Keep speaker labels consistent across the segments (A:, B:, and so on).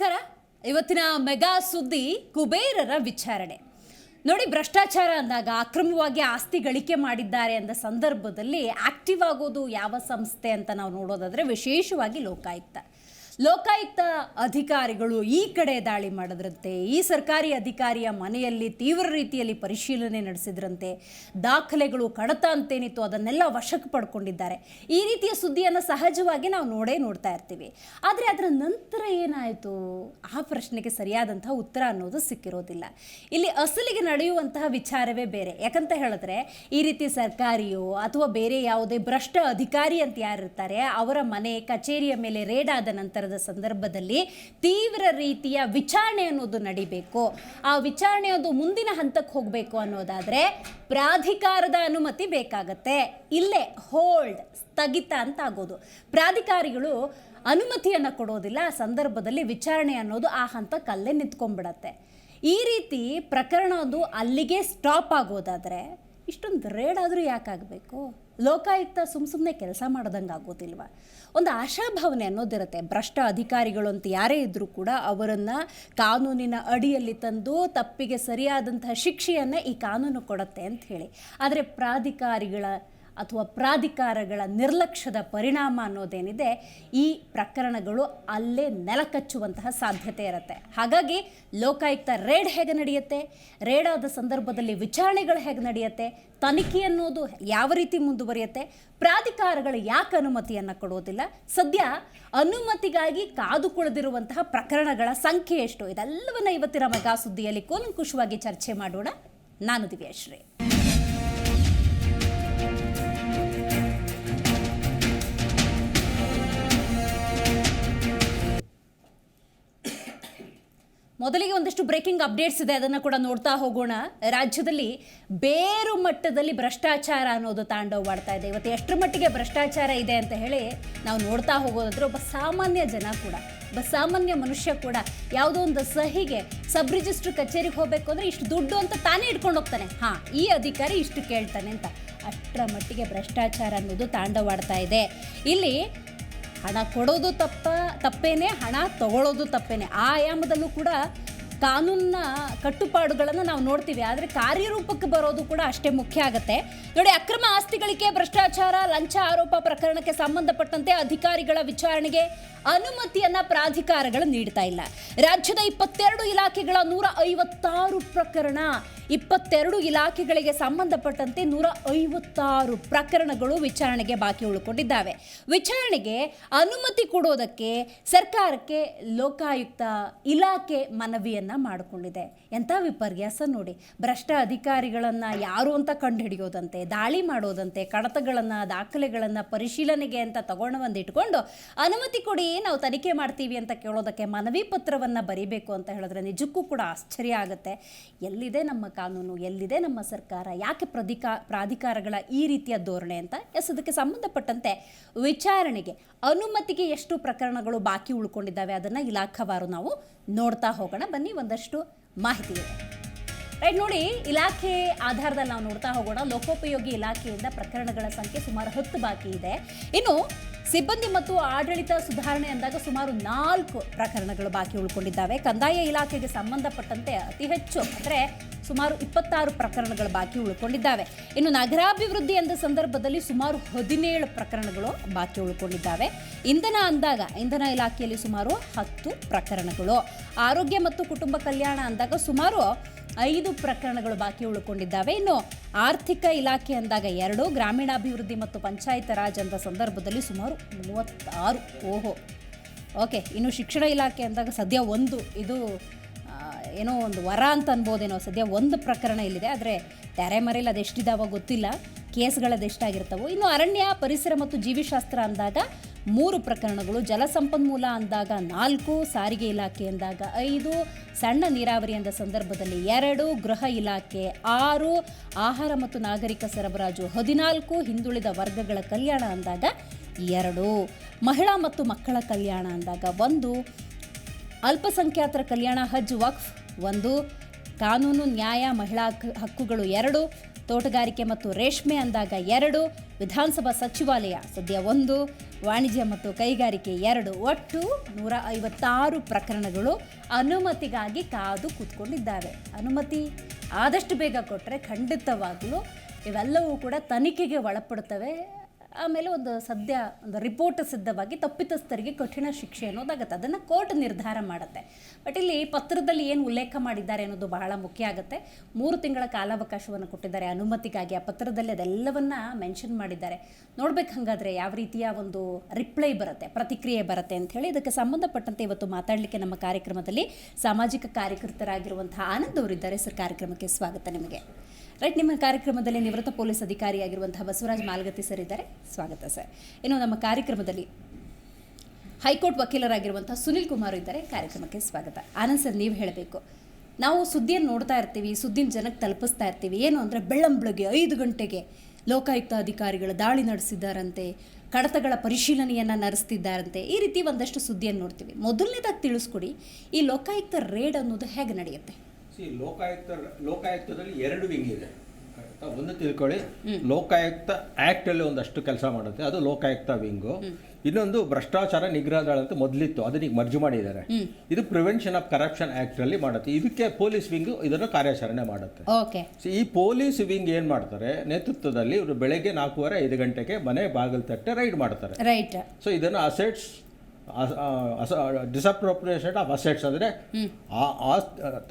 A: ನಮಸ್ಕಾರ. ಇವತ್ತಿನ ಮೆಗಾ ಸುದ್ದಿ ಕುಬೇರರ ವಿಚಾರಣೆ. ನೋಡಿ, ಭ್ರಷ್ಟಾಚಾರ ಅಂದಾಗ ಅಕ್ರಮವಾಗಿ ಆಸ್ತಿ ಗಳಿಕೆ ಮಾಡಿದ್ದಾರೆ ಅಂದ ಸಂದರ್ಭದಲ್ಲಿ ಆಕ್ಟಿವ್ ಆಗೋದು ಯಾವ ಸಂಸ್ಥೆ ಅಂತ ನಾವು ನೋಡೋದಾದ್ರೆ ವಿಶೇಷವಾಗಿ ಲೋಕಾಯುಕ್ತ ಅಧಿಕಾರಿಗಳು ಈ ಕಡೆ ದಾಳಿ ಮಾಡಿದ್ರಂತೆ. ಈ ಸರ್ಕಾರಿ ಅಧಿಕಾರಿಯ ಮನೆಯಲ್ಲಿ ತೀವ್ರ ರೀತಿಯಲ್ಲಿ ಪರಿಶೀಲನೆ ನಡೆಸಿದ್ರಂತೆ. ದಾಖಲೆಗಳು ಕಡತ ಅಂತೇನಿತ್ತು ಅದನ್ನೆಲ್ಲ ವಶಕ್ಕೆ ಪಡ್ಕೊಂಡಿದ್ದಾರೆ. ಈ ರೀತಿಯ ಸುದ್ದಿಯನ್ನು ಸಹಜವಾಗಿ ನಾವು ನೋಡ್ತಾ ಇರ್ತೀವಿ. ಆದರೆ ಅದರ ನಂತರ ಏನಾಯಿತು, ಆ ಪ್ರಶ್ನೆಗೆ ಸರಿಯಾದಂತಹ ಉತ್ತರ ಅನ್ನೋದು ಸಿಕ್ಕಿರೋದಿಲ್ಲ. ಇಲ್ಲಿ ಅಸಲಿಗೆ ನಡೆಯುವಂತಹ ವಿಚಾರವೇ ಬೇರೆ. ಯಾಕಂತ ಹೇಳಿದ್ರೆ ಈ ರೀತಿ ಸರ್ಕಾರಿಯೋ ಅಥವಾ ಬೇರೆ ಯಾವುದೇ ಭ್ರಷ್ಟ ಅಧಿಕಾರಿ ಅಂತ ಯಾರಿರ್ತಾರೆ ಅವರ ಮನೆ ಕಚೇರಿಯ ಮೇಲೆ ರೇಡ್ ಆದ ನಂತರ ಸಂದರ್ಭದಲ್ಲಿ ತೀವ್ರ ರೀತಿಯ ವಿಚಾರಣೆ ಅನ್ನೋದು ನಡಿಬೇಕು. ಆ ವಿಚಾರಣೆಯದು ಮುಂದಿನ ಹಂತಕ್ಕೆ ಹೋಗಬೇಕು ಅನ್ನೋದಾದ್ರೆ ಪ್ರಾಧಿಕಾರದ ಅನುಮತಿ ಬೇಕಾಗತ್ತೆ. ಇಲ್ಲೇ ಹೋಲ್ಡ್ ಸ್ಥಗಿತ ಅಂತ ಆಗೋದು. ಪ್ರಾಧಿಕಾರಿಗಳು ಅನುಮತಿಯನ್ನು ಕೊಡೋದಿಲ್ಲ. ಆ ಸಂದರ್ಭದಲ್ಲಿ ವಿಚಾರಣೆ ಅನ್ನೋದು ಆ ಹಂತಕ್ಕಲ್ಲೇ ನಿಂತ್ಕೊಂಡ್ಬಿಡತ್ತೆ. ಈ ರೀತಿ ಪ್ರಕರಣ ಅದು ಅಲ್ಲಿಗೆ ಸ್ಟಾಪ್ ಆಗೋದಾದ್ರೆ ಇಷ್ಟೊಂದು ರೇಡ್ ಆದರೂ ಯಾಕಾಗಬೇಕು? ಲೋಕಾಯುಕ್ತ ಸುಮ್ಮನೆ ಕೆಲಸ ಮಾಡೋದಂಗೆ ಆಗೋದಿಲ್ವ? ಒಂದು ಆಶಾಭಾವನೆ ಅನ್ನೋದಿರುತ್ತೆ. ಭ್ರಷ್ಟ ಅಧಿಕಾರಿಗಳು ಅಂತ ಯಾರೇ ಇದ್ದರೂ ಕೂಡ ಅವರನ್ನು ಕಾನೂನಿನ ಅಡಿಯಲ್ಲಿ ತಂದು ತಪ್ಪಿಗೆ ಸರಿಯಾದಂತಹ ಶಿಕ್ಷೆಯನ್ನು ಈ ಕಾನೂನು ಕೊಡುತ್ತೆ ಅಂತ ಹೇಳಿ. ಆದರೆ ಪ್ರಾಧಿಕಾರಗಳ ನಿರ್ಲಕ್ಷ್ಯದ ಪರಿಣಾಮ ಅನ್ನೋದೇನಿದೆ, ಈ ಪ್ರಕರಣಗಳು ಅಲ್ಲೇ ನೆಲಕಚ್ಚುವಂತಹ ಸಾಧ್ಯತೆ ಇರುತ್ತೆ. ಹಾಗಾಗಿ ಲೋಕಾಯುಕ್ತ ರೇಡ್ ಹೇಗೆ ನಡೆಯುತ್ತೆ, ರೇಡ್ ಆದ ಸಂದರ್ಭದಲ್ಲಿ ವಿಚಾರಣೆಗಳು ಹೇಗೆ ನಡೆಯುತ್ತೆ, ತನಿಖೆ ಅನ್ನೋದು ಯಾವ ರೀತಿ ಮುಂದುವರಿಯುತ್ತೆ, ಪ್ರಾಧಿಕಾರಗಳು ಯಾಕೆ ಅನುಮತಿಯನ್ನು ಕೊಡೋದಿಲ್ಲ, ಸದ್ಯ ಅನುಮತಿಗಾಗಿ ಕಾದು ಕುಳಿದಿರುವಂತಹ ಪ್ರಕರಣಗಳ ಸಂಖ್ಯೆ ಎಷ್ಟು, ಇದೆಲ್ಲವನ್ನ ಇವತ್ತಿನ ಮೆಗಾ ಸುದ್ದಿಯಲ್ಲಿ ಕೂಲಂಕುಷವಾಗಿ ಚರ್ಚೆ ಮಾಡೋಣ. ನಾನು ದಿವ್ಯಾಶ್ರೀ. ಮೊದಲಿಗೆ ಒಂದಷ್ಟು ಬ್ರೇಕಿಂಗ್ ಅಪ್ಡೇಟ್ಸ್ ಇದೆ, ಅದನ್ನು ಕೂಡ ನೋಡ್ತಾ ಹೋಗೋಣ. ರಾಜ್ಯದಲ್ಲಿ ಬೇರು ಮಟ್ಟದಲ್ಲಿ ಭ್ರಷ್ಟಾಚಾರ ಅನ್ನೋದು ತಾಂಡವವಾಡ್ತಾ ಇದೆ. ಇವತ್ತು ಎಷ್ಟರ ಮಟ್ಟಿಗೆ ಭ್ರಷ್ಟಾಚಾರ ಇದೆ ಅಂತ ಹೇಳಿ ನಾವು ನೋಡ್ತಾ ಹೋಗೋದಾದ್ರೆ ಒಬ್ಬ ಸಾಮಾನ್ಯ ಮನುಷ್ಯ ಕೂಡ ಯಾವುದೋ ಒಂದು ಸಹಿಗೆ ಸಬ್ ರಿಜಿಸ್ಟ್ರ್ ಕಚೇರಿಗೆ ಹೋಗಬೇಕು ಅಂದರೆ ಇಷ್ಟು ದುಡ್ಡು ಅಂತ ತಾನೇ ಇಟ್ಕೊಂಡು ಹೋಗ್ತಾನೆ. ಈ ಅಧಿಕಾರಿ ಇಷ್ಟು ಕೇಳ್ತಾನೆ ಅಂತ. ಅಷ್ಟರ ಮಟ್ಟಿಗೆ ಭ್ರಷ್ಟಾಚಾರ ಅನ್ನೋದು ತಾಂಡವವಾಡ್ತಾ ಇದೆ. ಇಲ್ಲಿ ಹಣ ಕೊಡೋದು ತಪ್ಪೇನೆ, ಹಣ ತಗೊಳ್ಳೋದು ತಪ್ಪೇನೆ. ಆ ಆಯಾಮದಲ್ಲೂ ಕೂಡ ಕಾನೂನಿನ ಕಟ್ಟುಪಾಡುಗಳನ್ನು ನಾವು ನೋಡ್ತೀವಿ. ಆದರೆ ಕಾರ್ಯರೂಪಕ್ಕೆ ಬರೋದು ಕೂಡ ಅಷ್ಟೇ ಮುಖ್ಯ ಆಗುತ್ತೆ. ನೋಡಿ, ಅಕ್ರಮ ಆಸ್ತಿ ಗಳಿಕೆ, ಭ್ರಷ್ಟಾಚಾರ, ಲಂಚ ಆರೋಪ ಪ್ರಕರಣಕ್ಕೆ ಸಂಬಂಧಪಟ್ಟಂತೆ ಅಧಿಕಾರಿಗಳ ವಿಚಾರಣೆಗೆ ಅನುಮತಿಯನ್ನು ಪ್ರಾಧಿಕಾರಗಳು ನೀಡ್ತಾ ಇಲ್ಲ. ರಾಜ್ಯದ 22 ಇಲಾಖೆಗಳ 156 ಪ್ರಕರಣ, 22 ಇಲಾಖೆಗಳಿಗೆ ಸಂಬಂಧಪಟ್ಟಂತೆ 156 ಪ್ರಕರಣಗಳು ವಿಚಾರಣೆಗೆ ಬಾಕಿ ಉಳ್ಕೊಂಡಿದ್ದಾವೆ. ವಿಚಾರಣೆಗೆ ಅನುಮತಿ ಕೊಡೋದಕ್ಕೆ ಸರ್ಕಾರಕ್ಕೆ ಲೋಕಾಯುಕ್ತ ಇಲಾಖೆ ಮನವಿಯನ್ನು ಮಾಡಿಕೊಂಡಿದೆ. ಎಂಥ ವಿಪರ್ಯಾಸ ನೋಡಿ. ಭ್ರಷ್ಟ ಅಧಿಕಾರಿಗಳನ್ನು ಯಾರು ಅಂತ ಕಂಡುಹಿಡಿಯೋದಂತೆ, ದಾಳಿ ಮಾಡೋದಂತೆ, ಕಡತಗಳನ್ನು ದಾಖಲೆಗಳನ್ನು ಪರಿಶೀಲನೆಗೆ ಅಂತ ಇಟ್ಕೊಂಡು ಅನುಮತಿ ಕೊಡಿ, ನಾವು ತನಿಖೆ ಮಾಡ್ತೀವಿ ಅಂತ ಕೇಳೋದಕ್ಕೆ ಮನವಿ ಪತ್ರವನ್ನು ಬರೀಬೇಕು ಅಂತ ಹೇಳಿದ್ರೆ ನಿಜಕ್ಕೂ ಕೂಡ ಆಶ್ಚರ್ಯ ಆಗುತ್ತೆ. ಎಲ್ಲಿದೆ ನಮ್ಮ ಕಾನೂನು, ಎಲ್ಲಿದೆ ನಮ್ಮ ಸರ್ಕಾರ? ಯಾಕೆ ಪ್ರಾಧಿಕಾರಗಳ ಈ ರೀತಿಯ ಧೋರಣೆ ಅಂತ ಅದಕ್ಕೆ ಸಂಬಂಧಪಟ್ಟಂತೆ ವಿಚಾರಣೆಗೆ ಅನುಮತಿಗೆ ಎಷ್ಟು ಪ್ರಕರಣಗಳು ಬಾಕಿ ಉಳ್ಕೊಂಡಿದ್ದಾವೆ ಅದನ್ನು ಇಲಾಖಾವಾರು ನಾವು ನೋಡ್ತಾ ಹೋಗೋಣ. ಬನ್ನಿ, ಒಂದಷ್ಟು ಮಾಹಿತಿ ಇದೆ. ರೈಟ್, ನೋಡಿ, ಇಲಾಖೆ ಆಧಾರದಲ್ಲಿ ನಾವು ನೋಡ್ತಾ ಹೋಗೋಣ. ಲೋಕೋಪಯೋಗಿ ಇಲಾಖೆಯಿಂದ ಪ್ರಕರಣಗಳ ಸಂಖ್ಯೆ ಸುಮಾರು 10 ಬಾಕಿ ಇದೆ. ಇನ್ನು ಸಿಬ್ಬಂದಿ ಮತ್ತು ಆಡಳಿತ ಸುಧಾರಣೆ ಅಂದಾಗ ಸುಮಾರು 4 ಪ್ರಕರಣಗಳು ಬಾಕಿ ಉಳ್ಕೊಂಡಿದ್ದಾವೆ. ಕಂದಾಯ ಇಲಾಖೆಗೆ ಸಂಬಂಧಪಟ್ಟಂತೆ ಅತಿ ಹೆಚ್ಚು ಅಂದರೆ ಸುಮಾರು 26 ಪ್ರಕರಣಗಳು ಬಾಕಿ ಉಳ್ಕೊಂಡಿದ್ದಾವೆ. ಇನ್ನು ನಗರಾಭಿವೃದ್ಧಿ ಅಂದ ಸಂದರ್ಭದಲ್ಲಿ ಸುಮಾರು 17 ಪ್ರಕರಣಗಳು ಬಾಕಿ ಉಳ್ಕೊಂಡಿದ್ದಾವೆ. ಇಂಧನ ಇಲಾಖೆಯಲ್ಲಿ ಸುಮಾರು 10 ಪ್ರಕರಣಗಳು. ಆರೋಗ್ಯ ಮತ್ತು ಕುಟುಂಬ ಕಲ್ಯಾಣ ಅಂದಾಗ ಸುಮಾರು 5 ಪ್ರಕರಣಗಳು ಬಾಕಿ ಉಳ್ಕೊಂಡಿದ್ದಾವೆ. ಇನ್ನು ಆರ್ಥಿಕ ಇಲಾಖೆ ಅಂದಾಗ 2, ಗ್ರಾಮೀಣಾಭಿವೃದ್ಧಿ ಮತ್ತು ಪಂಚಾಯತ್ ರಾಜ್ ಅಂದ ಸಂದರ್ಭದಲ್ಲಿ ಸುಮಾರು 36. ಓಕೆ, ಇನ್ನು ಶಿಕ್ಷಣ ಇಲಾಖೆ ಅಂದಾಗ ಸದ್ಯ 1, ಇದು ಏನೋ ಒಂದು ವರ ಅಂತ ಅನ್ಬೋದೇನೋ, ಸದ್ಯ 1 ಪ್ರಕರಣ ಇಲ್ಲಿದೆ. ಆದರೆ ತೆರೆ ಮರೆಯಲ್ಲಿ ಅದೆಷ್ಟಿದಾವ ಗೊತ್ತಿಲ್ಲ, ಕೇಸ್ಗಳದೆಷ್ಟಾಗಿರ್ತವೋ. ಇನ್ನು ಅರಣ್ಯ, ಪರಿಸರ ಮತ್ತು ಜೀವಿಶಾಸ್ತ್ರ ಅಂದಾಗ 3 ಪ್ರಕರಣಗಳು, ಜಲಸಂಪನ್ಮೂಲ ಅಂದಾಗ 4, ಸಾರಿಗೆ ಇಲಾಖೆ ಅಂದಾಗ 5, ಸಣ್ಣ ನೀರಾವರಿ ಅಂದ ಸಂದರ್ಭದಲ್ಲಿ 2, ಗೃಹ ಇಲಾಖೆ 6, ಆಹಾರ ಮತ್ತು ನಾಗರಿಕ ಸರಬರಾಜು 14, ಹಿಂದುಳಿದ ವರ್ಗಗಳ ಕಲ್ಯಾಣ ಅಂದಾಗ 2, ಮಹಿಳಾ ಮತ್ತು ಮಕ್ಕಳ ಕಲ್ಯಾಣ ಅಂದಾಗ 1, ಅಲ್ಪಸಂಖ್ಯಾತರ ಕಲ್ಯಾಣ ಹಜ್ ವಕ್ಫ್ 1, ಕಾನೂನು ನ್ಯಾಯ ಮಹಿಳಾ ಹಕ್ಕುಗಳು 2, ತೋಟಗಾರಿಕೆ ಮತ್ತು ರೇಷ್ಮೆ ಅಂದಾಗ 2, ವಿಧಾನಸಭಾ ಸಚಿವಾಲಯ ಸದ್ಯ 1, ವಾಣಿಜ್ಯ ಮತ್ತು ಕೈಗಾರಿಕೆ 2, ಒಟ್ಟು 156 ಪ್ರಕರಣಗಳು ಅನುಮತಿಗಾಗಿ ಕಾದು ಕೂತ್ಕೊಂಡಿದ್ದಾವೆ. ಅನುಮತಿ ಆದಷ್ಟು ಬೇಗ ಕೊಟ್ಟರೆ ಖಂಡಿತವಾಗಲೂ ಇವೆಲ್ಲವೂ ಕೂಡ ತನಿಖೆಗೆ ಒಳಪಡುತ್ತವೆ. ಆಮೇಲೆ ಒಂದು ರಿಪೋರ್ಟ್ ಸಿದ್ಧವಾಗಿ ತಪ್ಪಿತಸ್ಥರಿಗೆ ಕಠಿಣ ಶಿಕ್ಷೆ ಅನ್ನೋದಾಗುತ್ತೆ. ಅದನ್ನು ಕೋರ್ಟ್ ನಿರ್ಧಾರ ಮಾಡುತ್ತೆ. ಬಟ್ ಇಲ್ಲಿ ಪತ್ರದಲ್ಲಿ ಏನು ಉಲ್ಲೇಖ ಮಾಡಿದ್ದಾರೆ ಅನ್ನೋದು ಬಹಳ ಮುಖ್ಯ ಆಗುತ್ತೆ. 3 ತಿಂಗಳ ಕಾಲಾವಕಾಶವನ್ನು ಕೊಟ್ಟಿದ್ದಾರೆ ಅನುಮತಿಗಾಗಿ. ಆ ಪತ್ರದಲ್ಲಿ ಅದೆಲ್ಲವನ್ನ ಮೆನ್ಷನ್ ಮಾಡಿದ್ದಾರೆ. ನೋಡ್ಬೇಕು ಹಾಗಾದರೆ ಯಾವ ರೀತಿಯ ಒಂದು ರಿಪ್ಲೈ ಬರುತ್ತೆ, ಪ್ರತಿಕ್ರಿಯೆ ಬರುತ್ತೆ ಅಂಥೇಳಿ. ಇದಕ್ಕೆ ಸಂಬಂಧಪಟ್ಟಂತೆ ಇವತ್ತು ಮಾತಾಡಲಿಕ್ಕೆ ನಮ್ಮ ಕಾರ್ಯಕ್ರಮದಲ್ಲಿ ಸಾಮಾಜಿಕ ಕಾರ್ಯಕರ್ತರಾಗಿರುವಂತಹ ಆನಂದ್ ಅವರಿದ್ದಾರೆ. ಸರ್, ಕಾರ್ಯಕ್ರಮಕ್ಕೆ ಸ್ವಾಗತ ನಿಮಗೆ. ರೈಟ್, ನಿಮ್ಮ ಕಾರ್ಯಕ್ರಮದಲ್ಲಿ ನಿವೃತ್ತ ಪೊಲೀಸ್ ಅಧಿಕಾರಿಯಾಗಿರುವಂತಹ ಬಸವರಾಜ್ ಮಾಲ್ಗತ್ತಿ ಸರ್ ಇದ್ದಾರೆ. ಸ್ವಾಗತ ಸರ್. ಇನ್ನು ನಮ್ಮ ಕಾರ್ಯಕ್ರಮದಲ್ಲಿ ಹೈಕೋರ್ಟ್ ವಕೀಲರಾಗಿರುವಂತಹ ಸುನಿಲ್ ಕುಮಾರ್ ಇದ್ದಾರೆ. ಕಾರ್ಯಕ್ರಮಕ್ಕೆ ಸ್ವಾಗತ. ಆನಂದ್ ಸರ್, ನೀವು ಹೇಳಬೇಕು. ನಾವು ಸುದ್ದಿಯನ್ನು ನೋಡ್ತಾ ಇರ್ತೀವಿ, ಸುದ್ದಿನ ಜನಕ್ಕೆ ತಲುಪಿಸ್ತಾ ಇರ್ತೀವಿ. ಏನು ಅಂದರೆ ಬೆಳ್ಳಂಬೆಳಗ್ಗೆ 5 ಗಂಟೆಗೆ ಲೋಕಾಯುಕ್ತ ಅಧಿಕಾರಿಗಳು ದಾಳಿ ನಡೆಸಿದ್ದಾರಂತೆ, ಕಡತಗಳ ಪರಿಶೀಲನೆಯನ್ನು ನಡೆಸ್ತಿದ್ದಾರಂತೆ, ಈ ರೀತಿ ಒಂದಷ್ಟು ಸುದ್ದಿಯನ್ನು ನೋಡ್ತೀವಿ. ಮೊದಲನೇದಾಗಿ ತಿಳಿಸ್ಕೊಡಿ, ಈ ಲೋಕಾಯುಕ್ತ ರೇಡ್ ಅನ್ನೋದು ಹೇಗೆ ನಡೆಯುತ್ತೆ?
B: ಲೋಕಾಯುಕ್ತದಲ್ಲಿ 2 ವಿಂಗ್ ಇದೆ. ಒಂದು ತಿಳ್ಕೊಳ್ಳಿ, ಲೋಕಾಯುಕ್ತ ಆಕ್ಟ್ ಅಲ್ಲಿ ಒಂದಷ್ಟು ಕೆಲಸ ಮಾಡುತ್ತೆ, ಅದು ಲೋಕಾಯುಕ್ತ ವಿಂಗು. ಇನ್ನೊಂದು ಭ್ರಷ್ಟಾಚಾರ ನಿಗ್ರಹ ದಳ ಅಂತ ಮೊದಲಿತ್ತು, ಅದನ್ನ ಈಗ ಮರ್ಜ್ ಮಾಡಿದ್ದಾರೆ. ಇದು ಪ್ರಿವೆನ್ಷನ್ ಆಫ್ ಕರಪ್ಷನ್ ಆಕ್ಟ್ ಅಲ್ಲಿ ಮಾಡುತ್ತೆ. ಇದಕ್ಕೆ ಪೊಲೀಸ್ ವಿಂಗ್ ಇದನ್ನು ಕಾರ್ಯಾಚರಣೆ ಮಾಡುತ್ತೆ. ಈ ಪೊಲೀಸ್ ವಿಂಗ್ ಏನ್ ಮಾಡ್ತಾರೆ, ನೇತೃತ್ವದಲ್ಲಿ ಇವರು ಬೆಳಗ್ಗೆ 4:30 5 ಗಂಟೆಗೆ ಮನೆ ಬಾಗಿಲು ತಟ್ಟೆ ರೈಡ್ ಮಾಡ್ತಾರೆ. ಸೊ ಇದನ್ನು ಅಸೆಟ್ಸ್ ಡಿಸಪ್ರೋಪ್ರಿಯೇಷನ್ ಆಫ್ ಅಸೆಟ್ಸ್ ಅಂದರೆ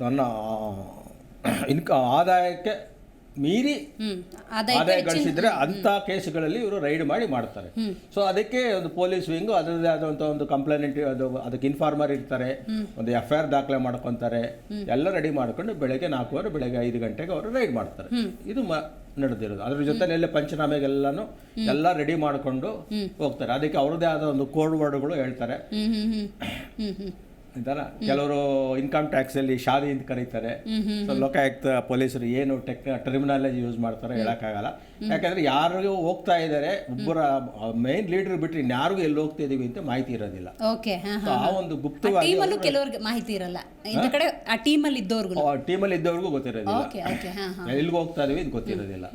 B: ತನ್ನ ಆದಾಯಕ್ಕೆ ಮೀರಿ ಆದಾಯ ಗಳಿಸಿದ್ರೆ ಅಂಥ ಕೇಸ್ಗಳಲ್ಲಿ ಇವರು ರೈಡ್ ಮಾಡಿ ಮಾಡ್ತಾರೆ. ಸೊ ಅದಕ್ಕೆ ಒಂದು ಪೊಲೀಸ್ ವಿಂಗು ಅದರದೇ ಆದಂಥ ಒಂದು ಕಂಪ್ಲೇಂಟ್, ಅದಕ್ಕೆ ಇನ್ಫಾರ್ಮರ್ ಇರ್ತಾರೆ, ಒಂದು FIR ದಾಖಲೆ ಮಾಡ್ಕೊತಾರೆ, ಎಲ್ಲ ರೆಡಿ ಮಾಡ್ಕೊಂಡು ಬೆಳಗ್ಗೆ 4:00 ಬೆಳಗ್ಗೆ 5 ಗಂಟೆಗೆ ಅವರು ರೈಡ್ ಮಾಡ್ತಾರೆ. ಇದು ನಡೆದಿರೋದು. ಅದ್ರ ಜೊತೆಯಲ್ಲಿ ಪಂಚನಾಮೆಗೆಲ್ಲಾನು ಎಲ್ಲ ರೆಡಿ ಮಾಡಿಕೊಂಡು ಹೋಗ್ತಾರೆ. ಅದಕ್ಕೆ ಅವ್ರದ್ದೇ ಆದ ಒಂದು ಕೋಡ್ ವರ್ಡ್ಗಳು ಹೇಳ್ತಾರೆ. ಇದಲ್ಲ, ಕೆಲವರು ಇನ್ಕಮ್ ಟ್ಯಾಕ್ಸ್ ಅಲ್ಲಿ ಶಾದಿ ಅಂತ ಕರೀತಾರೆ. ಸೊ ಲೋಕಾಯುಕ್ತ ಪೊಲೀಸರು ಏನು ಟರ್ಮಿನಾಲಜಿ ಯೂಸ್ ಮಾಡ್ತಾರೆ ಹೇಳಕ್ಕಾಗಲ್ಲ. ಯಾಕಂದ್ರೆ ಯಾರಿಗೂ ಹೋಗ್ತಾ ಇದ್ದಾರೆ, ಒಬ್ಬರ ಮೇನ್ ಲೀಡರ್ ಬಿಟ್ರೆ ಇನ್ಯಾರಿಗೂ ಎಲ್ಲಿ ಹೋಗ್ತಾ ಇದೀವಿ ಅಂತ ಮಾಹಿತಿ ಇರೋದಿಲ್ಲ. ಆ ಒಂದು ಗುಪ್ತವಾಗಿ
A: ಮಾಹಿತಿ ಇರಲ್ಲ. ಟೀಮಲ್ಲಿ
B: ಇದ್ದವ್ರಿಗೂ ಗೊತ್ತಿರೋದಿಲ್ಲ, ಎಲ್ಲಿಗೆ ಹೋಗ್ತಾ ಇದೀವಿ ಇದು ಗೊತ್ತಿರೋದಿಲ್ಲ.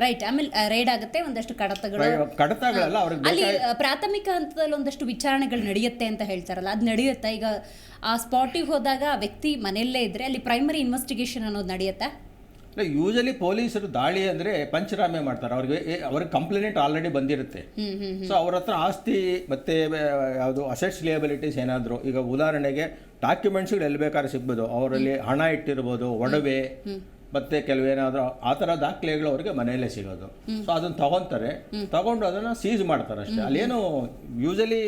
A: ರೈಟ್. ಆಮೇಲೆ ರೈಡ್ ಆಗುತ್ತೆ, ಒಂದಷ್ಟು ಕಡತಗಳೆಲ್ಲ ಅಲ್ಲಿ ಪ್ರಾಥಮಿಕ ಹಂತದಲ್ಲಿ ಒಂದಷ್ಟು ವಿಚಾರಣೆಗಳು ನಡೆಯುತ್ತೆ ಅಂತ ಹೇಳ್ತಾರಲ್ಲ, ಅದು ನಡೆಯುತ್ತಾ? ಈಗ ಆ ಸ್ಪಾಟಿಗೆ ಹೋದಾಗ ಆ ವ್ಯಕ್ತಿ ಮನೆಯಲ್ಲೇ ಇದ್ರೆ ಅಲ್ಲಿ ಪ್ರೈಮರಿ ಇನ್ವೆಸ್ಟಿಗೇಷನ್ ಅನ್ನೋದು ನಡೆಯುತ್ತಾ?
B: ಯೂಶಲಿ ಪೊಲೀಸರು ದಾಳಿ ಅಂದ್ರೆ ಪಂಚನಾಮೆ ಮಾಡ್ತಾರೆ. ಅವ್ರಿಗೆ ಕಂಪ್ಲೇಂಟ್ ಆಲ್ರೆಡಿ ಬಂದಿರುತ್ತೆ. ಸೊ ಅವ್ರ ಹತ್ರ ಆಸ್ತಿ ಮತ್ತೆ ಯಾವುದು ಅಸೆಟ್ಸ್ ಲಿಯಬಿಲಿಟೀಸ್ ಏನಾದ್ರು, ಈಗ ಉದಾಹರಣೆಗೆ ಡಾಕ್ಯುಮೆಂಟ್ಸ್ಗಳು ಎಲ್ಲಿ ಬೇಕಾದ್ರೆ ಸಿಗ್ಬೋದು. ಅವರಲ್ಲಿ ಹಣ ಇಟ್ಟಿರ್ಬೋದು, ಒಡವೆ ಮತ್ತೆ ಕೆಲವೇನಾದ್ರೂ ಆ ಥರ ದಾಖಲೆಗಳು ಅವ್ರಿಗೆ ಮನೆಯಲ್ಲೇ ಸಿಗೋದು. ಸೊ ಅದನ್ನು ತಗೊಂಡು ಅದನ್ನು ಸೀಸ್ ಮಾಡ್ತಾರೆ ಅಷ್ಟೇ. ಅಲ್ಲೇನು ಯೂಶಲಿ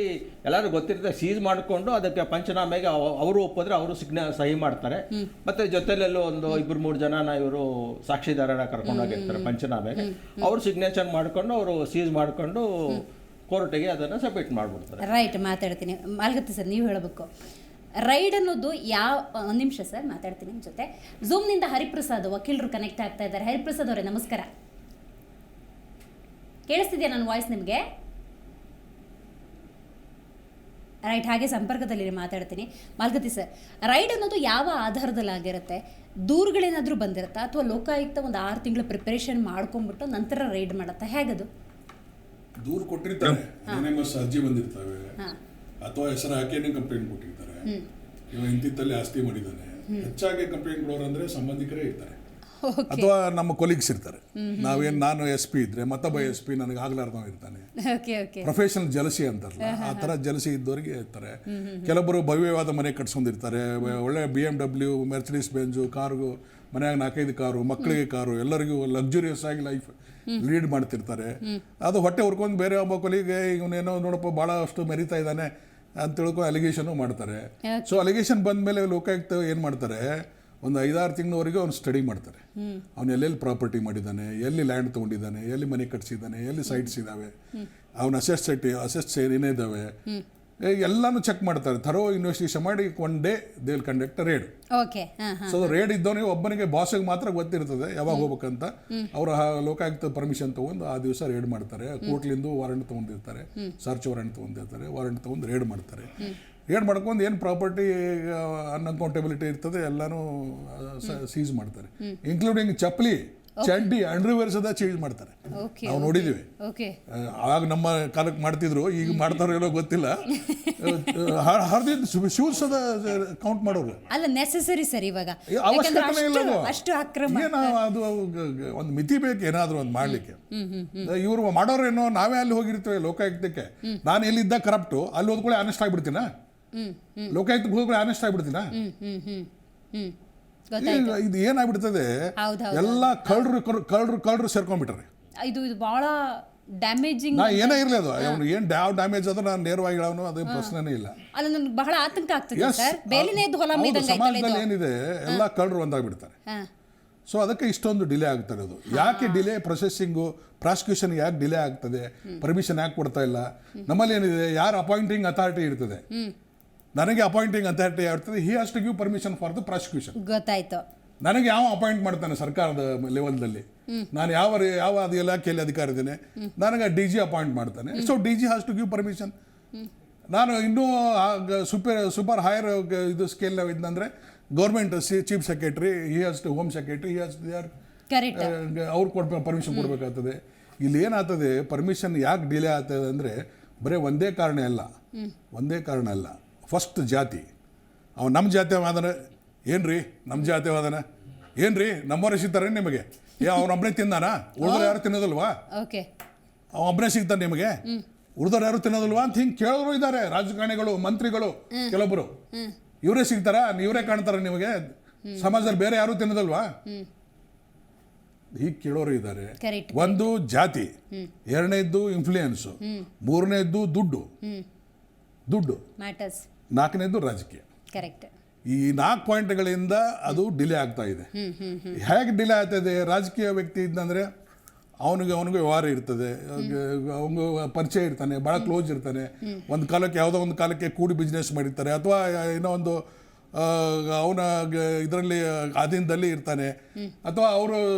B: ಎಲ್ಲರೂ ಗೊತ್ತಿರುತ್ತೆ, ಸೀಸ್ ಮಾಡಿಕೊಂಡು ಅದಕ್ಕೆ ಪಂಚನಾಮೆಗೆ ಅವರು ಒಪ್ಪಿದ್ರೆ ಅವರು ಸಹಿ ಮಾಡ್ತಾರೆ. ಮತ್ತೆ ಜೊತೆಲೆಲ್ಲೂ ಒಂದು 2-3 ಜನ ಇವರು ಸಾಕ್ಷಿದಾರರ ಕರ್ಕೊಂಡೋಗಿರ್ತಾರೆ ಪಂಚನಾಮೆಗೆ. ಅವರು ಸಿಗ್ನೇಚರ್ ಮಾಡ್ಕೊಂಡು ಅವರು ಸೀಸ್ ಮಾಡಿಕೊಂಡು ಕೋರ್ಟಿಗೆ ಅದನ್ನು ಸಬ್ಮಿಟ್ ಮಾಡಿಬಿಡ್ತಾರೆ.
A: ರೈಟ್, ಮಾತಾಡ್ತೀನಿ. ಮಾಲ್ಗತ್ತಿ ಸರ್, ನೀವು ಹೇಳಬೇಕು. ರೈಡ್ ಅನ್ನೋದು ಒಂದು ನಿಮಿಷ ಸರ್, ಮಾತಾಡ್ತೀನಿ ನಿಮ್ಮ ಜೊತೆ. ಝೂಮ್ನಿಂದ ಹರಿಪ್ರಸಾದ್ ವಕೀಲರು ಕನೆಕ್ಟ್ ಆಗ್ತಾ ಇದ್ದಾರೆ. ಹರಿಪ್ರಸಾದ್ ಅವರೇ ನಮಸ್ಕಾರ. ಕೇಳಿಸ್ತಿದ್ಯಾ ನನ್ನ ವಾಯ್ಸ್ ನಿಮಗೆ? ರೈಟ್, ಹಾಗೆ ಸಂಪರ್ಕದಲ್ಲಿ ಮಾತಾಡ್ತೀನಿ. ಮಾಲ್ಗತ್ತಿ ಸರ್, ರೈಡ್ ಅನ್ನೋದು ಯಾವ ಆಧಾರದಲ್ಲಿ ಆಗಿರುತ್ತೆ? ದೂರುಗಳೇನಾದರೂ ಬಂದಿರುತ್ತಾ, ಅಥವಾ ಲೋಕಾಯುಕ್ತ ಒಂದು 6 ತಿಂಗಳ ಪ್ರಿಪರೇಷನ್ ಮಾಡ್ಕೊಂಡ್ಬಿಟ್ಟು ನಂತರ ರೈಡ್ ಮಾಡುತ್ತಾ, ಹೇಗದು?
C: ದೂರು ಕೊಟ್ಟಿರ್ತಾರೆ, ಅರ್ಜಿ ಬಂದಿರ್ತವೆ, ಅಥವಾ ಹೆಸರು ಹಾಕಿ ಕಂಪ್ಲೇಂಟ್ ಕೊಟ್ಟಿರ್ತಾರೆ. ಇವ ಇಂತಿತ್ತಲ್ಲಿ ಆಸ್ತಿ ಮಾಡಿದ್ದಾನೆ. ಹೆಚ್ಚಾಗಿ ಕಂಪ್ಲೇಂಟ್ ಕೊಡೋರು ಅಂದ್ರೆ ಸಂಬಂಧಿಕರೇ ಇರ್ತಾರೆ, ಅಥವಾ ನಮ್ಮ ಕೊಲೀಗ್ಸ್ ಇರ್ತಾರೆ. ನಾನು SP ಇದ್ರೆ ಮತ್ತೊಬ್ಬ SP ನನಗೆ ಆಗ್ಲಾರ್ದವ ಇರ್ತಾನೆ. ಪ್ರೊಫೆಷನಲ್ ಜಲಸಿ ಅಂತಾರಲ್ಲ, ಆ ತರ ಜಲಸಿ ಇದ್ದವರಿಗೆ ಇರ್ತಾರೆ. ಕೆಲವೊಬ್ಬರು ಭವ್ಯವಾದ ಮನೆ ಕಟ್ಸ್ಕೊಂಡಿರ್ತಾರೆ, ಒಳ್ಳೆ BMW, ಮೆರ್ಸಿಡಿಸ್ ಬೆಂಜು ಕಾರು, ಮನೆಯಾಗ 4-5 ಕಾರು, ಮಕ್ಕಳಿಗೆ ಕಾರು, ಎಲ್ಲರಿಗೂ ಲಕ್ಸುರಿಯಸ್ ಆಗಿ ಲೈಫ್ ಲೀಡ್ ಮಾಡ್ತಿರ್ತಾರೆ. ಅದು ಹೊಟ್ಟೆ ಹುರ್ಕೊಂಡು ಬೇರೆ ಒಬ್ಬ ಕೊಲಿಗೆ ಇವನೇನೋ ನೋಡಪ್ಪ ಭಾಳಷ್ಟು ಮೆರಿತಾ ಇದ್ದಾನೆ ಅಂತ ತಿಳ್ಕೊಂಡು ಅಲಿಗೇಷನ್ನು ಮಾಡ್ತಾರೆ. ಸೊ ಅಲಿಗೇಷನ್ ಬಂದ ಮೇಲೆ ಲೋಕಾಯುಕ್ತ ಏನು ಮಾಡ್ತಾರೆ, ಒಂದು 5-6 ತಿಂಗಳವರೆಗೆ ಅವ್ನು ಸ್ಟಡಿ ಮಾಡ್ತಾರೆ. ಅವನು ಎಲ್ಲೆಲ್ಲಿ ಪ್ರಾಪರ್ಟಿ ಮಾಡಿದ್ದಾನೆ, ಎಲ್ಲಿ ಲ್ಯಾಂಡ್ ತೊಗೊಂಡಿದ್ದಾನೆ, ಎಲ್ಲಿ ಮನೆ ಕಟ್ಸಿದ್ದಾನೆ, ಎಲ್ಲಿ ಸೈಟ್ಸ್ ಇದ್ದಾವೆ, ಅವನ ಅಸೆಟ್ಸ್ ಏನೇನಿದ್ದಾವೆ ಎಲ್ಲಾನು ಚೆಕ್ ಮಾಡ್ತಾರೆ. ಥರೋ ಇನ್ವೆಸ್ಟಿಗೇಷನ್ ಮಾಡಿ one day they will conduct raid. So raid ಇದ್ದವನಿಗೆ ಒಬ್ಬನಿಗೆ ಬಾಸಿಗೆ ಮಾತ್ರ ಗೊತ್ತಿರ್ತದೆ ಯಾವಾಗ ಹೋಗ್ಬೇಕಂತ. ಅವರ ಲೋಕಾಯುಕ್ತ ಪರ್ಮಿಷನ್ ತಗೊಂಡು ಆ ದಿವಸ ರೇಡ್ ಮಾಡ್ತಾರೆ. ಕೋರ್ಟ್ಲಿಂದ ವಾರಂಟ್ ತೊಗೊಂಡಿರ್ತಾರೆ, ಸರ್ಚ್ ವಾರಂಟ್ ತೊಗೊಂಡಿರ್ತಾರೆ, ವಾರಂಟ್ ತೊಗೊಂಡು ರೇಡ್ ಮಾಡ್ತಾರೆ. ರೇಡ್ ಮಾಡ್ಕೊಂಡು ಏನು ಪ್ರಾಪರ್ಟಿ ಅನ್ಅಕೌಂಟಬಿಲಿಟಿ ಇರ್ತದೆ ಎಲ್ಲನೂ ಸೀಸ್ ಮಾಡ್ತಾರೆ, ಇನ್ಕ್ಲೂಡಿಂಗ್ ಚಪ್ಪಲಿ, ಚಡ್ಡಿ, ಅಂಡರ್ವೇರ್ ಸದ ಚೇಂಜ್ ಮಾಡ್ತಾರೆ.
A: ಓಕೆ
C: ನಾವು ನೋಡಿದ್ದೀವಿ.
A: ಓಕೆ
C: ಆಗ ನಮ್ಮ ಕಾಲಕ್ಕೆ ಮಾಡ್ತಿದ್ರು, ಈಗ ಮಾಡ್ತಾರೋ ಏನೋ ಗೊತ್ತಿಲ್ಲ. ಹರಿದಿದ್ದು ಶೂಸ್ ಅದ ಕೌಂಟ್ ಮಾಡೋರು.
A: ಅಲ್ಲ ನೆಸೆಸರಿ ಸರ್ ಇವಾಗ,
C: ಅವಶ್ಯಕತೆ ಇಲ್ಲ ಅದು.
A: ಅಷ್ಟು ಅಕ್ರಮ.
C: ಏನು ಅದು ಒಂದು ಮಿತಿ ಬೇಕು ಏನಾದರೂ ಒಂದು ಮಾಡಲಿಕ್ಕೆ. ಇವರು ಮಾಡೋರೇನೋ ನಾವೇ ಅಲ್ಲಿ ಹೋಗಿರ್ತೀವಿ ಲೋಕಾಯುಕ್ತಕ್ಕೆ. ನಾನು ಎಲ್ಲಿದ್ದ ಕರಪ್ಟು ಅಲ್ಲಿ ಹೋದ್ಕೊಳ್ಳಿ ಆನೆಸ್ಟ್ ಆಗಿಬಿಡ್ತೀನ, ಲೋಕಾಯುಕ್ತಕ್ಕೆ ಹೋದ್ಕೊಳ್ಳಿ ಆನೆಸ್ಟ್ ಆಗಿಬಿಡ್ತೀನ. ಇದು ಏನಾಗ್ಬಿಡ್ತದೆ, ಎಲ್ಲ ಕಳ್ಳರು ಸೇರ್ಕೊಂಡ್ಬಿಟ್ರೆ.
A: ಇದು ಬಹಳ ಡ್ಯಾಮೇಜಿಂಗ್.
C: ನಾ ಏನೇ ಇರಲಿ ಅದು ಅವನು ಏನು ಯಾವ ಡ್ಯಾಮೇಜ್ ಆದ್ರೂ ನಾನು ನೇರವಾಗಿ ಹೇಳೋನು, ಅದೇ ಪ್ರಶ್ನೆನೇ ಇಲ್ಲ.
A: ಅಲ್ಲ ನನಗೆ ಬಹಳ ಆತಂಕ ಆಗ್ತದೆ ಸರ್. ಬೇಲಿನೇ ಇದ್ದು ಹೊಲ ಮೇಯ್ದಂಗೆ
C: ಸಮಾಜದಲ್ಲಿ ಏನಿದೆ ಎಲ್ಲ ಕಳ್ಳರು ಒಂದಾಗ್ಬಿಡ್ತಾರೆ. ಸೊ ಅದಕ್ಕೆ ಇಷ್ಟೊಂದು ಡಿಲೇ ಆಗ್ತಾ ಇರೋದು. ಯಾಕೆ ಡಿಲೇ? ಪ್ರೊಸೆಸಿಂಗು, ಪ್ರಾಸಿಕ್ಯೂಷನ್ ಯಾಕೆ ಡಿಲೇ ಆಗ್ತದೆ, ಪರ್ಮಿಷನ್ ಯಾಕೆ ಕೊಡ್ತಾ ಇಲ್ಲ? ನಮ್ಮಲ್ಲಿ ಏನಿದೆ, ಯಾರು ಅಪಾಯಿಂಟಿಂಗ್ ಅಥಾರಿಟಿ ಇರ್ತದೆ, ನನಗೆ ಅಪಾಯಿಂಟಿಂಗ್ ಅಥಾರಿಟಿ ಇರ್ತದೆ, he has to give permission for the prosecution.
A: ಗೊತ್ತಾಯ್ತು.
C: ನನಗೆ ಯಾವ ಅಪಾಯಿಂಟ್ ಮಾಡ್ತಾನೆ ಸರ್ಕಾರದ ಲೆವೆಲ್ದಲ್ಲಿ, ನಾನು ಯಾವ ಅದು ಇಲಾಖೆಯಲ್ಲಿ ಅಧಿಕಾರ ಇದ್ದೇನೆ, ನನಗೆ DG ಅಪಾಯಿಂಟ್ ಮಾಡ್ತಾನೆ. So DG has to give permission. ನಾನು ಇನ್ನೂ ಸೂಪರ್ ಹೈಯರ್ ಇದು ಸ್ಕೇಲ್ ಇದ್ದಂದ್ರೆ government chief secretary, he has to home secretary, he has ಅವ್ರು ಪರ್ಮಿಷನ್ ಕೊಡಬೇಕಾಗ್ತದೆ. ಇಲ್ಲಿ ಏನಾಗ್ತದೆ, ಪರ್ಮಿಷನ್ ಯಾಕೆ ಡಿಲೇ ಆಗ್ತದೆ ಅಂದರೆ ಬರೀ ಒಂದೇ ಕಾರಣ ಅಲ್ಲ. ಫಸ್ಟ್ ಜಾತಿ, ಅವ್ನು ನಮ್ಮ ಜಾತಿವಾದನ ಏನ್ರಿ, ನಮ್ಮ ಜಾತಿವಾದನ ಏನ್ರಿ, ನಮ್ಮವರೇ ಸಿಗ್ತಾರೆ ನಿಮಗೆ? ಅವನೊಬ್ಬನೇ ತಿಂದಾನ, ಉಳಿದ್ರೆ ಯಾರು ತಿನ್ನೋದಲ್ವಾ? ಅವನೊಬ್ಬನೇ ಸಿಗ್ತಾನೆ ನಿಮಗೆ, ಉಳಿದವ್ರು ಯಾರು ತಿನ್ನೋದಲ್ವಾ ಅಂತ ಹಿಂಗೆ ಕೇಳೋರು ಇದ್ದಾರೆ. ರಾಜಕಾರಣಿಗಳು, ಮಂತ್ರಿಗಳು ಕೆಲವೊಬ್ಬರು, ಇವರೇ ಸಿಗ್ತಾರ, ಇವರೇ ಕಾಣ್ತಾರ ನಿಮಗೆ, ಸಮಾಜದಲ್ಲಿ ಬೇರೆ ಯಾರು ತಿನ್ನೋದಲ್ವಾ? ಹೀಗೆ ಕೇಳೋರು ಇದ್ದಾರೆ. ಒಂದು ಜಾತಿ, ಎರಡನೇದ್ದು ಇನ್ಫ್ಲೂಯೆನ್ಸು, ಮೂರನೇದ್ದು ದುಡ್ಡು, ನಾಲ್ಕನೇದ್ದು ರಾಜಕೀಯ. ಈ 4 ಪಾಯಿಂಟ್ಗಳಿಂದ ಅದು ಡಿಲೇ ಆಗ್ತಾ ಇದೆ. ಹೇಗೆ ಡಿಲೇ ಆಗ್ತಾಯಿದೆ? ರಾಜಕೀಯ ವ್ಯಕ್ತಿ ಇದ್ದಂದರೆ ಅವನಿಗೆ ವ್ಯವಹಾರ ಇರ್ತದೆ, ಅವನಿಗೆ ಪರಿಚಯ ಇರ್ತಾನೆ, ಭಾಳ ಕ್ಲೋಸ್ ಇರ್ತಾನೆ. ಒಂದು ಕಾಲಕ್ಕೆ ಯಾವುದೋ ಒಂದು ಕಾಲಕ್ಕೆ ಕೂಡಿ ಬಿಸ್ನೆಸ್ ಮಾಡಿರ್ತಾರೆ, ಅಥವಾ ಏನೋ ಒಂದು ಅವನ ಇದರಲ್ಲಿ ಅಧೀನದಲ್ಲಿ ಇರ್ತಾನೆ, ಅಥವಾ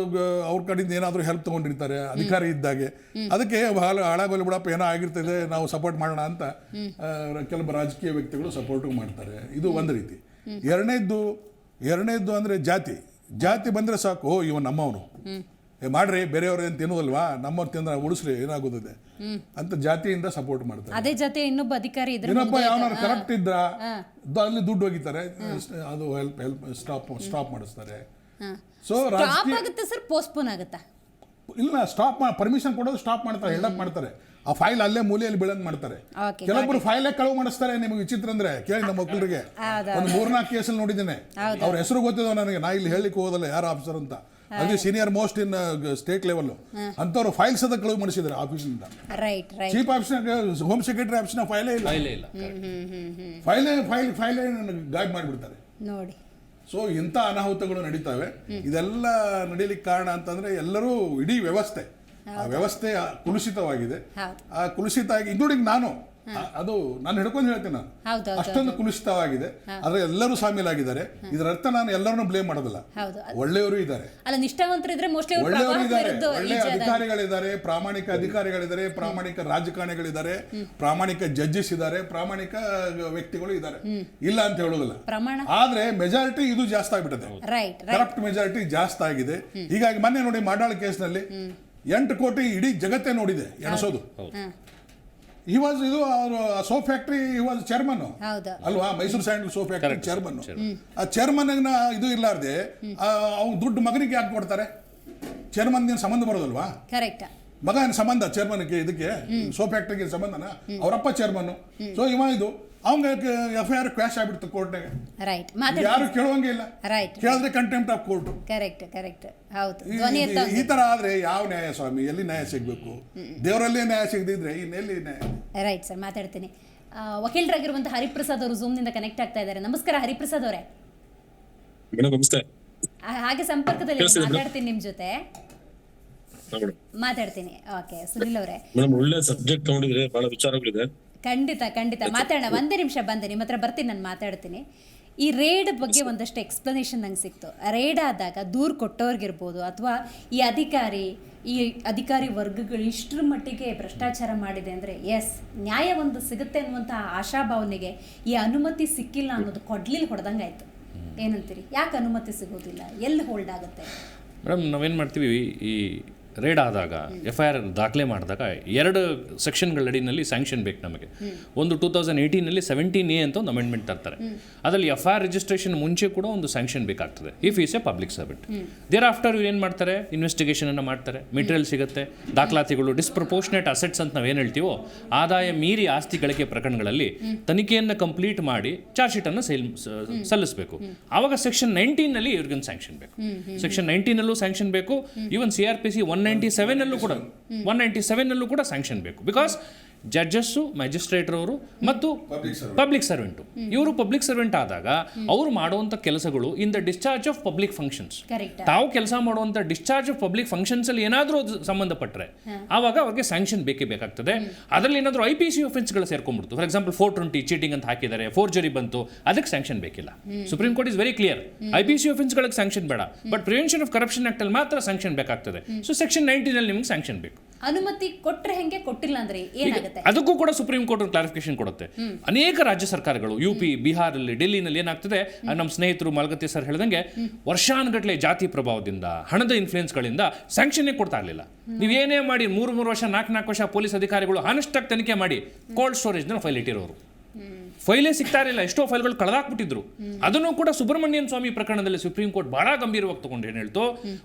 C: ಅವ್ರ ಕಡೆಯಿಂದ ಏನಾದರೂ ಹೆಲ್ಪ್ ತೊಗೊಂಡಿರ್ತಾರೆ ಅಧಿಕಾರಿ ಇದ್ದಾಗೆ. ಅದಕ್ಕೆ ಹಾಳಾಗೋಲಿ ಬಿಡಪ್ಪ ಏನೋ ಆಗಿರ್ತದೆ, ನಾವು ಸಪೋರ್ಟ್ ಮಾಡೋಣ ಅಂತ ಕೆಲವು ರಾಜಕೀಯ ವ್ಯಕ್ತಿಗಳು ಸಪೋರ್ಟು ಮಾಡ್ತಾರೆ. ಇದು ಒಂದು ರೀತಿ. ಎರಡನೇದ್ದು ಅಂದರೆ ಜಾತಿ ಬಂದರೆ ಸಾಕು, ಇವ ನಮ್ಮವನು, ಮಾಡ್ರಿ, ಬೇರೆಯವ್ರು ಏನು ತಿನ್ನೋದಲ್ವಾ, ನಮ್ಮವ್ರು ತಿಂದ್ರೆ ಉಳಿಸ್ರಿ, ಏನಾಗೋದಿದೆ ಅಂತ ಜಾತಿಯಿಂದ ಸಪೋರ್ಟ್ ಮಾಡ್ತಾರೆ.
A: ಅದೇ ಜೊತೆ ಇನ್ನೊಬ್ಬ ಅಧಿಕಾರಿ
C: ಇನ್ನೊಬ್ಬ ಯಾವನಾರು ಕರಪ್ಟ್ ಇದ್ರ ಅಲ್ಲಿ ದುಡ್ಡು ಹೋಗಿತಾರೆ, ಅದು ಸ್ಟಾಪ್ ಮಾಡಿಸ್ತಾರೆ. ಸೊ
A: ಪೋಸ್ಟ್ಪೋನ್ ಆಗುತ್ತಾ?
C: ಇಲ್ಲ, ಪರ್ಮಿಷನ್ ಕೊಡೋದು ಸ್ಟಾಪ್ ಮಾಡ್ತಾರೆ, ಹೆಲ್ಡಪ್ ಮಾಡ್ತಾರೆ. ಆ ಫೈಲ್ ಅಲ್ಲೇ ಮೂಲೆಯಲ್ಲಿ ಬೀಳಂಗ್ ಮಾಡ್ತಾರೆ. ಕೆಲವೊಬ್ರು ಫೈಲೇ ಕಳುವು ಮಾಡಿಸ್ತಾರೆ. ನಿಮಗೆ ವಿಚಿತ್ರ ಅಂದ್ರೆ ಕೇಳಿ, ನಮ್ಮ ಮಕ್ಕಳಿಗೆ ಒಂದು 3-4 ಕೇಸಲ್ಲಿ ನೋಡಿದ್ದೇನೆ. ಅವ್ರ ಹೆಸರು ಗೊತ್ತಿದ್ದಾವೆ ನನಗೆ, ನಾ ಇಲ್ಲಿ ಹೇಳಲಿಕ್ಕೆ ಹೋಗೋದಲ್ಲ ಯಾರು ಆಫೀಸರ್ ಅಂತ. ಅದು senior most in state level ಅಂತವ್ರು ಫೈಲ್ಸ್ ಅದ ಕಳುವು ಮಾಡಿಸಿದ್ದಾರೆ ಆಫೀಸಿಂದ. ಚೀಫ್ ಆಫೀಸ್ನಾಗ, ಹೋಮ್ ಸೆಕ್ರೆಟರಿ ಆಫೀಸ್ನ ಫೈಲೇ ಇಲ್ಲ, ಫೈಲೇ ಗೈಡ್ ಮಾಡಿಬಿಡ್ತಾರೆ ನೋಡಿ. ಸೊ ಇಂಥ ಅನಾಹುತಗಳು ನಡೀತವೆ. ಇದೆಲ್ಲ ನಡೀಲಿಕ್ಕೆ ಕಾರಣ ಅಂತಂದ್ರೆ ಎಲ್ಲರೂ, ಇಡೀ ವ್ಯವಸ್ಥೆ, ಆ ವ್ಯವಸ್ಥೆ ಕುಲುಷಿತವಾಗಿದೆ. ಆ ಕುಲುಷಿತ ಆಗಿ, ಇನ್ಕ್ಲೂಡಿಂಗ್ ಅದು ನಾನು ಹಿಡ್ಕೊಂಡು ಹೇಳ್ತೀನಿ, ನಾನು ಅಷ್ಟೊಂದು ಕುಲುಷಿತವಾಗಿದೆ. ಆದ್ರೆ ಎಲ್ಲರೂ ಸಾಮೀಲಾಗಿದ್ದಾರೆ. ಇದರ ಅರ್ಥ ನಾನು ಎಲ್ಲರನ್ನೂ ಬ್ಲೇಮ್ ಮಾಡೋದಿಲ್ಲ. ಒಳ್ಳೆಯವರು ಇದ್ದಾರೆ, ಒಳ್ಳೆಯವರು ಇದ್ದಾರೆ, ಒಳ್ಳೆ ಅಧಿಕಾರಿಗಳಿದ್ದಾರೆ, ಪ್ರಾಮಾಣಿಕ ಅಧಿಕಾರಿಗಳಿದ್ದಾರೆ, ಪ್ರಾಮಾಣಿಕ ರಾಜಕಾರಣಿಗಳಿದ್ದಾರೆ, ಪ್ರಾಮಾಣಿಕ ಜಡ್ಜಸ್ ಇದ್ದಾರೆ, ಪ್ರಾಮಾಣಿಕ ವ್ಯಕ್ತಿಗಳು ಇದ್ದಾರೆ, ಇಲ್ಲ ಅಂತ ಹೇಳೋದಿಲ್ಲ. ಆದ್ರೆ ಮೆಜಾರಿಟಿ ಇದು ಜಾಸ್ತಿ ಆಗ್ಬಿಟ್ಟಿದೆ, ಕರಪ್ಟ್ ಮೆಜಾರಿಟಿ ಜಾಸ್ತಿ ಆಗಿದೆ. ಹೀಗಾಗಿ ಮೊನ್ನೆ ನೋಡಿ ಮಾಡಾಳ್ ಕೇಸ್ನಲ್ಲಿ 8 ಕೋಟಿ ಇಡೀ ಜಗತ್ತೇ ನೋಡಿದೆ ಎಣಸೋದು. ಹಿ ವಾಸ್ ಇದು soap factory, he was chairman ಅಲ್ವಾ, Mysuru sandal soap factory chairman. ಆ ಚೇರ್ಮನ್ ಇದು ಇರ್ಲಾರ್ದೆ ಅವ್ನು ದುಡ್ಡು ಮಗನಿಗೆ ಯಾಕೆ ಕೊಡ್ತಾರೆ? ಚೇರ್ಮನ್ ಸಂಬಂಧ ಬರೋದಲ್ವಾ? ಮಗನ ಸಂಬಂಧ ಚೇರ್ಮನ್ಗೆ, ಇದಕ್ಕೆ ಸೋಪ್ ಫ್ಯಾಕ್ಟ್ರಿಗೆ ಸಂಬಂಧನ? ಅವರಪ್ಪ ಚೇರ್ಮನ್. ಸೊ ಇದು ಅವಂಗ FIR ಕ್ವಾಶ್ ಆಗ್ಬಿಡ್ತು ಕೋರ್ಟ್ನಾಗ, ಯಾರು ಕೇಳುವಂಗೆ ಇಲ್ಲ, ಕೇಳಿದ್ರೆ ಕಂಟೆಂಪ್ಟ್ ಆಫ್ ಕೋರ್ಟ್. ಈ ತರ ಆದ್ರೆ ಯಾವ ನ್ಯಾಯ ಸ್ವಾಮಿ? ಎಲ್ಲಿ ನ್ಯಾಯ ಸಿಗ್ಬೇಕು? ದೇವರಲ್ಲೇ ನ್ಯಾಯ ಸಿಗದಿದ್ರೆ ಇನ್ನೆಲ್ಲಿ ನ್ಯಾಯ?
A: ರೈಟ್ ಸರ್, ಮಾತಾಡ್ತೀನಿ. ವಕೀಲರಾಗಿರುವಂತಹ ಹರಿಪ್ರಸಾದ್ ಅವರು ಝೂಮ್ ನಿಂದ ಕನೆಕ್ಟ್ ಆಗ್ತಾ ಇದ್ದಾರೆ. ನಮಸ್ಕಾರ ಹರಿಪ್ರಸಾದ್ ಅವರೇ. ಹಾಗೆ ಸಂಪರ್ಕದಲ್ಲಿ ಮಾತಾಡ್ತೀನಿ, ನಿಮ್ ಜೊತೆ ಮಾತಾಡ್ತೀನಿ. ಓಕೆ, ಸುನಿಲ್ ಅವರೇ,
D: ಒಳ್ಳೆ ಸಬ್ಜೆಕ್ಟ್ ತಗೊಂಡಿದ್ರೆ ಬಹಳ ವಿಚಾರಗಳಿದೆ.
A: ಖಂಡಿತ ಮಾತಾಡೋಣ. ಒಂದೇ ನಿಮಿಷ ಬಂದೆ, ನಿಮ್ಮ ಹತ್ರ ಬರ್ತೀನಿ, ನಾನು ಮಾತಾಡ್ತೀನಿ. ಈ ರೇಡ್ ಬಗ್ಗೆ ಒಂದಷ್ಟು ಎಕ್ಸ್ಪ್ಲನೇಷನ್ ನಂಗೆ ಸಿಕ್ತು. ರೇಡ್ ಆದಾಗ ದೂರು ಕೊಟ್ಟವ್ರಿಗಿರ್ಬೋದು ಅಥವಾ ಈ ಅಧಿಕಾರಿ ವರ್ಗಗಳು ಇಷ್ಟರ ಮಟ್ಟಿಗೆ ಭ್ರಷ್ಟಾಚಾರ ಮಾಡಿದೆ ಅಂದರೆ ಎಸ್ ನ್ಯಾಯ ಒಂದು ಸಿಗುತ್ತೆ ಅನ್ನುವಂಥ ಆಶಾಭಾವನೆಗೆ ಈ ಅನುಮತಿ ಸಿಕ್ಕಿಲ್ಲ ಅನ್ನೋದು ಕೊಡ್ಲಿಲ್ ಹೊಡೆದಂಗೆ ಆಯಿತು. ಏನಂತೀರಿ? ಯಾಕೆ ಅನುಮತಿ ಸಿಗೋದಿಲ್ಲ? ಎಲ್ಲಿ ಹೋಲ್ಡ್ ಆಗುತ್ತೆ?
D: ಮೇಡಮ್ ನಾವೇನು ಮಾಡ್ತೀವಿ, ಈ ರೇಡ್ ಆದಾಗ FIR ದಾಖಲೆ ಮಾಡಿದಾಗ 2 ಸೆಕ್ಷನ್ಗಳ ಅಡಿನಲ್ಲಿ ಸ್ಯಾಂಕ್ಷನ್ ಬೇಕು ನಮಗೆ. ಒಂದು 2018ನಲ್ಲಿ 17A ಅಂತ ಒಂದು ಅಮೆಂಡ್ಮೆಂಟ್ ತರ್ತಾರೆ. ಅದರಲ್ಲಿ FIR ರಿಜಿಸ್ಟ್ರೇಷನ್ ಮುಂಚೆ ಕೂಡ ಒಂದು ಸ್ಯಾಂಕ್ಷನ್ ಬೇಕಾಗ್ತದೆ if is a public servant. Thereafter ಇವ್ರು ಏನು ಮಾಡ್ತಾರೆ, ಇನ್ವೆಸ್ಟಿಗೇಷನನ್ನು ಮಾಡ್ತಾರೆ, ಮೆಟೀರಿಯಲ್ ಸಿಗುತ್ತೆ, ದಾಖಲಾತಿಗಳು, ಡಿಸ್ಪ್ರಪೋರ್ಷನೇಟ್ ಅಸೆಟ್ಸ್ ಅಂತ ನಾವೇನು ಹೇಳ್ತೀವೋ ಆದಾಯ ಮೀರಿ ಆಸ್ತಿ ಗಳಿಕೆ ಪ್ರಕರಣಗಳಲ್ಲಿ ತನಿಖೆಯನ್ನು ಕಂಪ್ಲೀಟ್ ಮಾಡಿ ಚಾರ್ಜ್ ಶೀಟನ್ನು ಸಲ್ಲಿಸಬೇಕು. ಆವಾಗ ಸೆಕ್ಷನ್ 19ನಲ್ಲಿ ಇವ್ರಿಗೊಂದು ಸ್ಯಾಂಕ್ಷನ್ ಬೇಕು. ಸೆಕ್ಷನ್ 19ನಲ್ಲೂ ಸ್ಯಾಂಕ್ಷನ್ ಬೇಕು. ಈವನ್ CRPC 197ನಲ್ಲೂ ಕೂಡ 197ನಲ್ಲೂ ಕೂಡ ಸ್ಯಾಂಕ್ಷನ್ ಬೇಕು. ಬಿಕಾಸ್ ಜಡ್ಜಸ್ಸು, ಮ್ಯಾಜಿಸ್ಟ್ರೇಟ್ರವರು ಮತ್ತು ಪಬ್ಲಿಕ್ ಸರ್ವೆಂಟು, ಇವರು ಪಬ್ಲಿಕ್ ಸರ್ವೆಂಟ್ ಆದಾಗ ಅವರು ಮಾಡುವಂಥ ಕೆಲಸಗಳು in the discharge of public functions, ತಾವು ಕೆಲಸ ಮಾಡುವಂಥ ಡಿಸ್ಚಾರ್ಜ್ ಆಫ್ ಪಬ್ಲಿಕ್ ಫಂಕ್ಷನ್ಸ್ ಅಲ್ಲಿ ಏನಾದರೂ ಅದು ಸಂಬಂಧಪಟ್ಟರೆ ಆವಾಗ ಅವ್ರಿಗೆ ಸ್ಯಾಂಕ್ಷನ್ ಬೇಕೇ ಬೇಕಾಗ್ತದೆ. ಅದರಲ್ಲಿ ಏನಾದರೂ IPC ಒಫೆನ್ಸ್ಗಳು ಸೇರ್ಕೊಂಡ್ಬಿಡ್ತು. ಫಾರ್ ಎಕ್ಸಾಂಪಲ್ 420 ಚೀಟಿಂಗ್ ಅಂತ ಹಾಕಿದ್ದಾರೆ, ಫೋರ್ಜರಿ ಬಂತು, ಅದಕ್ಕೆ ಸ್ಯಾಂಕ್ಷನ್ ಬೇಕಿಲ್ಲ. Supreme court is very clear, IPC ಒಫೆನ್ಸ್ಗಳಿಗೆ ಸ್ಯಾಂಕ್ಷನ್ ಬೇಡ, but prevention of corruption act ಅಲ್ಲಿ ಮಾತ್ರ ಸ್ಯಾಂಕ್ಷನ್ ಬೇಕಾಗ್ತದೆ. ಸೊ ಸೆಕ್ಷನ್ 19ನಲ್ಲಿ ನಿಮ್ಗೆ ಸ್ಯಾಂಕ್ಷನ್ ಬೇಕು.
A: ಅನುಮತಿ ಕೊಟ್ಟರೆ ಹೆಂಗೆ, ಕೊಟ್ಟಿಲ್ಲ ಅಂದ್ರೆ ಏನಾಗುತ್ತೆ?
D: ಅದಕ್ಕೂ ಕೂಡ ಸುಪ್ರೀಂ ಕೋರ್ಟ್ ಕ್ಲಾರಿಫಿಕೇಶನ್ ಕೊಡುತ್ತೆ. ಅನೇಕ ರಾಜ್ಯ ಸರ್ಕಾರಗಳು UP, ಬಿಹಾರಲ್ಲಿ, ಡೆಲ್ಲಿನಲ್ಲಿ ಏನಾಗ್ತದೆ, ನಮ್ಮ ಸ್ನೇಹಿತರು ಮಾಲ್ಗತ್ತಿ ಸರ್ ಹೇಳಿದಂಗೆ ವರ್ಷಾನುಗಟ್ಟಲೆ ಜಾತಿ ಪ್ರಭಾವದಿಂದ, ಹಣದ ಇನ್ಫ್ಲೂಯೆನ್ಸ್ಗಳಿಂದ ಸ್ಯಾಂಕ್ಷನ್ನೇ ಕೊಡ್ತಾ ಇರಲಿಲ್ಲ. ನೀವೇನೇ ಮಾಡಿ 3 ವರ್ಷ 4 ವರ್ಷ ಪೊಲೀಸ್ ಅಧಿಕಾರಿಗಳು ಹಾನೆಸ್ಟಾಗಿ ತನಿಖೆ ಮಾಡಿ ಕೋಲ್ಡ್ ಸ್ಟೋರೇಜ್ನ ಫೈಲ್ ಇಟ್ಟಿರೋರು, ಫೈಲೇ ಸಿಗ್ತಾ ಇರಲಿಲ್ಲ, ಎಷ್ಟೋ ಫೈಲ್ಗಳು ಕಳೆದಾಕ್ಬಿಟ್ಟಿದ್ರು. ಅದನ್ನು ಕೂಡ ಸುಬ್ರಹ್ಮಣ್ಯನ್ ಸ್ವಾಮಿ ಪ್ರಕರಣದಲ್ಲಿ ಸುಪ್ರೀಂ ಕೋರ್ಟ್ ಬಹಳ ಗಂಭೀರವಾಗಿ ತಗೊಂಡು ಏನು ಹೇಳ್ತು,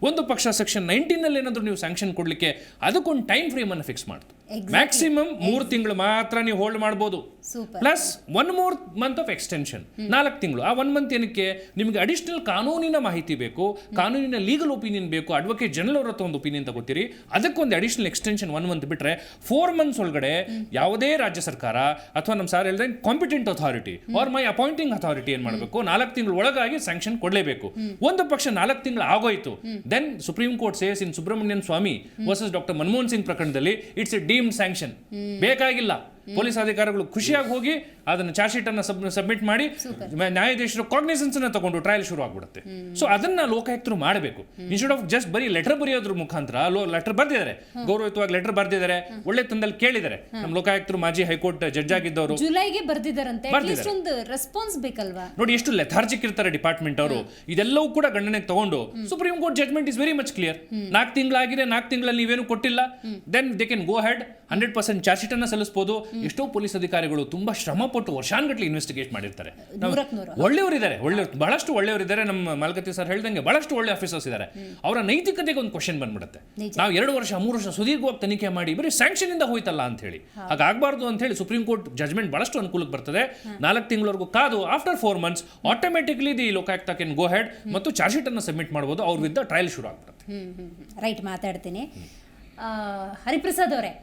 D: ಒಂದು ಪಕ್ಷ ಸೆಕ್ಷನ್ 19ನಲ್ಲಿ ಏನಾದರೂ ನೀವು ಸ್ಯಾಂಕ್ಷನ್ ಕೊಡ್ಲಿಕ್ಕೆ ಅದಕ್ಕೊಂದು ಟೈಮ್ ಫ್ರೇಮ್ ಅನ್ನು ಫಿಕ್ಸ್ ಮಾಡ್ತು. ಮ್ಯಾಕ್ಸಿಮಮ್ 3 ತಿಂಗಳು ಮಾತ್ರ ನೀವು ಹೋಲ್ಡ್ ಮಾಡ್ಬೋದು, plus 1 more month of extension, 4 ತಿಂಗಳು. ಆ 1 month ಏನಕ್ಕೆ, ನಿಮಗೆ ಅಡಿಷನಲ್ ಕಾನೂನಿನ ಮಾಹಿತಿ ಬೇಕು, ಕಾನೂನಿನ ಲೀಗಲ್ ಒಪಿನಿಯನ್ ಬೇಕು, ಅಡ್ವೊಕೇಟ್ ಜನರಲ್ ಅವರ ಒಂದು ಒಪಿನಿಯನ್ ತಗೋತೀರಿ, ಅದಕ್ಕೊಂದು ಅಡಿಷನಲ್ ಎಕ್ಸ್ಟೆನ್ಷನ್ 1 month ಬಿಟ್ಟರೆ 4 months ಒಳಗಡೆ ಯಾವುದೇ ರಾಜ್ಯ ಸರ್ಕಾರ ಅಥವಾ ನಮ್ಮ ಸಾರ್ ಹೇಳಿದ್ರೆ competent authority or my appointing authority ಏನ್ ಮಾಡಬೇಕು, 4 ತಿಂಗಳ ಒಳಗಾಗಿ ಸ್ಯಾಂಕ್ಷನ್ ಕೊಡಲೇಬೇಕು. ಒಂದು ಪಕ್ಷ 4 ತಿಂಗಳು ಆಗೋಯ್ತು, then supreme court says in Subramanian Swamy versus doctor Manmohan Singh ಪ್ರಕರಣದಲ್ಲಿ ಇಟ್ಸ್ ಎ ಡೀಮ್ಡ್ ಸ್ಯಾಂಕ್ಷನ್. ಬೇಕಾಗಿಲ್ಲ, ಪೊಲೀಸ್ ಅಧಿಕಾರಿಗಳು ಖುಷಿಯಾಗಿ ಹೋಗಿ ಅದನ್ನು ಚಾರ್ಜ್ ಶೀಟ್ ಅನ್ನು ಸಬ್ಮಿಟ್ ಮಾಡಿ ನ್ಯಾಯಾಧೀಶರು ಕಾಗ್ನಿಸೆನ್ಸ್ ಅನ್ನು ತಗೊಂಡು ಟ್ರಯಲ್ ಶುರು ಆಗ್ಬಿಡುತ್ತೆ. ಸೊ ಅದನ್ನ ಲೋಕಾಯುಕ್ತರು ಮಾಡಬೇಕು. ಇನ್ಸ್ಟೆಡ್ ಆಫ್ ಜಸ್ಟ್ ಬರೀ ಲೆಟರ್ ಬರೆಯೋದ್ರ ಮುಖಾಂತರ, ಲೆಟರ್ ಬರ್ದಿದ್ದಾರೆ, ಗೌರವಯುತವಾಗಿ ಲೆಟರ್ ಬರ್ದಿದ್ದಾರೆ, ಒಳ್ಳೆ ತಂದಲ್ಲಿ ಕೇಳಿದ್ದಾರೆ. ನಮ್ಮ ಲೋಕಾಯುಕ್ತರು ಮಾಜಿ ಹೈಕೋರ್ಟ್ ಜಡ್ಜ್ ಆಗಿದ್ದವರು
A: ಜುಲೈಗೆ ಬರ್ದಿದ್ದಾರಂತೆ, ಒಂದು ರೆಸ್ಪಾನ್ಸ್ ಬೇಕಲ್ವಾ?
D: ನೋಡಿ ಎಷ್ಟು ಲೆಥಾರ್ಜಿಕ್ ಇರ್ತಾರೆ ಡಿಪಾರ್ಟ್ಮೆಂಟ್ ಅವರು. ಇದೆಲ್ಲವೂ ಕೂಡ ಗಣನೆಗೆ ತಗೊಂಡು supreme court judgement is very much clear. 4 ತಿಂಗಳಾಗಿದೆ, 4 ತಿಂಗಳಲ್ಲಿ ನೀವೇನು ಕೊಟ್ಟಿಲ್ಲ, then they can go ahead 100% charge sheet ಅನ್ನು ಸಲ್ಲಿಸಬಹುದು. ಎಷ್ಟೋ ಪೊಲೀಸ್ ಅಧಿಕಾರಿಗಳು ತುಂಬಾ ಶ್ರಮ ಪಟ್ಟು ವರ್ಷಾನುಗಟ್ಟಲೆ ಇನ್ವೆಸ್ಟಿಗೇಟ್ ಮಾಡಿರ್ತಾರೆ. ಒಳ್ಳೆಯವರಿದ್ದಾರೆ, ಬಹಳಷ್ಟು ಒಳ್ಳೆಯವರಿದ್ದಾರೆ. ನಮ್ಮ ಮಾಲ್ಗತ್ತಿ ಸರ್ ಹೇಳ್ದಂಗೆ ಬಹಳಷ್ಟು ಒಳ್ಳೆ ಆಫೀಸರ್ಸ್ ಇದ್ದಾರೆ. ಅವರ ನೈತಿಕತೆಗೆ ಒಂದು ಕ್ವಶನ್ ಬಂದ್ಬಿಡುತ್ತೆ. ನಾವು 2 ವರ್ಷ 3 ವರ್ಷ ಸುದೀರ್ಘವಾಗಿ ತನಿಖೆ ಮಾಡಿ ಬರೀ ಸ್ಯಾಂಕ್ಷನ್ ಇಂದ ಹೋಯ್ತಲ್ಲ ಅಂತ ಹೇಳಿ, ಹಾಗಾಗಬಾರ್ದು ಅಂತ ಹೇಳಿ ಸುಪ್ರೀಂ ಕೋರ್ಟ್ ಜಜ್ಮೆಂಟ್ ಬಹಳಷ್ಟು ಅನುಕೂಲಕ್ಕೆ ಬರ್ತದೆ. 4 ತಿಂಗಳವರೆಗೂ ಕಾದು after 4 months automatically the Lokayukta can go head ಮತ್ತು ಚಾರ್ಜ್ ಶೀಟ್ ಅನ್ನು ಸಬ್ಮಿಟ್ ಮಾಡಬಹುದು. ಅವ್ರ ವಿರುದ್ಧ ಟ್ರಯಲ್ ಶುರು ಆಗ್ಬಿಡುತ್ತೆ.
A: ರೈಟ್, ಮಾತಾಡ್ತೀನಿ. ಹರಿಪ್ರಸಾದ್ ಅವರೇ,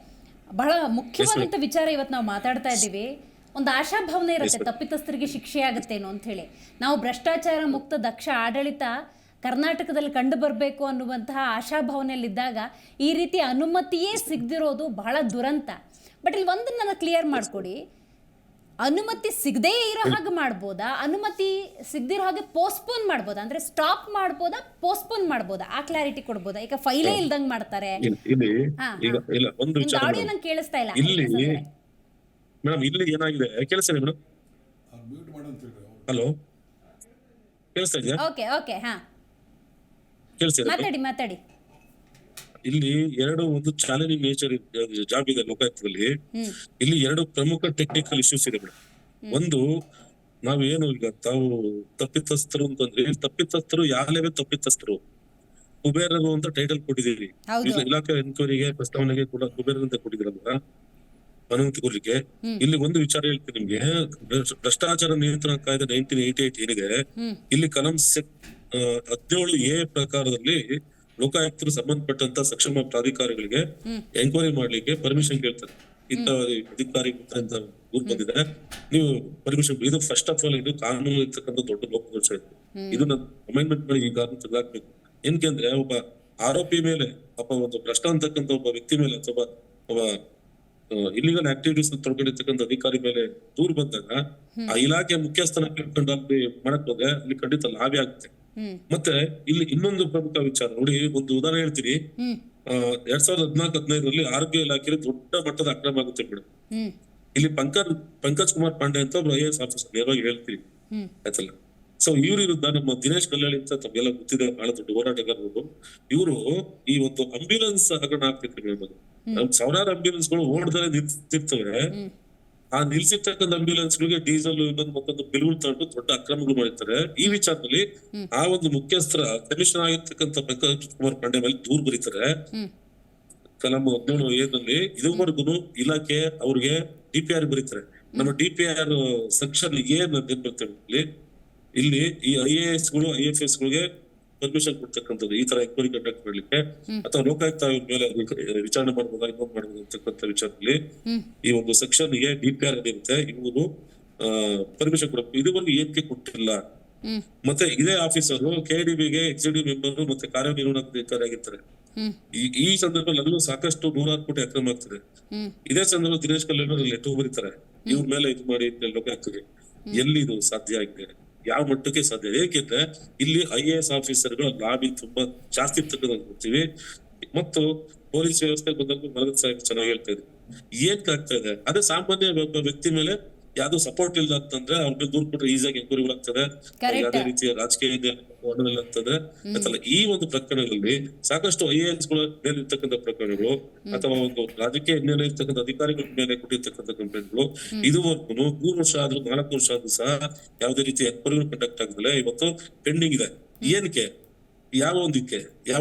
A: ಬಹಳ ಮುಖ್ಯವಾದಂಥ ವಿಚಾರ ಇವತ್ತು ನಾವು ಮಾತಾಡ್ತಾ ಇದ್ದೀವಿ. ಒಂದು ಆಶಾಭಾವನೆ ಇರುತ್ತೆ, ತಪ್ಪಿತಸ್ಥರಿಗೆ ಶಿಕ್ಷೆ ಆಗುತ್ತೇನೋ ಅಂತ ಹೇಳಿ. ನಾವು ಭ್ರಷ್ಟಾಚಾರ ಮುಕ್ತ ದಕ್ಷ ಆಡಳಿತ ಕರ್ನಾಟಕದಲ್ಲಿ ಕಂಡು ಬರಬೇಕು ಅನ್ನುವಂತಹ ಆಶಾಭಾವನೆಯಲ್ಲಿದ್ದಾಗ ಈ ರೀತಿ ಅನುಮತಿಯೇ ಸಿಗದಿರೋದು ಬಹಳ ದುರಂತ. ಬಟ್ ಇಲ್ಲಿ ಒಂದನ್ನು ನಾನು ಕ್ಲಿಯರ್ ಮಾಡಿಕೊಡಿ, ಅನುಮತಿ ಸಿಗದೇ ಇರೋ ಹಾಗೆ ಮಾಡ್ಬೋದಾ, ಅನುಮತಿ ಸಿಗದಿರೋ ಹಾಗೆ ಪೋಸ್ಟ್ಪೋನ್ ಮಾಡ್ಬೋದಾ, ಅಂದ್ರೆ ಸ್ಟಾಪ್ ಮಾಡ್ಬೋದಾ, ಪೋಸ್ಟ್ಪೋನ್ ಮಾಡ್ಬೋದಾ, ಆ ಕ್ಲಾರಿಟಿ ಕೊಡ್ಬೋದಾ? ಈಗ ಫೈಲೇ ಇಲ್ದಂಗ್ ಮಾಡ್ತಾರೆ. ಆಡಿಯೋ ನಂಗೆ ಕೇಳಿಸ್ತಾ ಇಲ್ಲ
E: ಮೇಡಮ್. ಇಲ್ಲಿ ಏನಾಗಿದೆ ಕೇಳಿಸ್ತಾ ಮೇಡಮ್? ಹಲೋ, ಕೇಳಿಸ್ತಾ ಇದೆಯಾ?
A: ಓಕೆ ಓಕೆ, ಹಾ
E: ಕೇಳಿಸ್ತಾ
A: ಮಾತಾಡಿ.
E: ಇಲ್ಲಿ ಒಂದು ಚಾಲೆಂಜಿಂಗ್ ನೇಚರ್ ಜಾಬ್ ಇದೆ ಲೋಕಾಯುಕ್ತದಲ್ಲಿ. ಇಲ್ಲಿ 2 ಪ್ರಮುಖ ಟೆಕ್ನಿಕಲ್ ಇಶ್ಯೂಸ್ ಇದೆ ಮೇಡಮ್. ಒಂದು, ನಾವೇನು ಈಗ ತಾವು ತಪ್ಪಿತಸ್ಥರು ಅಂತಂದ್ರೆ, ತಪ್ಪಿತಸ್ಥರು ಯಾರೇ ತಪ್ಪಿತಸ್ಥರು, ಕುಬೇರರು ಅಂತ ಟೈಟಲ್ ಕೊಟ್ಟಿದ್ದೀರಿ. ಇಲಾಖೆ ಎನ್ಕ್ವೈರಿಗೆ ಪ್ರಸ್ತಾವನೆಗೆ ಕೂಡ ಕುಬೇರರು ಅಂತ ಕೊಟ್ಟಿದ್ರಲ್ವಾ ಅನುಮತಿ ಕೊಡ್ಲಿಕ್ಕೆ. ಇಲ್ಲಿ ಒಂದು ವಿಚಾರ ಹೇಳ್ತೀನಿ ನಿಮ್ಗೆ. ಭ್ರಷ್ಟಾಚಾರ ನಿಯಂತ್ರಣ ಕಾಯ್ದೆ 1988 ಏನಿದೆ, ಇಲ್ಲಿ ಕಲಂ 17A ಪ್ರಕಾರದಲ್ಲಿ ಲೋಕಾಯುಕ್ತರು ಸಂಬಂಧಪಟ್ಟಂತ ಸಕ್ಷಮ ಪ್ರಾಧಿಕಾರಿಗಳಿಗೆ ಎಂಕ್ವೈರಿ ಮಾಡ್ಲಿಕ್ಕೆ ಪರ್ಮಿಷನ್ ಕೇಳ್ತಾರೆ. ಇಂತ ಅಧಿಕಾರಿ ಅಂತ ದೂರು ಬಂದಿದೆ, ನೀವು ಪರ್ಮಿಷನ್. ಇದು ಫಸ್ಟ್ ಆಫ್ ಆಲ್ ಇದು ಕಾನೂನು ಇರ್ತಕ್ಕಂಥ ದೊಡ್ಡ ಲೋಪದೋಷ ಇದು. ಇದು ನನ್ನ ಅಮೆಂಡ್ಮೆಂಟ್ ಮಾಡಿ ಈ ಕಾನೂನು ತೆಗೆದಾಕ್ಬೇಕು. ಏನಕ್ಕೆ ಒಬ್ಬ ಆರೋಪಿ ಮೇಲೆ, ಒಂದು ಭ್ರಷ್ಟ ಅಂತಕ್ಕಂಥ ಒಬ್ಬ ವ್ಯಕ್ತಿ ಮೇಲೆ ಅಥವಾ ಒಬ್ಬ ಇಲ್ಲಿಗಲ್ ಆಕ್ಟಿವಿಟೀಸ್ ತೊಡಗಿರ್ತಕ್ಕಂಥ ಅಧಿಕಾರಿ ಮೇಲೆ ದೂರು ಬಂದಾಗ ಆ ಇಲಾಖೆ ಮುಖ್ಯಸ್ಥನ ಕೇಳ್ಕೊಂಡು ಅಲ್ಲಿ ಮಾಡಕ್ ಹೋದ್ರೆ ಅಲ್ಲಿ ಖಂಡಿತ ಲಾಭಿ ಆಗುತ್ತೆ. ಮತ್ತೆ ಇಲ್ಲಿ ಇನ್ನೊಂದು ಪ್ರಮುಖ ವಿಚಾರ ನೋಡಿ, ಒಂದು ಉದಾಹರಣೆ ಹೇಳ್ತೀನಿ. 2014-15 ಆರೋಗ್ಯ ಇಲಾಖೆಯಲ್ಲಿ ದೊಡ್ಡ ಮಟ್ಟದ ಅಕ್ರಮ ಆಗುತ್ತೆ ಮೇಡಮ್. ಇಲ್ಲಿ ಪಂಕಜ್ ಕುಮಾರ್ ಪಾಂಡೆ ಅಂತ ಒಬ್ರು IAS ಆಫೀಸರ್ ನೇರವಾಗಿ ಹೇಳ್ತೀವಿ ಆಯ್ತಲ್ಲ. ಸೊ ಇವ್ರ ವಿರುದ್ಧ ನಮ್ಮ ದಿನೇಶ್ ಕಲ್ಯಾಣಿ ಅಂತ ತಮ್ಗೆಲ್ಲ ಗೊತ್ತಿದೆ, ಬಹಳ ದೊಡ್ಡ ಹೋರಾಟಗಾರರು. ಇವರು ಈ ಒಂದು ಆಂಬ್ಯುಲೆನ್ಸ್ ಹಗರಣ ಆಗ್ತಿರ್ತಾರೆ ಮೇಡಮ್. ನಮ್ ಸಾವಿರಾರು ಆಂಬ್ಯುಲೆನ್ಸ್ ಗಳು ಓಡ್ದಲೆ ನಿಂತಿರ್ತವೆ. ಆ ನಿಲ್ಸಿರ್ತಕ್ಕಂಥ ಆಂಬ್ಯುಲೆನ್ಸ್ ಗಳಿಗೆ ಡೀಸೆಲ್ ಇನ್ನೊಂದು ಮತ್ತೊಂದು ಬಿಲ್ಗಳು ತಗೊಂಡು ದೊಡ್ಡ ಅಕ್ರಮಗಳು ಮಾಡಿರ್ತಾರೆ. ಈ ವಿಚಾರದಲ್ಲಿ ಆ ಒಂದು ಮುಖ್ಯಸ್ಥರ ಕಮಿಷನರ್ ಆಗಿರ್ತಕ್ಕಂಥ ಪಂಕಜ್ ಕುಮಾರ್ ಪಾಂಡೆ ಮೇಲೆ ದೂರು ಬರೀತಾರೆ. ಕಲಂ 17A ಇದುವರೆಗೂ ಇಲಾಖೆ ಅವ್ರಿಗೆ DPR ಬರೀತಾರೆ. ನಮ್ಮ DPR ಸೆಕ್ಷನ್ ಏನ್ ಬರ್ತೇವೆ ಇಲ್ಲಿ ಈ IAS ಗಳು IFS ಗಳಿಗೆ ಪರ್ಮಿಷನ್ ಕೊಡ್ತಕ್ಕಂಥದ್ದು ಈ ತರ ಎಂಕ್ವೈರಿ ಕಂಡಕ್ಟ್ ಮಾಡ್ಲಿಕ್ಕೆ ಅಥವಾ ಲೋಕಾಯುಕ್ತ ಮೇಲೆ ವಿಚಾರಣೆ ಮಾಡ್ಬೋದಾ ಇನ್ನೊಂದು ಮಾಡ್ಬೋದು ಅಂತಕ್ಕಂಥ ವಿಚಾರದಲ್ಲಿ ಈ ಒಂದು ಸೆಕ್ಷನ್ ಗೆ DPR ಏನಿರುತ್ತೆ ಇವರು ಪರ್ಮಿಷನ್ ಕೊಡಬೇಕು. ಇದುವರೆಗೂ ಏನಕ್ಕೆ ಕೊಟ್ಟಿಲ್ಲ. ಮತ್ತೆ ಇದೇ ಆಫೀಸರು KDBಗೆ ಎಕ್ಸಿಕ್ಯೂಟಿವ್ ಮೆಂಬರ್ ಮತ್ತೆ ಕಾರ್ಯನಿರ್ವಹಣಾಧಿಕಾರಿ ಆಗಿರ್ತಾರೆ. ಈ ಸಂದರ್ಭದಲ್ಲಿ ಅಲ್ಲೂ ಸಾಕಷ್ಟು 100 ಕೋಟಿ ಅಕ್ರಮ ಆಗ್ತದೆ. ಇದೇ ಸಂದರ್ಭ ದಿನೇಶ್ ಕಲ್ಯಾಣ್ ಲೆಟರ್ ಬರೀತಾರೆ, ಇವ್ರ ಮೇಲೆ ಇದು ಮಾಡಿ ಲೋಕಾಯುಕ್ತಗೆ. ಎಲ್ಲಿ ಇದು ಸಾಧ್ಯ ಆಗಿದೆ, ಯಾವ ಮಟ್ಟಕ್ಕೆ ಸಾಧ್ಯ? ಏಕೆಂದ್ರೆ ಇಲ್ಲಿ IAS ಆಫೀಸರ್ಗಳ ಲಾಬಿ ತುಂಬಾ ಜಾಸ್ತಿ ಇರ್ತಕ್ಕಂಥ ನೋಡ್ತೀವಿ. ಮತ್ತು ಪೊಲೀಸ್ ವ್ಯವಸ್ಥೆ ಬಂದಾಗ ಮಲಗದ್ ಸಾಹೇಬ್ ಚೆನ್ನಾಗಿ ಹೇಳ್ತಾ ಇದ್ರು, ಏನ್ ಆಗ್ತಾ ಇದೆ ಅದೇ ಸಾಮಾನ್ಯ ವ್ಯಕ್ತಿ ಮೇಲೆ ಯಾವ್ದು ಸಪೋರ್ಟ್ ಇಲ್ಲ ಅಂತಂದ್ರೆ ಅವ್ರ ಮೇಲೆ ದೂರ್ ಕೊಟ್ರೆ ಈಸಿಯಾಗಿ ಎಂಕ್ವೈರಿಗಳು ಆಗ್ತದೆ, ಯಾವುದೇ ರೀತಿಯ ರಾಜಕೀಯ ಆಗ್ತದೆ ಅಂತಲ್ಲ. ಈ ಒಂದು ಪ್ರಕರಣಗಳಲ್ಲಿ ಸಾಕಷ್ಟು IAS ಗಳ ಮೇಲೆ ಇರ್ತಕ್ಕಂಥ ಪ್ರಕರಣಗಳು ಅಥವಾ ಒಂದು ರಾಜಕೀಯ ಹಿನ್ನೆಲೆ ಇರ್ತಕ್ಕಂಥ ಅಧಿಕಾರಿಗಳ ಮೇಲೆ ಕೊಟ್ಟಿರ್ತಕ್ಕಂಥ ಕಂಪ್ಲೇಂಟ್ಗಳು ಇದುವರೆಗೂ 3 ವರ್ಷ ಆದ್ರೂ 4 ವರ್ಷ ಆದ್ರೂ ಸಹ ಯಾವುದೇ ರೀತಿಯ ಎಂಕ್ವೈರಿಗಳು ಕಂಡಕ್ಟ್ ಆಗದಲ್ಲ ಇವತ್ತು ಪೆಂಡಿಂಗ್ ಇದೆ. ಏನಕ್ಕೆ, ಯಾವ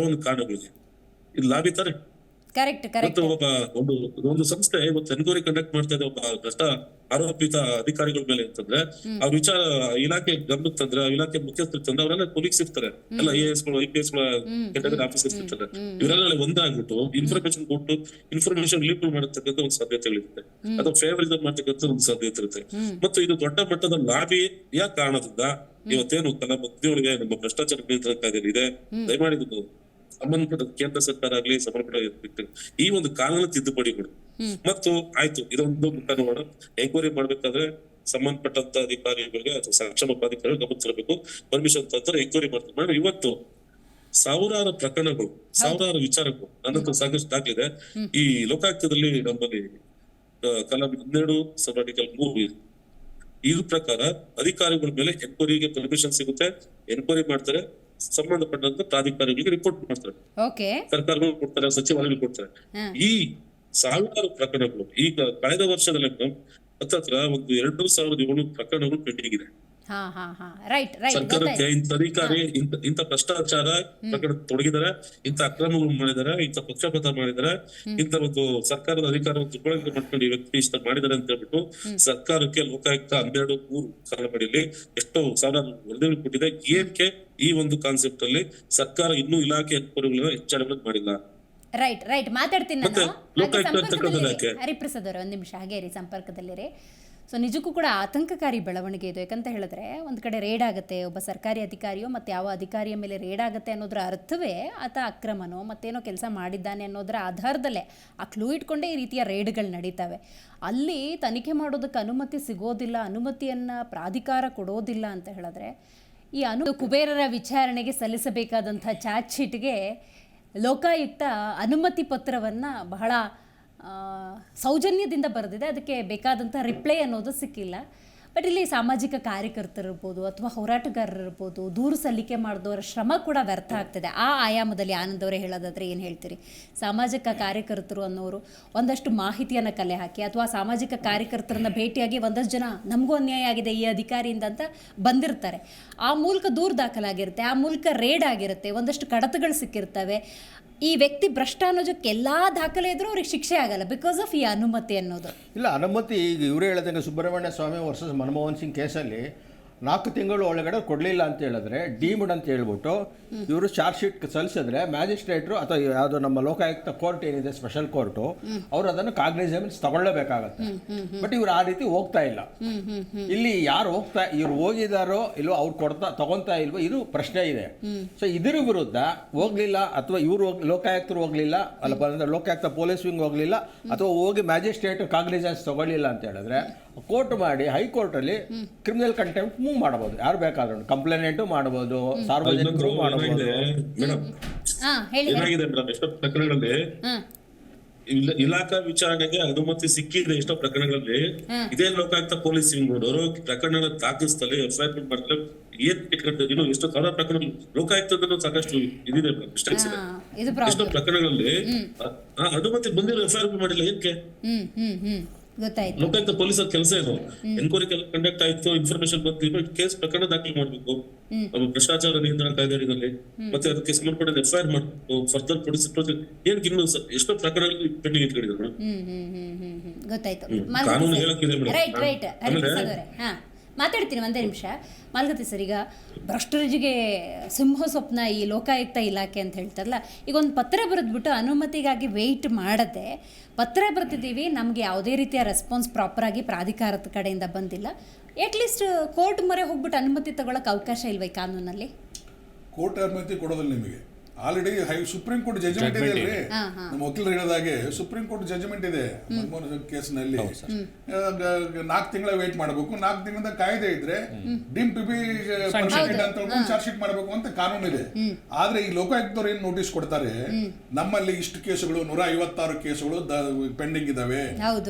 E: ಒಂದು ಕಾರಣಗಳಿಗೆ? ಇದು ಲಾಭಿ ತಾನೆ. ಮತ್ತು ಒಂದು ಸಂಸ್ಥೆ ಇವತ್ತು ಎನ್ಕ್ವೈರಿ ಕಂಡಕ್ಟ್ ಮಾಡ್ತಾ ಇದೆ ಒಬ್ಬ ಭ್ರಷ್ಟ ಆರೋಪಿತ ಅಧಿಕಾರಿಗಳ ಮೇಲೆ ಅಂತಂದ್ರೆ ಅವ್ರ ವಿಚಾರ ಇಲಾಖೆ ಗಮನಕ್ಕೆ ತಂದ್ರೆ ಇಲಾಖೆ ಮುಖ್ಯಸ್ಥರು ತಂದ್ರೆ ಅವರೆಲ್ಲ ಕೊಲೀಗ್ಸ್ ಇರ್ತಾರೆ, ಎಲ್ಲ IAS ಗಳು IPS ಗಳ ಕೆಟಗರಿ ಆಫೀಸರ್ಸ್ ಇರ್ತಾರೆ. ಇವರೆಲ್ಲ ಒಂದಾಗ್ಬಿಟ್ಟು ಇನ್ಫಾರ್ಮೇಶನ್ ಕೊಟ್ಟು ಇನ್ಫಾರ್ಮೇಶನ್ ಲೀಕ್ ಮಾಡತಕ್ಕಂಥ ಒಂದು ಸಾಧ್ಯತೆಗಳಿರುತ್ತೆ, ಅಥವಾ ಫೇವರಿಸಮ್ ಮಾಡ್ತಕ್ಕಂಥ ಒಂದು ಸಾಧ್ಯತೆ ಇರುತ್ತೆ. ಮತ್ತು ಇದು ದೊಡ್ಡ ಮಟ್ಟದ ಲಾಬಿಯ ಕಾರಣದಿಂದ ಇವತ್ತೇನು ಕಲಂ 17 ನಮ್ಮ ಭ್ರಷ್ಟಾಚಾರ ನಿಯಂತ್ರಣ ಕಾಯ್ದೆ ಇದೆ. ದಯಮಾಡಿ ಸಂಬಂಧಪಟ್ಟ ಕೇಂದ್ರ ಸರ್ಕಾರ ಆಗ್ಲಿ ಸಂಬಂಧಪಟ್ಟ ಈ ಒಂದು ಕಾನೂನು ತಿದ್ದುಪಡಿಗಳು ಮತ್ತು ಆಯ್ತು ಇದೊಂದು ಮುಖ ನೋಡೋಣ. ಎಂಕ್ವೈರಿ ಮಾಡ್ಬೇಕಾದ್ರೆ ಸಂಬಂಧಪಟ್ಟಂತ ಅಧಿಕಾರಿಗಳಿಗೆ ಅಥವಾ ಸಕ್ಷಮ ಅಧಿಕಾರಿಗಳು ಗಮನ ತರಬೇಕು, ಪರ್ಮಿಷನ್ ತಂದ್ರೆ ಎಂಕ್ವೈರಿ ಮಾಡ್ತಾರೆ. ಇವತ್ತು ಸಾವಿರಾರು ಪ್ರಕರಣಗಳು, ಸಾವಿರಾರು ವಿಚಾರಗಳು ನನ್ನ ಹತ್ರ ಸಾಕಷ್ಟು ಆಗ್ಲಿದೆ. ಈ ಲೋಕಾಯುಕ್ತದಲ್ಲಿ ನಮ್ಮಲ್ಲಿ ಕಲಂ 12(3) ಇದ್ರ ಪ್ರಕಾರ ಅಧಿಕಾರಿಗಳ ಮೇಲೆ ಎಂಕ್ವೈರಿಗೆ ಪರ್ಮಿಷನ್ ಸಿಗುತ್ತೆ, ಎಂಕ್ವೈರಿ ಮಾಡ್ತಾರೆ, ಸಂಬಂಧಪಟ್ಟಂತ ಪ್ರಾಧಿಕಾರಿಗಳಿಗೆ ರಿಪೋರ್ಟ್ ಮಾಡ್ತಾರೆ, ಸರ್ಕಾರಗಳು ಕೊಡ್ತಾರೆ, ಸಚಿವಾಲಯಗಳು ಕೊಡ್ತಾರೆ. ಈ ಸಾವಿರಾರು ಪ್ರಕರಣಗಳು ಈಗ ಕಳೆದ ವರ್ಷದಲ್ಲಿ ಹತ್ತತ್ರ ಒಂದು 2,700 ಪ್ರಕರಣಗಳು ಪೆಂಡಿಂಗ್ ಇದೆ. ಸರ್ಕಾರಕ್ಕೆ ಇಂಥ ಅಧಿಕಾರಿ ಇಂಥ ಭ್ರಷ್ಟಾಚಾರ ಪ್ರಕರಣ ತೊಡಗಿದ್ದಾರೆ, ಇಂಥ ಅಕ್ರಮಗಳು ಮಾಡಿದ್ದಾರೆ, ಇಂಥ ಪಕ್ಷಪಾತ ಮಾಡಿದ್ದಾರೆ, ಇಂಥ ಒಂದು ಸರ್ಕಾರದ ಅಧಿಕಾರವನ್ನು ದುರ್ಬಳಕೆ ಮಾಡ್ಕೊಂಡು ಈ ವ್ಯಕ್ತಿ ಇಷ್ಟ ಮಾಡಿದ್ದಾರೆ ಅಂತ ಹೇಳ್ಬಿಟ್ಟು ಸರ್ಕಾರಕ್ಕೆ ಲೋಕಾಯುಕ್ತ 12(3) ಕಾಲಮಡಿಯಲ್ಲಿ ಎಷ್ಟೋ ಸಾವಿರ ವರದಿಗಳು ಕೊಟ್ಟಿದೆ. ಏನಕ್ಕೆ ಈ ಒಂದು ಕಾನ್ಸೆಪ್ಟ್ ಅಲ್ಲಿ ಸರ್ಕಾರ ಇನ್ನೂ ಇಲಾಖೆ ಅಧಿಕಾರಿಗಳನ್ನ ಹೆಚ್ಚಳವನ್ನು ಮಾಡಿಲ್ಲ?
A: ರೈಟ್ ಮಾತಾಡ್ತೀನಿ ಹರಿಪ್ರಸಾದ್ ಅವರು, ಒಂದ್ ನಿಮಿಷ ಹಾಗೆ ಇರಿ, ಸಂಪರ್ಕದಲ್ಲಿರಿ. ಸೊ ನಿಜಕ್ಕೂ ಕೂಡ ಆತಂಕಕಾರಿ ಬೆಳವಣಿಗೆ ಇದು. ಯಾಕಂತ ಹೇಳಿದ್ರೆ ಒಂದು ಕಡೆ ರೇಡ್ ಆಗುತ್ತೆ, ಒಬ್ಬ ಸರ್ಕಾರಿ ಅಧಿಕಾರಿಯೋ ಮತ್ತು ಯಾವ ಅಧಿಕಾರಿಯ ಮೇಲೆ ರೇಡ್ ಆಗುತ್ತೆ ಅನ್ನೋದ್ರ ಅರ್ಥವೇ ಆತ ಅಕ್ರಮನೋ ಮತ್ತೇನೋ ಕೆಲಸ ಮಾಡಿದ್ದಾನೆ ಅನ್ನೋದರ ಆಧಾರದಲ್ಲೇ ಆ ಕ್ಲೂ ಇಟ್ಕೊಂಡೇ ಈ ರೀತಿಯ ರೇಡ್ಗಳು ನಡೀತವೆ. ಅಲ್ಲಿ ತನಿಖೆ ಮಾಡೋದಕ್ಕೆ ಅನುಮತಿ ಸಿಗೋದಿಲ್ಲ, ಅನುಮತಿಯನ್ನು ಪ್ರಾಧಿಕಾರ ಕೊಡೋದಿಲ್ಲ ಅಂತ ಹೇಳಿದ್ರೆ ಈ ಕುಬೇರರ ವಿಚಾರಣೆಗೆ ಸಲ್ಲಿಸಬೇಕಾದಂಥ ಚಾರ್ಜ್ ಶೀಟ್ಗೆ ಲೋಕಾಯುಕ್ತ ಅನುಮತಿ ಪತ್ರವನ್ನು ಬಹಳ ಸೌಜನ್ಯದಿಂದ ಬರೆದಿದೆ, ಅದಕ್ಕೆ ಬೇಕಾದಂಥ ರಿಪ್ಲೈ ಅನ್ನೋದು ಸಿಕ್ಕಿಲ್ಲ. ಬಟ್ ಇಲ್ಲಿ ಸಾಮಾಜಿಕ ಕಾರ್ಯಕರ್ತರಿರ್ಬೋದು ಅಥವಾ ಹೋರಾಟಗಾರರಿರ್ಬೋದು, ದೂರು ಸಲ್ಲಿಕೆ ಮಾಡಿದವರ ಶ್ರಮ ಕೂಡ ವ್ಯರ್ಥ ಆಗ್ತದೆ. ಆ ಆಯಾಮದಲ್ಲಿ ಆನಂದ್ ಅವರೇ ಹೇಳೋದಾದರೆ ಏನು ಹೇಳ್ತೀರಿ? ಸಾಮಾಜಿಕ ಕಾರ್ಯಕರ್ತರು ಅನ್ನೋರು ಒಂದಷ್ಟು ಮಾಹಿತಿಯನ್ನು ಕಲೆ ಹಾಕಿ ಅಥವಾ ಸಾಮಾಜಿಕ ಕಾರ್ಯಕರ್ತರನ್ನ ಭೇಟಿಯಾಗಿ ಒಂದಷ್ಟು ಜನ ನಮಗೂ ಅನ್ಯಾಯ ಆಗಿದೆ ಈ ಅಧಿಕಾರಿಯಿಂದ ಅಂತ ಬಂದಿರ್ತಾರೆ, ಆ ಮೂಲಕ ದೂರು ದಾಖಲಾಗಿರುತ್ತೆ, ಆ ಮೂಲಕ ರೇಡ್ ಆಗಿರುತ್ತೆ, ಒಂದಷ್ಟು ಕಡತಗಳು ಸಿಕ್ಕಿರ್ತವೆ. ಈ ವ್ಯಕ್ತಿ ಭ್ರಷ್ಟ ಅನ್ನೋದಕ್ಕೆ ಎಲ್ಲ ದಾಖಲೆ ಇದ್ರೂ ಅವ್ರಿಗೆ ಶಿಕ್ಷೆ ಆಗಲ್ಲ ಬಿಕಾಸ್ ಆಫ್ ಈ ಅನುಮತಿ ಅನ್ನೋದು.
B: ಇಲ್ಲ, ಅನುಮತಿ ಈಗ ಇವರೇ ಹೇಳಿದಂಗೆ ಸುಬ್ರಹ್ಮಣ್ಯ ಸ್ವಾಮಿ ವರ್ಸಸ್ ಮನಮೋಹನ್ ಸಿಂಗ್ ಕೇಸಲ್ಲಿ 4 ತಿಂಗಳು ಒಳಗಡೆ ಕೊಡಲಿಲ್ಲ ಅಂತ ಹೇಳಿದ್ರೆ ಡೀಮ್ಡ್ ಅಂತ ಹೇಳ್ಬಿಟ್ಟು ಇವರು ಚಾರ್ಜ್ ಶೀಟ್ ಸಲ್ಲಿಸಿದ್ರೆ ಮ್ಯಾಜಿಸ್ಟ್ರೇಟ್ರು ಅಥವಾ ಯಾವುದೋ ನಮ್ಮ ಲೋಕಾಯುಕ್ತ ಕೋರ್ಟ್ ಏನಿದೆ ಸ್ಪೆಷಲ್ ಕೋರ್ಟು ಅವರು ಅದನ್ನು ಕಾಗ್ನಿಸೆನ್ಸ್ ತಗೊಳ್ಳೇಬೇಕಾಗತ್ತೆ. ಬಟ್ ಇವ್ರು ಆ ರೀತಿ ಹೋಗ್ತಾ ಇಲ್ಲ. ಇಲ್ಲಿ ಯಾರು ಇವ್ರು ಹೋಗಿದಾರೋ ಇಲ್ವೋ, ಅವ್ರು ತಗೊಂತಾ ಇಲ್ವೋ, ಇದು ಪ್ರಶ್ನೆ ಇದೆ. ಸೊ ಇದರ ವಿರುದ್ಧ ಹೋಗ್ಲಿಲ್ಲ ಅಥವಾ ಇವರು ಲೋಕಾಯುಕ್ತರು ಹೋಗ್ಲಿಲ್ಲ, ಅಲ್ಲ ಲೋಕಾಯುಕ್ತ ಪೊಲೀಸ್ ವಿಂಗ್ ಹೋಗ್ಲಿಲ್ಲ, ಅಥವಾ ಹೋಗಿ ಮ್ಯಾಜಿಸ್ಟ್ರೇಟ್ ಕಾಗ್ನಿಸೆನ್ಸ್ ತಗೊಳ್ಳಿಲ್ಲ ಅಂತ ಹೇಳಿದ್ರೆ ಕೋರ್ಟ್ ಮಾಡಿ ಹೈಕೋರ್ಟಲ್ಲಿ ಕ್ರಿಮಿನಲ್ ಕಂಟೆಂಪ್ಟ್ ಮೂವ್ ಮಾಡಬಹುದು. ಯಾರು ಬೇಕಾದ್ರೂ ಕಂಪ್ಲೇಂಟು ಮಾಡಬಹುದು, ಸಾರ್ವಜನಿಕರು ಮಾಡಬಹುದು.
E: ಮೇಡಮ್ ಏನಾಗಿದೆ ಮೇಡಮ್, ಎಷ್ಟೋ ಪ್ರಕರಣಗಳಲ್ಲಿ ಇಲಾಖಾ ವಿಚಾರಣೆಗೆ ಅನುಮತಿ ಸಿಕ್ಕಿದೆ. ಎಷ್ಟೋ ಪ್ರಕರಣಗಳಲ್ಲಿ ಇದೇ ಲೋಕಾಯುಕ್ತ ಪೊಲೀಸ್ ವಿಂಗ್ ಪ್ರಕರಣ ದಾಖಲಿಸ್ತಲೇ ಎಫ್ಐಆರ್ ಮಾಡಿದ್ರೆ ಏನ್ ಇನ್ನು ಎಷ್ಟೋ ಸಾವಿರ ಪ್ರಕರಣ ಲೋಕಾಯುಕ್ತದಲ್ಲೂ ಸಾಕಷ್ಟು ಇದಿದೆ ಮಿಸ್ಟೇಕ್ಸ್ ಇದೆ. ಎಷ್ಟೋ ಪ್ರಕರಣಗಳಲ್ಲಿ ಅನುಮತಿ ಬಂದಿರೋ ಎಫ್ಐಆರ್ ಮಾಡಿಲ್ಲ. ಏನಕ್ಕೆ? ಲೋಕಾಯುಕ್ತ ಪೊಲೀಸರ ಕೆಲಸ ಏನು? ಎನ್ಕ್ವೈರಿ ಕಂಡಕ್ಟ್ ಆಯ್ತು, ಇನ್ಫಾರ್ಮೇಶನ್ ಬಂತು, ಕೇಸ್ ಪ್ರಕರಣ ದಾಖಲೆ ಮಾಡ್ಬೇಕು ಭ್ರಷ್ಟಾಚಾರ ನಿಯಂತ್ರಣ ಕಾಯ್ದೆಯಲ್ಲಿ, ಮತ್ತೆ ಅದಕ್ಕೆ ಸಂಬಂಧಪಟ್ಟ ಎಫ್ಐಆರ್ ಮಾಡಬೇಕು, ಫರ್ದರ್ ಪೊಲೀಸ್ ಏನಕ್ಕೆ ಇನ್ನು ಎಷ್ಟೋ ಪ್ರಕರಣಗಳು ಪೆಂಡಿಂಗ್ ಇಟ್ಕೊಂಡಿದ್ದಾರೆ. ಕಾನೂನು ಹೇಳಕ್ಕಿದೆ ಮೇಡಮ್.
A: ಮಾತಾಡ್ತೀನಿ ಒಂದೇ ನಿಮಿಷ. ಮಾಲ್ಗತಿ ಸರ್, ಈಗ ಭ್ರಷ್ಟರಿಗೆ ಸಿಂಹ ಸ್ವಪ್ನ ಈ ಲೋಕಾಯುಕ್ತ ಇಲಾಖೆ ಅಂತ ಹೇಳ್ತಾರಲ್ಲ, ಈಗ ಒಂದು ಪತ್ರ ಬರೆದ್ಬಿಟ್ಟು ಅನುಮತಿಗಾಗಿ ವೆಯ್ಟ್ ಮಾಡದೆ ಪತ್ರ ಬರೆದಿದ್ದೀವಿ, ನಮಗೆ ಯಾವುದೇ ರೀತಿಯ ರೆಸ್ಪಾನ್ಸ್ ಪ್ರಾಪರಾಗಿ ಪ್ರಾಧಿಕಾರದ ಕಡೆಯಿಂದ ಬಂದಿಲ್ಲ, ಅಟ್ಲೀಸ್ಟ್ ಕೋರ್ಟ್ ಮೊರೆ ಹೋಗ್ಬಿಟ್ಟು ಅನುಮತಿ ತಗೊಳಕ್ಕೆ ಅವಕಾಶ ಇಲ್ವ ಈ ಕಾನೂನಲ್ಲಿ?
C: ಕೋರ್ಟ್ ಅನುಮತಿ ಕೊಡೋದಿಲ್ಲ ನಿಮಗೆ. ಆಲ್ರೆಡಿ ಸುಪ್ರೀಂ ಕೋರ್ಟ್ ಜಡ್ಜ್ಮೆಂಟ್ ಇದೆ ಅಲ್ರಿ. ನಮ್ಮ ವಕೀಲರು ಹೇಳೋದಾಗೆ ಸುಪ್ರೀಂ ಕೋರ್ಟ್ ಜಡ್ಜ್ಮೆಂಟ್ ಇದೆ ಮನಮೋಹನ್ ಕೇಸ್ನಲ್ಲಿ. 4 ತಿಂಗಳ ವೇಟ್ ಮಾಡಬೇಕು, 4 ತಿಂಗಳಿಂದ ಕಾಯ್ದೆ ಇದ್ರೆ ಡೀಮ್ ಟು ಬಿ ಪರ್ಮಿಟೆಡ್ ಅಂತ ಚಾರ್ಜ್ ಶೀಟ್ ಮಾಡಬೇಕು ಅಂತ ಕಾನೂನು ಇದೆ. ಆದ್ರೆ ಈ ಲೋಕಾಯುಕ್ತರು ಏನ್ ನೋಟಿಸ್ ಕೊಡ್ತಾರೆ, ನಮ್ಮಲ್ಲಿ ಇಷ್ಟು ಕೇಸುಗಳು 156 ಕೇಸುಗಳು ಪೆಂಡಿಂಗ್ ಇದಾವೆ,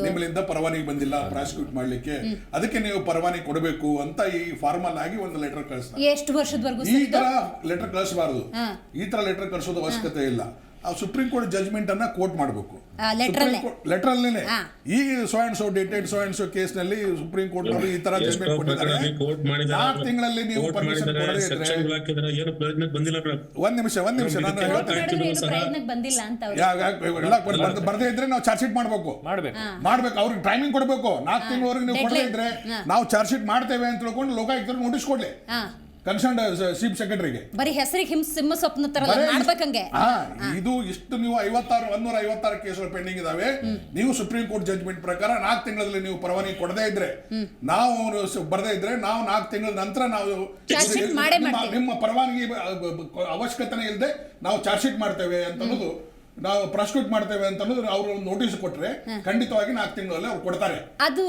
C: ನಿಮ್ಮಲ್ಲಿಂದ ಪರವಾನಗಿ ಬಂದಿಲ್ಲ ಪ್ರಾಸಿಕ್ಯೂಟ್ ಮಾಡ್ಲಿಕ್ಕೆ, ಅದಕ್ಕೆ ನೀವು ಪರವಾನಗಿ ಕೊಡಬೇಕು ಅಂತ ಈ ಫಾರ್ಮಲ್ ಆಗಿ ಒಂದು ಲೆಟರ್ ಕಳಿಸ್ತಾರೆ.
A: ಎಷ್ಟು ವರ್ಷದವರೆಗೂ
C: ಈ ತರ ಲೆಟರ್ ಕಳಿಸಬಾರದು, ಈ ತರ ಲೆಟರ್ ಕಳಿಸೋದು ಅವಶ್ಯಕತೆ ಇಲ್ಲ. ಆ ಸುಪ್ರೀಂ ಕೋರ್ಟ್ ಜಜ್ಮೆಂಟ್ ಅನ್ನ ಕೋರ್ಟ್ ಮಾಡಬೇಕು ಲೆಟರ್ ಅಲ್ಲೇನೆ. ಈ so and so dated so and so case ನಲ್ಲಿ ಸುಪ್ರೀಂ ಕೋರ್ಟ್ ಅವರು ಈ ತರ ಜಜ್ಮೆಂಟ್ ಕೊಟ್ಟಿದ್ದಾರೆ. 4 ತಿಂಗಳಲ್ಲಿ ನೀವು ಪರ್ಮಿಷನ್ ಕೊಡದೇ ಇದ್ರೆ, ಒಂದ್ ನಿಮಿಷ ನಾನು ಬರ್ದೇ ಇದ್ರೆ ನಾವು ಚಾರ್ಜ್ ಶೀಟ್ ಮಾಡ್ಬೇಕು. ಅವ್ರಿಗೆ ಟೈಮಿಂಗ್ ಕೊಡ್ಬೇಕು. 4 ತಿಂಗಳವರೆಗೆ ನೀವು ಕೊಡದೇ ಇದ್ರೆ ನಾವು ಚಾರ್ಜ್ ಶೀಟ್ ಮಾಡ್ತೇವೆ ಅಂತ ತಿಳ್ಕೊಂಡು ಲೋಕಾಯುಕ್ತರು ನೋಟಿಸ್ ಕೊಡ್ಲಿ ಕನ್ಸರ್ನ್ ಚೀಫ್ ಸೆಕ್ರೆಟರಿಗೆ.
A: ಬರೀ ಹೆಸರಿಗೆ ಸಿಂಹ ಸ್ವಪ್ನ ತರ ಮಾಡ್ಬೇಕಂಗೆ.
C: ಇದು ಇಷ್ಟು ನೀವು 156 ಕೇಸುಗಳು ಪೆಂಡಿಂಗ್ ಇದಾವೆ. ನೀವು ಸುಪ್ರೀಂ ಕೋರ್ಟ್ ಜಡ್ಜ್ಮೆಂಟ್ ಪ್ರಕಾರ 4 ತಿಂಗಳಲ್ಲಿ ನೀವು ಪರವಾನಗಿ ಕೊಡದೇ ಇದ್ರೆ, ನಾವು ಬರದೇ ಇದ್ರೆ ನಾವು 4 ತಿಂಗಳ ನಂತರ ನಾವು ನಿಮ್ಮ ಪರವಾನಗಿ ಅವಶ್ಯಕತೆ ಇಲ್ಲದೆ ನಾವು ಚಾರ್ಜ್ ಶೀಟ್ ಮಾಡ್ತೇವೆ ಅಂತ ಅನ್ನೋದು, ನಾವು ಪ್ರಾಸಿಕ್ಯೂಟ್ ಮಾಡ್ತೇವೆ ಅಂತ ಅನ್ನೋದು ಅವರು ನೋಟಿಸ್ ಕೊಟ್ರೆ ಖಂಡಿತವಾಗಿ 4 ತಿಂಗಳಲ್ಲಿ ಅವ್ರು ಕೊಡ್ತಾರೆ. ಅದು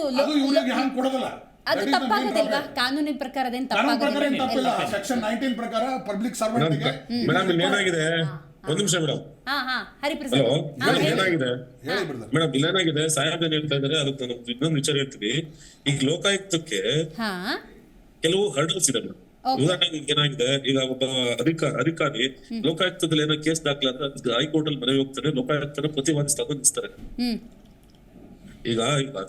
C: ಇವ್ರಿಗೆ ಹಂಗೆ ಕೊಡೋದಿಲ್ಲ.
A: ಅದು ತಪ್ಪಾಗೋದಿಲ್ವಾ ಕಾನೂನಿನ ಪ್ರಕಾರ?
C: ತಪ್ಪಿಲ್ಲ. ಸೆಕ್ಷನ್ 19 ಪ್ರಕಾರ ಪಬ್ಲಿಕ್ ಸರ್ವೆಂಟ್ ಗೆ
E: ಮೇಡಮ್ ಏನಾಗಿದೆ, ಒಂದ್ ನಿಮಿಷ ಮೇಡಮ್. ಏನಾಗಿದೆ ಮೇಡಮ್, ಇಲ್ಲೇನಾಗಿದೆ ಸಾಹೇಬ್ ಏನ್ ಹೇಳ್ತಾ ಇದಾರೆ, ಅದಕ್ಕೆ ನಾನು ಇನ್ನೊಂದು ವಿಚಾರ ಹೇಳ್ತೀವಿ. ಈಗ ಲೋಕಾಯುಕ್ತಕ್ಕೆ ಕೆಲವು ಹರ್ಡಲ್ಸ್ ಇದೆ ಮೇಡಮ್. ಉದಾಹರಣೆಗೆ ಏನಾಗಿದೆ, ಈಗ ಒಬ್ಬ ಅಧಿಕಾರಿ ಲೋಕಾಯುಕ್ತದಲ್ಲಿ ಏನೋ ಕೇಸ್ ದಾಖಲಾದ್ರೆ ಹೈಕೋರ್ಟ್ ಅಲ್ಲಿ ಮನವಿ ಹೋಗ್ತಾರೆ, ಲೋಕಾಯುಕ್ತನ ಪ್ರತಿವಾದಿಸ್ತಾ ನಿಲ್ಸ್ತಾರೆ. ಈಗ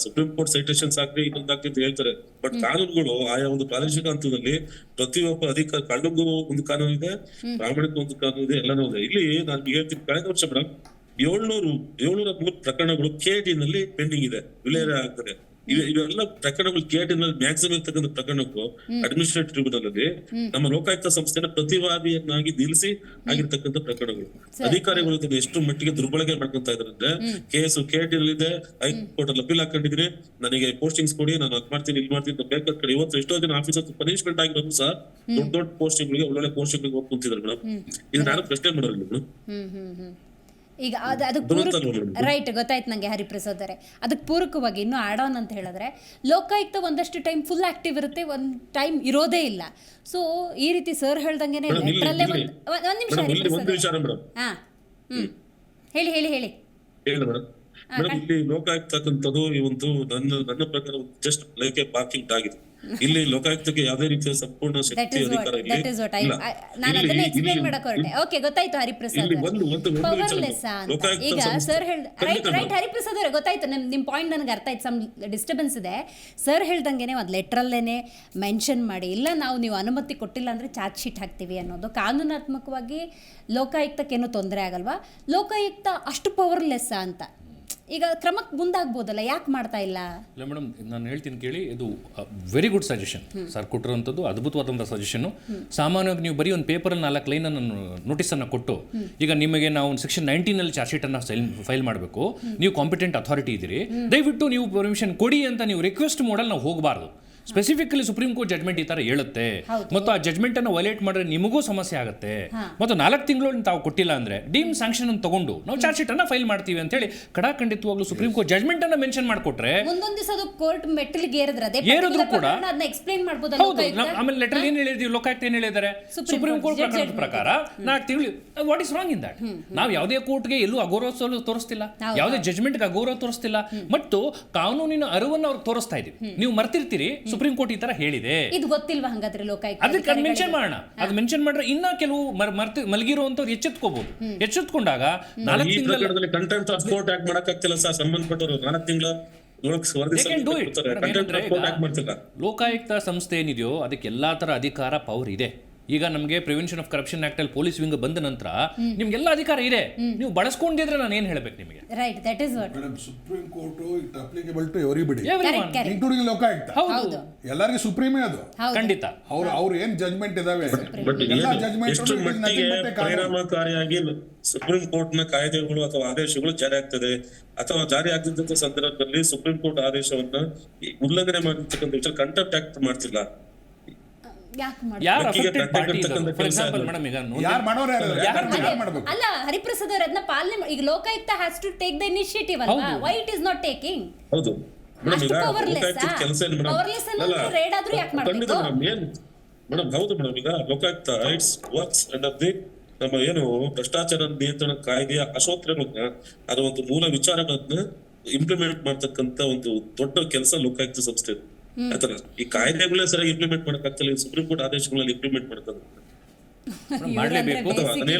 E: ಸುಪ್ರೀಂ ಕೋರ್ಟ್ ಸೈಟೇಷನ್ಸ್ ಆಗ್ಲಿ ಇನ್ನೊಂದಾಗ್ಲಿ ಅಂತ ಹೇಳ್ತಾರೆ. ಬಟ್ ಕಾನೂನುಗಳು ಆಯಾ ಒಂದು ಪ್ರಾದೇಶಿಕ ಹಂತದಲ್ಲಿ ಪ್ರತಿಯೊಬ್ಬ ಅಧಿಕಾರಿ ಕಳ್ಳಂಗೂ ಒಂದು ಕಾನೂನು ಇದೆ, ಪ್ರಾಮಾಣಿಕ ಒಂದು ಕಾನೂನು ಇದೆ, ಎಲ್ಲನೂ ಇದೆ. ಇಲ್ಲಿ ನಾನು ಹೇಳ್ತೀನಿ, ಕಳೆದ ವರ್ಷ ಮೇಡಮ್ 703 ಪ್ರಕರಣಗಳು KT ನಲ್ಲಿ ಪೆಂಡಿಂಗ್ ಇದೆ, ವಿಲೇವಾರಿ ಆಗ್ತದೆ. ಇವೆಲ್ಲ ಪ್ರಕರಣಗಳು KT ನಲ್ಲಿ ಮ್ಯಾಕ್ಸಿಮಮ್ ಇರ್ತಕ್ಕಂಥ ಪ್ರಕರಣಕ್ಕೂ ಅಡ್ಮಿನಿಸ್ಟ್ರೇಟಿವ್ ಟ್ರಿಬ್ಯುನಲ್ ಅಲ್ಲಿ ನಮ್ಮ ಲೋಕಾಯುಕ್ತ ಸಂಸ್ಥೆನ ಪ್ರತಿವಾದಿಯನ್ನಾಗಿ ನಿಲ್ಲಿಸಿ ಆಗಿರ್ತಕ್ಕಂಥ ಪ್ರಕರಣಗಳು. ಅಧಿಕಾರಿಗಳು ಎಷ್ಟು ಮಟ್ಟಿಗೆ ದುರ್ಬಳಕೆ ಮಾಡ್ಕೊಂತ ಇದಾರೆ ಅಂದ್ರೆ, ಕೇಸು KT ನಲ್ಲಿದೆ, ಹೈಕೋರ್ಟ್ ಅಲ್ಲಿ ಅಪೀಲ್ ಹಾಕೊಂಡಿದ್ದೀನಿ, ನನಗೆ ಪೋಸ್ಟಿಂಗ್ಸ್ ಕೊಡಿ, ನಾನು ಅದ್ ಮಾಡ್ತೀನಿ ಇಲ್ಲಿ ಮಾಡ್ತೀನಿ ಬೇಕಾದ ಕಡೆ. ಇವತ್ತು ಎಷ್ಟೋ ಜನ ಆಫೀಸರ್ ಪನಿಷ್ಮೆಂಟ್ ಆಗಿರೋದು ಸಹ ದೊಡ್ಡ ಪೋಸ್ಟಿಂಗ್ಗಳಿಗೆ ಒಳ್ಳೊಳ್ಳೆ ಪೋಸ್ಟಿಂಗ್ ಹೋಗಿ ಕುಂತಿದ್ದಾರೆ ಮೇಡಮ್. ಇದನ್ನ ಯಾರು ಪ್ರಶ್ನೆ ಮಾಡೋರು ಮೇಡಮ್.
A: ಈಗ ಅದಕ್ಕೆ ರೈಟ್ ಗೊತ್ತಾಯ್ತು ನನಗೆ ಹರಿಪ್ರಸಾದ್ ಅವರೇ. ಅದಕ್ಕೆ ಪೂರಕವಾಗಿ ಇನ್ನೂ ಆಡ್ ಆನ್ ಅಂತ ಹೇಳಿದ್ರೆ, ಲೋಕಾಯುಕ್ತ ಒಂದಷ್ಟು ಟೈಮ್ ಫುಲ್ ಆಕ್ಟಿವ್ ಇರುತ್ತೆ, ಒಂದು ಟೈಮ್ ಇರೋದೇ ಇಲ್ಲ. ಸೊ ಈ ರೀತಿ ಸರ್ ಹೇಳ್ದಂಗೆ ಲೆಟ್ರಲ್ಲೇ ಒಂದ್ ನಿಮಿಷ ಹೇಳಿ ಹೇಳಿ ಹೇಳಿ
E: ಮೇಡಮ್, ಇಲ್ಲಿ ಲೋಕಾಯುಕ್ತ ಅಂತದ್ದು ಇವತ್ತು ನನ್ನ ಪ್ರಕಾರ ಜಸ್ಟ್ ಲೈಕ್ ಎ ಪಾರ್ಕಿಂಗ್ ಆಗಿದೆ. ಇಲ್ಲಿ ಲೋಕಾಯುಕ್ತಕ್ಕೆ ಯಾವುದೇ ರೀತಿಯ ಸಂಪೂರ್ಣ ಶಕ್ತಿ ಅಧಿಕಾರ
A: ಈಗ ಸರ್ ರೈಟ್ ಹರಿಪ್ರಸಾದ್ ಅವರೇ ಗೊತ್ತಾಯ್ತು, ನಿಮ್ ಪಾಯಿಂಟ್ ನನಗೆ ಅರ್ಥ ಆಯ್ತು. ಸಮ್ ಡಿಸ್ಟರ್ಬೆನ್ಸ್ ಇದೆ. ಸರ್ ಹೇಳ್ದಂಗೆನೆ ಒಂದು ಲೆಟ್ರಲ್ಲೇನೆ ಮೆನ್ಷನ್ ಮಾಡಿ, ಇಲ್ಲ ನೀವು ಅನುಮತಿ ಕೊಟ್ಟಿಲ್ಲ ಅಂದ್ರೆ ಚಾರ್ಜ್ ಶೀಟ್ ಹಾಕ್ತೀವಿ ಅನ್ನೋದು ಕಾನೂನಾತ್ಮಕವಾಗಿ ಲೋಕಾಯುಕ್ತಕ್ಕೇನು ತೊಂದರೆ ಆಗಲ್ವಾ? ಲೋಕಾಯುಕ್ತ ಅಷ್ಟು ಪವರ್ಲೆಸ್ ಅಂತ ಈಗ ಕ್ರಮಕ್ಕೆ ಮುಂದಾಗ್ಬೋದಲ್ಲ, ಯಾಕೆ ಮಾಡ್ತಾ ಇಲ್ಲ?
D: ಇಲ್ಲ ಮೇಡಮ್, ನಾನು ಹೇಳ್ತೀನಿ ಕೇಳಿ, ಇದು ವೆರಿ ಗುಡ್ ಸಜೆಷನ್ ಸರ್ ಕೊಟ್ಟಿರೋಂಥದ್ದು, ಅದ್ಭುತವಾದಂಥ ಸಜೆಷನ್. ಸಾಮಾನ್ಯವಾಗಿ ನೀವು ಬರೀ ಒಂದು ಪೇಪರಲ್ಲಿ 4 ಲೈನನ್ನು ನೋಟಿಸನ್ನು ಕೊಟ್ಟು, ಈಗ ನಿಮಗೆ ನಾವು ಸೆಕ್ಷನ್ 19 ಚಾರ್ಜ್ ಶೀಟನ್ನು ಫೈಲ್ ಮಾಡಬೇಕು, ನೀವು ಕಾಂಪಿಟೆಂಟ್ ಅಥಾರಿಟಿ ಇದ್ದೀರಿ, ದಯವಿಟ್ಟು ನೀವು ಪರ್ಮಿಷನ್ ಕೊಡಿ ಅಂತ ನೀವು ರಿಕ್ವೆಸ್ಟ್ ಮೋಡಲ್ಲಿ ನಾವು ಹೋಗಬಾರ್ದು. ಸ್ಪೆಸಿಫಿಕಲಿ ಸುಪ್ರೀಂ ಕೋರ್ಟ್ ಜಡ್ಮೆಂಟ್ ಈ ಥರ ಹೇಳುತ್ತೆ, ಮತ್ತು ಆ ಜಡ್ಮೆಂಟ್ ಅನ್ನು ವೈಲೇಟ್ ಮಾಡಿದ್ರೆ ನಿಮಗೂ ಸಮಸ್ಯೆ ಆಗುತ್ತೆ, ಮತ್ತು 4 ತಿಂಗಳು ತಾವು ಕೊಟ್ಟಿಲ್ಲ ಅಂದ್ರೆ ಡೀಮ್ ಸ್ಯಾಂಕ್ಷನ್ ಅನ್ನು ತಗೊಂಡು ನಾವು ಚಾರ್ಜ್ ಶೀಟ್ ಅನ್ನ ಫೈಲ್ ಮಾಡ್ತೀವಿ ಅಂತ ಹೇಳಿ ಖಂಡಿತವಾಗ್ಲೂ ಸುಪ್ರೀಂ ಕೋರ್ಟ್ ಜಡ್ಮೆಂಟ್ ಅನ್ನ ಮೆನ್ಷನ್ ಮಾಡಿಕೊಟ್ರೆ
A: ಮುಂದೊಂದು ದಿವಸ ಅದು ಕೋರ್ಟ್ ಮೆಟ್ಟಿಲಿಗೆ
D: ಏರಿದ್ರು ಕೂಡ
A: ಅದನ್ನ ಎಕ್ಸ್ಪ್ಲೈನ್ ಮಾಡಬಹುದು.
D: ಹೌದು. ಆಮೇಲೆ ಲೆಟರ್ ಏನ್ ಹೇಳಿದ್ವಿ, ಲೋಕಾಯುಕ್ತ ಏನ್ ಹೇಳಿದ್ದಾರೆ, ಸುಪ್ರೀಂ ಕೋರ್ಟ್ ಪ್ರಕರಣದ ಪ್ರಕಾರ 4 ತಿಂಗಳು. What is wrong in that? ನಾವು ಯಾವುದೇ ಕೋರ್ಟ್ಗೆ ಎಲ್ಲೂ ಅಗೌರವ ತೋರಿಸ್ತಿಲ್ಲ, ಯಾವುದೇ ಜಡ್ಮೆಂಟ್ಗೆ ಅಗೌರವ ತೋರಿಸ್ತಿಲ್ಲ, ಮತ್ತು ಕಾನೂನಿನ ಅರಿವನ್ನು ಅವ್ರಿಗೆ ತೋರಿಸ್ತಾ ಇದೀವಿ. ನೀವು ಮರ್ತಿರ್ತೀರಿ, ಸುಪ್ರೀಂ ಕೋರ್ಟ್ ಈ ತರ ಹೇಳಿದೆ,
A: ಇದು ಗೊತ್ತಿಲ್ವಾ ಹಂಗಾದ್ರೆ ಲೋಕಾಯುಕ್ತ?
D: ಅದಕ್ಕೆ ಅದು ಮೆನ್ಷನ್ ಮಾಡೋಣ. ಅದು ಮೆನ್ಷನ್ ಮಾಡ್ರೆ ಇನ್ನ ಕೆಲವು ಮಲಗಿರುವಂತವ್ರು ಎಚ್ಚೆತ್ಕೋಬಹುದು. ಎಚ್ಚೆತ್ಕೊಂಡಾಗ 4 ತಿಂಗಳಲ್ಲಿ
E: ಕಂಟೆಂಪ್ಟ್ ಆಫ್ ಕೋರ್ಟ್ ಆಕ್ಟ್ ಮಾಡಕ್ಕಾಗ್ತಿಲ್ಲ ಸರ್. ಸಂಬಂಧಪಟ್ಟವರು 4 ತಿಂಗಳ
D: ಲೋಕಾಯುಕ್ತ ಸಂಸ್ಥೆ ಏನಿದೆಯೋ ಅದಕ್ಕೆ ಎಲ್ಲಾ ತರ ಅಧಿಕಾರ ಪವರ್ ಇದೆ. ಈಗ ನಮಗೆ ಪ್ರಿವೆನ್ಷನ್ ಆಫ್ ಕರಪ್ಷನ್ ಆಕ್ಟ್ ಅಲ್ಲಿ ಪೊಲೀಸ್ ವಿಂಗ್ ಬಂದ ನಂತರ ನಿಮ್ಗೆಲ್ಲ ಅಧಿಕಾರ ಇದೆ, ನೀವು ಬಳಸ್ಕೊಂಡಿದ್ರೆ ನಾನು ಏನ್ ಹೇಳ್ಬೇಕು ನಿಮಗೆ?
A: Right, that is what
C: madam, supreme court it applicable to everybody,
A: Correct.
C: Including Lokayukta.
D: ಹೌದು,
C: ಎಲ್ಲರಿಗೂ ಸುಪ್ರೀಮೇ ಅದು.
D: ಖಂಡಿತ.
C: ಅವ್ರು ಏನ್ ಜಜ್ಮೆಂಟ್ ಇದಾವೆ,
E: ಬಟ್ ಎಷ್ಟು ಮಟ್ಟಿಗೆ ಪರಿಣಾಮಕಾರಿಯಾಗಿ ಸುಪ್ರೀಂ ಕೋರ್ಟ್ ನ ಕಾಯ್ದೆಗಳು ಅಥವಾ ಆದೇಶಗಳು ಜಾರಿ ಆಗ್ತದೆ, ಅಥವಾ ಜಾರಿ ಆಗದಿದ್ದಂತ ಸಂದರ್ಭದಲ್ಲಿ ಸುಪ್ರೀಂ ಕೋರ್ಟ್ ಆದೇಶವನ್ನ ಉಲ್ಲಂಘನೆ ಮಾಡಿರ್ತಕ್ಕಂಥ ವಿಚಾರ ಕಂಟೆಂಪ್ಟ್ ಆಕ್ಟ್ ಮಾಡ್ತಿಲ್ಲ.
D: ಯಾರು affected party? For example madam, ಈಗ
C: ಯಾರು ಮಾಡೋರು ಯಾರು ಮಾಡಬೇಕು?
A: ಅಲ್ಲ, ಹರಿಪ್ರಸಾದ್ ಅವ್ರ ಅದನ್ನ ಪಾಲನೆ ಈಗ Lokayukta has to take the initiative ಅಲ್ವಾ? Why it is not taking?
E: ಹೌದು ಮೇಡಮ್,
A: ಅಷ್ಟು
E: ಈಗ
A: powerless
E: ಲೋಕಾಯುಕ್ತ ಕೆಲಸ ಏನು ಮೇಡಮ್?
A: Powerless ಅನ್ನೋದು ರೇಡ್ ಆದ್ರೂ ಯಾಕೆ
E: ಖಂಡಿತ
A: ಮಾಡಬೇಕು?
E: ಮೇಡಮ್, ಏನ್ ಮೇಡಮ್, ಹೌದು ಮೇಡಮ್, ಈಗ Lokayukta it's works under the ನಮ್ಮ ಏನು ಭ್ರಷ್ಟಾಚಾರ ನಿಯಂತ್ರಣ ಕಾಯ್ದೆಯ ಅಶೋತ್ತರಗಳನ್ನ ಅದರ ಒಂದು ಮೂಲ ವಿಚಾರಗಳನ್ನ ಇಂಪ್ಲಿಮೆಂಟ್ ಮಾಡ್ತಕ್ಕಂತ ಒಂದು ದೊಡ್ಡ ಕೆಲಸ ಲೋಕಾಯುಕ್ತ ಸಂಸ್ಥೆ. ಆಯ್ತಲ್ಲ, ಈ ಕಾಯ್ದೆಗಳೇ ಸರಿಯಾಗಿ ಇಂಪ್ಲಿಮೆಂಟ್ ಮಾಡಕ್ಕಾಗ್ತಿಲ್ಲ, ಸುಪ್ರೀಂ ಕೋರ್ಟ್ ಆದೇಶಗಳಲ್ಲಿ ಇಂಪ್ಲಿಮೆಂಟ್ ಮಾಡ್ತಾರೆ.
D: ಮಾಡಲೇಬೇಕು.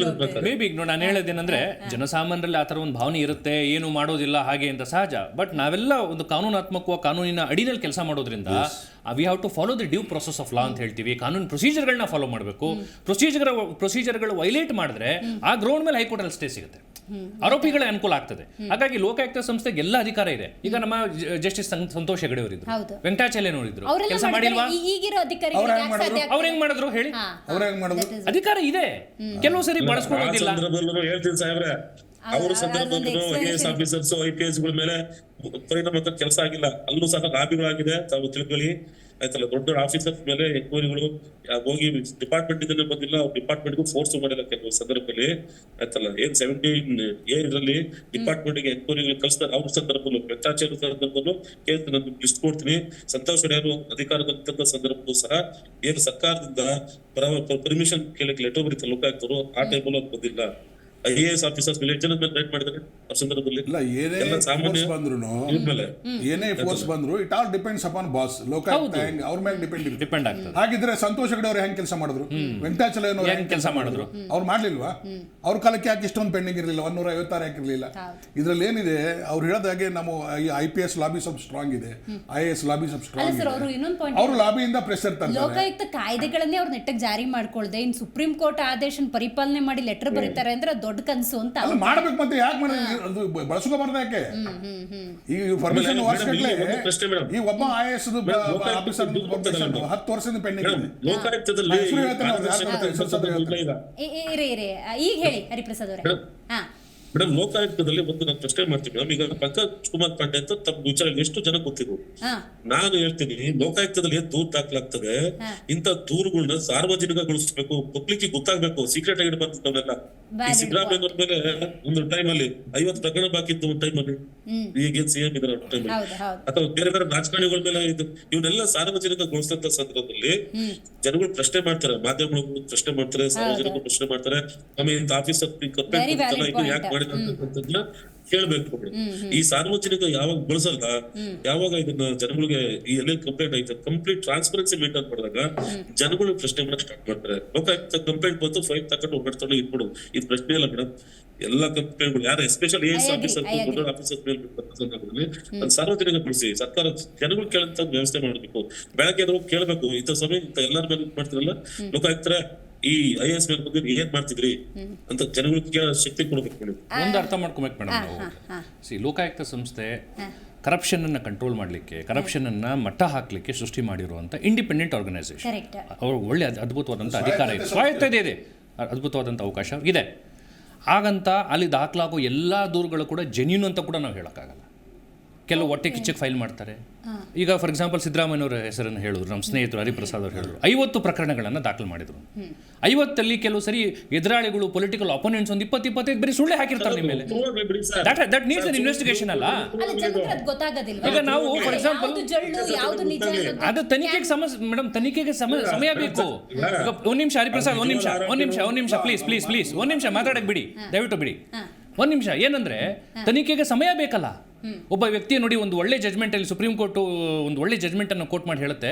D: ಮೇಬಿ ಈಗ ನೋಡಿ, ನಾನು ಹೇಳೋದೇನಂದ್ರೆ, ಜನಸಾಮಾನ್ಯರಲ್ಲಿ ಆ ಥರ ಒಂದು ಭಾವನೆ ಇರುತ್ತೆ, ಏನು ಮಾಡೋದಿಲ್ಲ ಹಾಗೆ ಅಂತ ಸಹಜ. ಬಟ್ ನಾವೆಲ್ಲ ಒಂದು ಕಾನೂನಾತ್ಮಕ ಕಾನೂನಿನ ಅಡಿನಲ್ಲಿ ಕೆಲಸ ಮಾಡೋದ್ರಿಂದ we have to follow the due process of law ಅಂತ ಹೇಳ್ತೀವಿ. ಕಾನೂನು ಪ್ರೊಸೀಜರ್ಗಳನ್ನ ಫಾಲೋ ಮಾಡಬೇಕು. ಪ್ರೊಸೀಜರ್ಗಳು ವೈಲೇಟ್ ಮಾಡಿದ್ರೆ ಆ ಗ್ರೌಂಡ್ ಮೇಲೆ ಹೈಕೋರ್ಟ್ ಅಲ್ಲಿ ಸ್ಟೇ ಸಿಗುತ್ತೆ, ಆರೋಪಿಗಳ ಅನುಕೂಲ ಆಗ್ತದೆ. ಹಾಗಾಗಿ ಲೋಕಾಯುಕ್ತ ಸಂಸ್ಥೆಗೆ ಎಲ್ಲ ಅಧಿಕಾರ ಇದೆ. ಈಗ ನಮ್ಮ ಜಸ್ಟಿಸ್ ಸಂತೋಷ್ ಹೆಗಡೆ ಅವರಿದ್ರು, ವೆಂಕಟಾಚಲಯ್ಯನವರಿದ್ರು, ಕೆಲಸ ಮಾಡಿಲ್ವಾ?
A: ಈಗಿರೋ ಅಧಿಕಾರಿಗಳು
D: ಅವ್ರು ಹೆಂಗ್ ಮಾಡಿದ್ರು ಹೇಳಿ? ಅಧಿಕಾರ ಇದೆ, ಕೆಲವು ಸರಿ ಬಳಸ್ಕೊಳ್ಳೋದಿಲ್ಲ.
E: ಹೇಳ್ತೀನಿ ಸಾಹೇಬ್ರೆ, ಅವ್ರ ಸಂದರ್ಭದಲ್ಲೂ IAS ಆಫೀಸರ್ಸ್ IPS ಗಳ ಮೇಲೆ ಪರಿಣಾಮಕಾರಿ ಕೆಲಸ ಆಗಿಲ್ಲ, ಅಲ್ಲೂ ಸಹ ಲಾಬಿಗಳಾಗಿದೆ, ತಾವು ತಿಳ್ಕೊಳ್ಳಿ ಆಯ್ತಲ್ಲ. ದೊಡ್ಡ ಆಫೀಸರ್ಸ್ ಮೇಲೆ ಎನ್ಕ್ವೈರಿಗಳು ಹೋಗಿ ಡಿಪಾರ್ಟ್ಮೆಂಟ್ ಇಂದಲೇ ಬಂದಿಲ್ಲ, ಅವ್ರ ಡಿಪಾರ್ಟ್ಮೆಂಟ್ಗೂ ಫೋರ್ಸ್ ಮಾಡಿಲ್ಲ ಕೆಲವು ಸಂದರ್ಭದಲ್ಲಿ ಆಯ್ತಲ್ಲ. ಏನ್ 17A ಇದರಲ್ಲಿ ಡಿಪಾರ್ಟ್ಮೆಂಟ್ ಗೆ ಎನ್ಕ್ವೈರಿಗಳು ಕಳಿಸ್ತಾರೆ. ಅವ್ರ ಸಂದರ್ಭದಲ್ಲೂ ಭ್ರಷ್ಟಾಚಾರ ಸಂದರ್ಭದಲ್ಲೂ ಕೇಸ್ ನಾನು ಲಿಸ್ಟ್ ಕೊಡ್ತೀನಿ. ಸಂತೋಷ್ ಯಾರು ಅಧಿಕಾರದಂತ ಸಂದರ್ಭದಲ್ಲೂ ಸಹ ಏನು ಸರ್ಕಾರದಿಂದ ಪರ್ಮಿಷನ್ ಕೇಳಕ್ಕೆ ಲೆಟರ್ ಬರೀತಾರೆ ಲೋಕಾಯುಕ್ತರು, ಆ ಟೈಮಲ್ಲೂ ಅದು ಬಂದಿಲ್ಲ. IAS ಆಫೀಸರ್ಸ್ ಮೇಲೆ ಜನದ ಮೇಲೆ ರೈಡ್ ಮಾಡಿದ್ದಾರೆ ಆ ಸಂದರ್ಭದಲ್ಲಿ.
C: ಇಲ್ಲ, ಏನೇ ಫೋರ್ಸ್ ಬಂದ್ರು it all depends upon boss. Lokayukta ಅವ್ರ ಮೇಲೆ ಡಿಪೆಂಡ್ ಆಗ್ತದೆ. ಹಾಗಿದ್ರೆ ಸಂತೋಷ್ ಹೆಗಡೆ ಅವ್ರು ಹೆಂಗ್ ಕೆಲಸ ಮಾಡಿದ್ರು, ವೆಂಕಟಾಚಲಯ್ಯನವರು ಹೆಂಗ್ ಕೆಲಸ ಮಾಡಿದ್ರು? ಅವ್ರು ಮಾಡ್ಲಿಲ್ವಾ? ಅವ್ರ ಕಾಲಕ್ಕೆ ಯಾಕೆ ಇಷ್ಟೊಂದು ಪೆಂಡಿಂಗ್ ಇರಲಿಲ್ಲ, 156 ಯಾಕಿರ್ಲಿಲ್ಲ? ಇದ್ರಲ್ಲಿ ಏನಿದೆ, ಅವ್ರು ಹೇಳೋದಾಗೆ ನಮ್ಮ IPS ಲಾಬಿ ಸ್ವಲ್ಪ ಸ್ಟ್ರಾಂಗ್ ಇದೆ, IAS ಲಾಬಿ ಸ್ವಲ್ಪ ಸ್ಟ್ರಾಂಗ್ ಇದೆ. ಅವ್ರು ಲಾಬಿಯಿಂದ ಪ್ರೆಷರ್ ತಂತಾರೆ.
A: ಲೋಕಾಯುಕ್ತ ಕಾಯ್ದೆಗಳನ್ನೇ ಅವ್ರು ನೆಟ್ಟಗೆ ಜಾರಿ ಮಾಡ್ಕೊಳ್ದೆ ಇನ್ ಸುಪ್ರೀಂ ಕೋರ್ಟ್ ಆದೇಶ ಪರಿಪಾಲನೆ ಮಾಡಿ ಲೆಟರ್ ಬರೀತಾರೆ ಅಂದ್ರೆ ದೊಡ್ಡ ಕನಸು ಅಂತ
C: ಮಾಡ್ಬೇಕು. ಮತ್ತೆ ಯಾಕೆ ಬಳಸ್ಕೋಬಾರ್ದು? ಯಾಕೆ ಈ ಪರ್ಮಿಷನ್ ವರ್ಷಗಟ್ಟಲೆ ಈ ಒಬ್ಬ IAS ಆಫೀಸರ್ 10 ವರ್ಷದಿಂದ ಪೆಂಡಿಂಗ್ ಇದೆ.
E: ಲೋಕಾಯುಕ್ತದಲ್ಲಿ
A: ಈಗ ಹೇಳಿ ಹರಿಪ್ರಸಾದ್ ಅವರೇ.
E: ಮೇಡಮ್, ಲೋಕಾಯುಕ್ತದಲ್ಲಿ ಒಂದು ನಾನು ಪ್ರಶ್ನೆ ಮಾಡ್ತೀನಿ ಮೇಡಮ್. ಈಗ ಪಂಕಜ್ ಕುಮಾರ್ ಪಾಂಡೆ ಅಂತ ತಮ್ಮ ವಿಚಾರ ಎಷ್ಟು ಜನ ಗೊತ್ತಿದ್ರು. ನಾನು ಹೇಳ್ತೀನಿ, ಲೋಕಾಯುಕ್ತದಲ್ಲಿ ಏನ್ ದೂರು ದಾಖಲಾಗ್ತದೆ, ಇಂತ ದೂರುಗಳನ್ನ ಸಾರ್ವಜನಿಕಗೊಳಿಸ್ಬೇಕು, ಪಬ್ಲಿಕ್ ಗೊತ್ತಾಗ್ಬೇಕು, ಸೀಕ್ರೆಟ್ ಆಗಿ ಇಡಬಾರ್ದವನ್ನೆಲ್ಲ. ಈ ಸಿದ್ದರಾಮಯ್ಯ ಮೇಲೆ ಒಂದು ಟೈಮ್ ಅಲ್ಲಿ 50 ಪ್ರಕರಣ ಬಾಕಿ ಇತ್ತು, ಒಂದು ಟೈಮ್ ಅಲ್ಲಿ. ಈಗೇನ್ CM ಇದಾರೆ ಟೈಮ್ ಅಲ್ಲಿ, ಅಥವಾ ಬೇರೆ ಬೇರೆ ರಾಜಕಾರಣಿಗಳ ಮೇಲೆ ಇವನ್ನೆಲ್ಲ ಸಾರ್ವಜನಿಕಗೊಳಿಸಿದಂತ ಸಂದರ್ಭದಲ್ಲಿ ಜನಗಳು ಪ್ರಶ್ನೆ ಮಾಡ್ತಾರೆ, ಮಾಧ್ಯಮಗಳು ಪ್ರಶ್ನೆ ಮಾಡ್ತಾರೆ, ಸಾರ್ವಜನಿಕರು ಪ್ರಶ್ನೆ ಮಾಡ್ತಾರೆ. ಆಮೇಲೆ ಇಂತ ಆಫೀಸರ್ ಇದು ಯಾಕೆ ಮಾಡಿದ ಹೇಳ್ಬೇಕು. ಈ ಸಾರ್ವಜನಿಕ ಯಾವಾಗ ಬಳಸಲ್ಲ, ಯಾವಾಗ ಇದನ್ನ ಜನಗಳಿಗೆ ಈ ಎಲ್ಲ ಕಂಪ್ಲೇಂಟ್ ಆಯ್ತು, ಕಂಪ್ಲೀಟ್ ಟ್ರಾನ್ಸ್ಪರೆನ್ಸಿ ಮೇಂಟೈನ್ ಮಾಡಿದಾಗ ಜನಗಳು ಪ್ರಶ್ನೆ ಮಾಡಕ್ ಸ್ಟಾರ್ಟ್ ಮಾಡ್ತಾರೆ. ಲೋಕಾಯುಕ್ತ ಕಂಪ್ಲೇಂಟ್ ಬಂತು, ಫೈಲ್ ತಗೊಂಡು ಓಡಾಡ್ಕೊಂಡು ಇಟ್ಬಿಡು, ಇದು ಪ್ರಶ್ನೆ ಇಲ್ಲ ಮೇಡಮ್. ಎಲ್ಲಾ ಕಂಪ್ಲೇಂಟ್ಗಳು ಯಾರು ಎಸ್ಪೆಷಲಿ AS ಆಫೀಸರ್ ಸಂದರ್ಭದಲ್ಲಿ ಸಾರ್ವಜನಿಕ ಬಳಸಿ ಸರ್ಕಾರ ಜನಗಳು ಕೇಳಂತ ವ್ಯವಸ್ಥೆ ಮಾಡಬೇಕು. ಬೆಳಗ್ಗೆ ಕೇಳಬೇಕು, ಇಂಥ ಸಮಯ ಇಂಥ ಎಲ್ಲರ ಮೇಲೆ ಮಾಡ್ತಿರಲ್ಲ ಲೋಕಾಯುಕ್ತರೆ, ಈ IAS ಬಗ್ಗೆ ಏನ್ ಮಾಡ್ತಿದ್ರಿ ಅಂತ ಜನಗಳಿಗೆ ಶಕ್ತಿ ಕೊಡ್ಬೇಕು ನೀವು.
D: ಒಂದು ಅರ್ಥ ಮಾಡ್ಕೊಬೇಕು ಮೇಡಮ್ ನಾವು. ಲೋಕಾಯುಕ್ತ ಸಂಸ್ಥೆ ಕರಪ್ಷನ್ ಅನ್ನ ಕಂಟ್ರೋಲ್ ಮಾಡಲಿಕ್ಕೆ, ಕರಪ್ಷನ್ ಅನ್ನ ಮಟ್ಟ ಹಾಕಲಿಕ್ಕೆ ಸೃಷ್ಟಿ ಮಾಡಿರುವಂತ ಇಂಡಿಪೆಂಡೆಂಟ್ ಆರ್ಗನೈಸೇಷನ್.
A: ಕರೆಕ್ಟ್.
D: ಅವ್ರು ಒಳ್ಳೆ ಅದ್ಭುತವಾದಂಥ ಅಧಿಕಾರ ಇದೆ, ಸ್ವಾಯತ್ತತೆ ಇದೆ, ಅದ್ಭುತವಾದಂಥ ಅವಕಾಶ ಇದೆ. ಹಾಗಂತ ಅಲ್ಲಿ ದಾಖಲಾಗೋ ಎಲ್ಲ ದೂರುಗಳು ಕೂಡ ಜೆನ್ಯೂನ್ ಅಂತ ಕೂಡ ನಾವು ಹೇಳೋಕ್ಕಾಗಲ್ಲ. ಕೆಲವು ಹೊಟ್ಟೆ ಕಿಚ್ಚಕ್ಕೆ ಫೈಲ್ ಮಾಡ್ತಾರೆ. ಈಗ ಫಾರ್ ಎಕ್ಸಾಂಪಲ್ ಸಿದ್ದರಾಮಯ್ಯನವರ ಹೆಸರನ್ನು ಹೇಳಿದ್ರು, ನಮ್ಮ ಸ್ನೇಹಿತರು ಹರಿಪ್ರಸಾದ್ ಅವರು ಹೇಳಿದ್ರು 50 ಪ್ರಕರಣಗಳನ್ನು ದಾಖಲು ಮಾಡಿದ್ರು. 50 ಕೆಲವು ಸರಿ ಎದುರಾಳಿಗಳು, ಪೊಲಿಟಿಕಲ್ ಅಪೋನೆಂಟ್ಸ್ ಒಂದು 20-25 ಬರೀ ಸುಳ್ಳೆ ಹಾಕಿರ್ತಾರೆ ನಿಮ್ಮ ಮೇಲೆ. ದಟ್ ನೀಡ್ಸ್ ಅನ್ ಇನ್ವೆಸ್ಟಿಗೇಷನ್ ಅಲ್ಲ.
A: ಅಲ್ಲ, ಜನರಿಗೆ ಅದು ಗೊತ್ತಾಗೋದಿಲ್ವಾ?
D: ಈಗ ನಾವು ಫಾರ್ ಎಕ್ಸಾಂಪಲ್
A: ಯಾವುದು ಜಳ್ಳು ಯಾವುದು ನಿಜ ಅನ್ನೋದು
D: ಅದು ತನಿಖೆಗೆ ಮೇಡಮ್, ತನಿಖೆಗೆ ಸಮಯ ಬೇಕು. ಈಗ ಒಂದು ನಿಮಿಷ ಹರಿಪ್ರಸಾದ್, ಒಂದು ನಿಮಿಷ ಪ್ಲೀಸ್ ಒಂದು ನಿಮಿಷ ಮಾತಾಡಕ್ ಬಿಡಿ, ದಯವಿಟ್ಟು ಬಿಡಿ. ಒಂದು ನಿಮಿಷ. ಏನಂದ್ರೆ ತನಿಖೆಗೆ ಸಮಯ ಬೇಕಲ್ಲ. ಒಬ್ಬ ವ್ಯಕ್ತಿ ನೋಡಿ, ಒಂದು ಒಳ್ಳೆ ಜಜ್ಮೆಂಟ್ ಅಲ್ಲಿ ಸುಪ್ರೀಂ ಕೋರ್ಟ್ ಒಂದು ಒಳ್ಳೆ ಜಜ್ಮೆಂಟ್ ಅನ್ನು ಕೋಟ್ ಮಾಡಿ ಹೇಳುತ್ತೆ,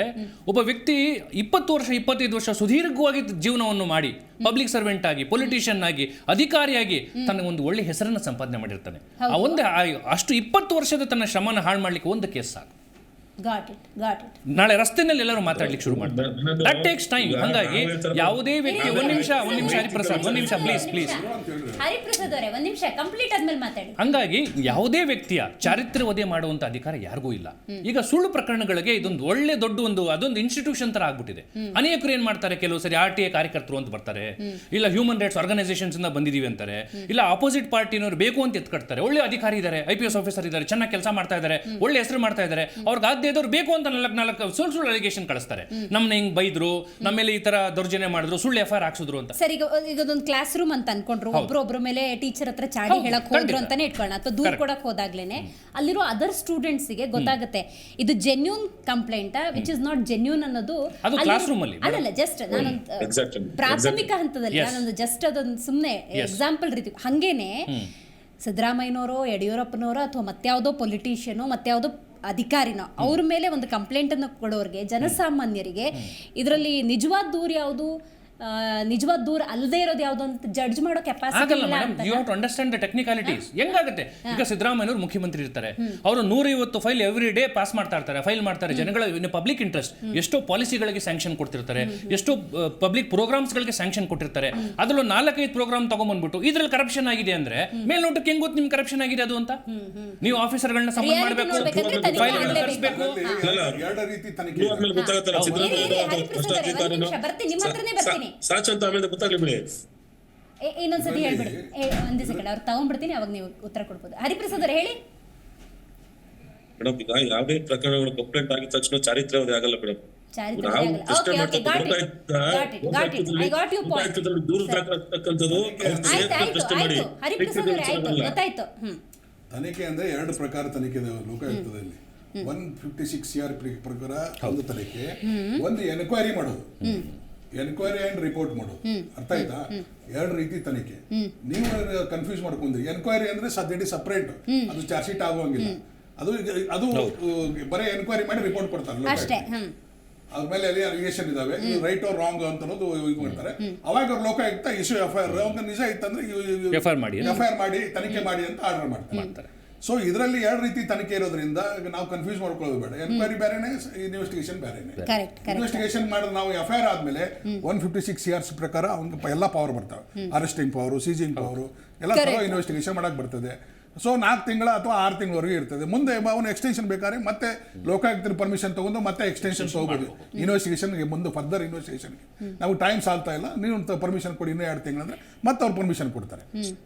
D: ಒಬ್ಬ ವ್ಯಕ್ತಿ 20 ವರ್ಷ 25 ವರ್ಷ ಸುದೀರ್ಘವಾಗಿ ಜೀವನವನ್ನು ಮಾಡಿ ಪಬ್ಲಿಕ್ ಸರ್ವೆಂಟ್ ಆಗಿ, ಪೊಲಿಟಿಷಿಯನ್ ಆಗಿ, ಅಧಿಕಾರಿಯಾಗಿ ತನ್ನ ಒಂದು ಒಳ್ಳೆ ಹೆಸರನ್ನು ಸಂಪಾದನೆ ಮಾಡಿರ್ತಾನೆ. ಆ ಒಂದು ಅಷ್ಟು 20 ವರ್ಷದ ತನ್ನ ಶ್ರಮನ ಹಾಳು ಮಾಡ್ಲಿಕ್ಕೆ ಒಂದು ಕೇಸ್ ಸಾಕು.
A: Got it.
D: ನಾಳೆ ರಸ್ತೆನಲ್ಲಿ ಎಲ್ಲರೂ ಮಾತಾಡ್ಲಿಕ್ಕೆ ಶುರು ಮಾಡ್ತಾರೆ. That takes time. ಹಾಗಾಗಿ ಯಾವುದೇ ವ್ಯಕ್ತಿ ಒಂದು ನಿಮಿಷ ಹರಿಪ್ರಸಾದ್, ಒಂದು ನಿಮಿಷ ಪ್ಲೀಸ್.
A: ಹರಿಪ್ರಸಾದ್ ಅವರೇ, ಒಂದು ನಿಮಿಷ ಕಂಪ್ಲೀಟ್ ಆದ್ಮೇಲೆ ಮಾತಾಡಿ.
D: ಹಂಗಾಗಿ ಯಾವುದೇ ವ್ಯಕ್ತಿಯ ಚಾರಿತ್ರ್ಯ ವಧೆ ಮಾಡುವಂತ ಅಧಿಕಾರ ಯಾರಿಗೂ ಇಲ್ಲ. ಈಗ ಸುಳ್ಳು ಪ್ರಕರಣಗಳಿಗೆ ಇದೊಂದು ಒಳ್ಳೆ ದೊಡ್ಡ ಅದೊಂದು ಇನ್ಸ್ಟಿಟ್ಯೂಷನ್ ತರ ಆಗ್ಬಿಟ್ಟಿದೆ. ಅನೇಕರು ಏನ್ ಮಾಡ್ತಾರೆ, ಕೆಲವು ಸರಿ RTA ಕಾರ್ಯಕರ್ತರು ಅಂತ ಬರ್ತಾರೆ, ಇಲ್ಲ ಹ್ಯೂಮನ್ ರೈಟ್ಸ್ ಆರ್ಗನೈಸೇಷನ್ಸ್ ಇಂದ ಬಂದಿದೀವಿ ಅಂತಾರೆ, ಇಲ್ಲ ಅಪೋಸಿಟ್ ಪಾರ್ಟಿನವರು ಬೇಕು ಅಂತ ಎತ್ಕಡ್ತಾರೆ. ಒಳ್ಳೆ ಅಧಿಕಾರಿ ಇದ್ದಾರೆ, IPS ಆಫೀಸರ್ ಇದ್ದಾರೆ, ಚೆನ್ನಾಗಿ ಕೆಲಸ ಮಾಡ್ತಾ ಇದ್ದಾರೆ, ಒಳ್ಳೆ ಹೆಸರು ಮಾಡ್ತಾ ಇದ್ದಾರೆ, ಅವ್ರಿಗೆ ಇದ್ದವ್ರು ಬೇಕು ಅಂತ ನಾಲ್ಕು ಸುಳ್ಳು ಅಲಿಗೇಷನ್ ಕಳಿಸ್ತಾರೆ. ನಮ್ಮನ್ನ ಹಿಂಗ್ ಬೈದ್ರು, ನಮ್ಮ ಮೇಲೆ ಈ ತರ ದೌರ್ಜನ್ಯ ಮಾಡಿದ್ರು, ಸುಳ್ಳು FIR ಹಾಕ್ಸಿದ್ರು ಅಂತ.
A: ಸರ್, ಈಗ ಒಂದು ಕ್ಲಾಸ್ ರೂಮ್ ಅಂತ ಅನ್ಕೊಂಡ್ರು, ಒಬ್ರ ಮೇಲೆ ಟೀಚರ್ ಹತ್ರ ಚಾಡಿ ಹೇಳಕ್ ಹೋದ್ರು ಅಂತಾನೆ ಇಟ್ಕೊಳ್ಳೋಣ, ಅಥವಾ ದೂರ ಕೊಡಕ್ ಹೋದಾಗ್ಲೇನೆ ಅಲ್ಲಿರೋ ಅದರ್ ಸ್ಟೂಡೆಂಟ್ಸ್ ಗೆ ಗೊತ್ತಾಗುತ್ತೆ ಇದು genuine complaint which is not genuine ಅನ್ನೋದು.
D: ಅದು ಕ್ಲಾಸ್ ರೂಮ್ ಅಲ್ಲಿ
A: ಅಲ್ಲಲ್ಲ, ಜಸ್ಟ್ ನಾನೊಂದು ಪ್ರಾಥಮಿಕ ಹಂತದಲ್ಲಿ ನಾನೊಂದು ಜಸ್ಟ್ ಅದೊಂದು ಸುಮ್ಮನೆ ಎಕ್ಸಾಂಪಲ್ ರೀತಿ. ಹಂಗೇನೆ ಸಿದ್ದರಾಮಯ್ಯನವರೋ, ಯಡಿಯೂರಪ್ಪನವರೋ, ಅಥವಾ ಮತ್ಯಾವುದೋ ಪೊಲಿಟಿಷಿಯನೋ, ಮತ್ಯಾವುದೋ ಅಧಿಕಾರಿನೋ ಅವ್ರ ಮೇಲೆ ಒಂದು ಕಂಪ್ಲೇಂಟ್ ಅನ್ನು ಕೊಡೋರಿಗೆ, ಜನಸಾಮಾನ್ಯರಿಗೆ ಇದರಲ್ಲಿ ನಿಜವಾದ ದೂರ ಯಾವುದು, ನಿಜವಾದ ದೂರ ಅಲ್ಲದೆ ಇರೋದು ಯಾವುದು ಅಂತ ಜಡ್ಜ್ ಮಾಡೋ ಕೆಪಾಸಿಟಿ ಇಲ್ಲ ಅಂತ.
D: You have to understand the technicalities. ಹೆಂಗಾಗುತ್ತೆ, ಈಗ ಸಿದ್ದರಾಮಯ್ಯನವರು ಮುಖ್ಯಮಂತ್ರಿ ಇರ್ತಾರೆ, ಅವರು 150 ಫೈಲ್ ಎವ್ರಿ ಡೇ ಪಾಸ್ ಮಾಡ್ತಾ ಇರ್ತಾರೆ, ಫೈಲ್ ಮಾಡ್ತಾರೆ. ಜನಗಳ ಪಬ್ಲಿಕ್ ಇಂಟ್ರೆಸ್ಟ್ ಎಷ್ಟೋ ಪಾಲಿಸಿಗಳಿಗೆ ಸ್ಯಾಂಕ್ಷನ್ ಕೊಡ್ತಿರ್ತಾರೆ, ಎಷ್ಟೋ ಪಬ್ಲಿಕ್ ಪ್ರೋಗ್ರಾಮ್ಸ್ಗಳಿಗೆ ಸ್ಯಾಂಕ್ಷನ್ ಕೊಟ್ಟಿರ್ತಾರೆ. ಅದ್ರಲ್ಲಿ 4-5 ಪ್ರೋಗ್ರಾಮ್ ತಗೊಂಡ್ಬಂದ್ಬಿಟ್ಟು ಇದ್ರಲ್ಲಿ ಕರಪ್ಷನ್ ಆಗಿದೆ ಅಂದ್ರೆ ಮೇಲ್ನೋಟಕ್ಕೆ ಹೆಂಗ್ ಗೊತ್ತು ನಿಮ್ ಕರಪ್ಷನ್ ಆಗಿದೆ ಅದು ಅಂತ? ನೀವು ಆಫೀಸರ್ಗಳನ್ನ ಸಂಬಂಧ ಮಾಡಬೇಕು, ಫೈಲ್ಗಳನ್ನ ತರಿಸಬೇಕು.
C: ಎರಡು ರೀತಿ ತನಿಖೆ
E: ಗೊತ್ತಾಗತ್ತಲ್ಲ, ಸಾಚಂತ ಆಮೇಲೆ ಗೊತ್ತಾಗ್ಲಿ ಬಿಡಿ.
A: ಇನ್ನೊಂದ್ಸತಿ ಹೇಳ್ಬಿಡಿ, ಒಂದೇ ಸೆಕೆಂಡ್ ಅವ್ರು ತಗೊಂಡ್ಬಿಡ್ತೀನಿ, ಅವಾಗ ನೀವು ಉತ್ತರ ಕೊಡ್ಬೋದು. ಹರಿಪ್ರಸಾದ್ ಅವರು ಹೇಳಿ.
E: ಮೇಡಮ್, ಈಗ ಯಾವುದೇ ಪ್ರಕರಣಗಳು ಕಂಪ್ಲೇಂಟ್ ಆಗಿದ ತಕ್ಷಣ ಚಾರಿತ್ರ್ಯವೇ ಆಗಲ್ಲ ಮೇಡಮ್. ದೂರ ದಾಖಲಾಗ್ತಕ್ಕಂಥದ್ದು
C: ತನಿಖೆ ಅಂದ್ರೆ 2 ಪ್ರಕಾರ ತನಿಖೆ ಇದಾವೆ ಲೋಕಾಯುಕ್ತದಲ್ಲಿ. 156 CR ಪ್ರಕಾರ ಒಂದು ತನಿಖೆ, ಒಂದು ಎನ್ಕ್ವೈರಿ ಮಾಡೋದು, ಎನ್ಕ್ವೈರಿ ಅಂಡ್ ರಿಪೋರ್ಟ್ ಮಾಡೋದು. ಅರ್ಥ ಆಯ್ತಾ? 2 ರೀತಿ ತನಿಖೆ. ನೀವು ಕನ್ಫ್ಯೂಸ್ ಮಾಡ್ಕೊಂಡ್ರಿ. ಎನ್ಕ್ವೈರಿ ಅಂದ್ರೆ ಸದ್ಯಡಿ ಸಪರೇಟ್, ಅದು ಚಾರ್ಜ್ ಶೀಟ್ ಆಗುವಂಗಿಲ್ಲ. ಅದು ಬರೀ ಎನ್ಕ್ವೈರಿ ಮಾಡಿ ರಿಪೋರ್ಟ್ ಕೊಡ್ತಾರೆ. ಅದ್ಮೇಲೆ ಅಲ್ಲಿ ಅಲಿಗೇಷನ್ ಇದಾವೆ, ರೈಟ್ ಆರ್ ರಾಂಗ್ ಅಂತ ಅನ್ನೋದು ಇದು ಮಾಡ್ತಾರೆ. ಅವಾಗ ಅವ್ರು ಲೋಕಾಯುಕ್ತ ಇಶ್ಯೂ FIR, ಅವಾಗ ನಿಜ ಇತ್ತಂದ್ರೆ FIR ಮಾಡಿ ತನಿಖೆ ಮಾಡಿ ಅಂತ ಆರ್ಡರ್ ಮಾಡ್ತಾರೆ. ಸೊ ಇದರಲ್ಲಿ 2 ರೀತಿ ತನಿಖೆ ಇರೋದ್ರಿಂದ ನಾವು ಕನ್ಫ್ಯೂಸ್ ಮಾಡ್ಕೊಳ್ಳೋದು ಬೇಡ. ಎನ್ಕ್ವೈರಿ ಬೇರೆನೆ, ಇನ್ವೆಸ್ಟಿಗೇಷನ್ ಬೇರೆನೆ. ಇನ್ವೆಸ್ಟಿಗೇಷನ್ ಮಾಡಿದ್ರೆ ನಾವು FIR ಆದ್ಮೇಲೆ 156 CR ಪ್ರಕಾರ ಅವ್ನಿಗೆ ಎಲ್ಲ ಪವರ್ ಬರ್ತವೆ, ಅರೆಸ್ಟಿಂಗ್ ಪವರು, ಸೀಜಿಂಗ್ ಪವರು ಎಲ್ಲ ತರ ಇನ್ವೆಸ್ಟಿಗೇಷನ್ ಮಾಡಕ್ ಬರ್ತದೆ. ಸೊ 4 ತಿಂಗಳ ಅಥವಾ 6 ತಿಂಗಳವರೆಗೆ ಇರ್ತದೆ. ಮುಂದೆ ಅವನು ಎಕ್ಸ್ಟೆನ್ಷನ್ ಬೇಕಾದ್ರೆ ಮತ್ತೆ ಲೋಕಾಯುಕ್ತರ ಪರ್ಮಿಷನ್ ತಗೊಂಡು ಮತ್ತೆ ಎಕ್ಸ್ಟೆನ್ಷನ್ ತಗೋಬಹುದು ಇನ್ವೆಸ್ಟಿಗೇಷನ್ಗೆ. ಮುಂದೆ ಫರ್ದರ್ ಇನ್ವೆಸ್ಟಿಗೇಷನ್ಗೆ ನಾವು ಟೈಮ್ ಸಾಲ್ತಾ ಇಲ್ಲ, ನೀವು ಪರ್ಮಿಷನ್ ಕೊಡಿ ಇನ್ನೂ 2 ತಿಂಗಳಂದ್ರೆ ಮತ್ತೆ ಅವ್ರು ಪರ್ಮಿಷನ್ ಕೊಡ್ತಾರೆ.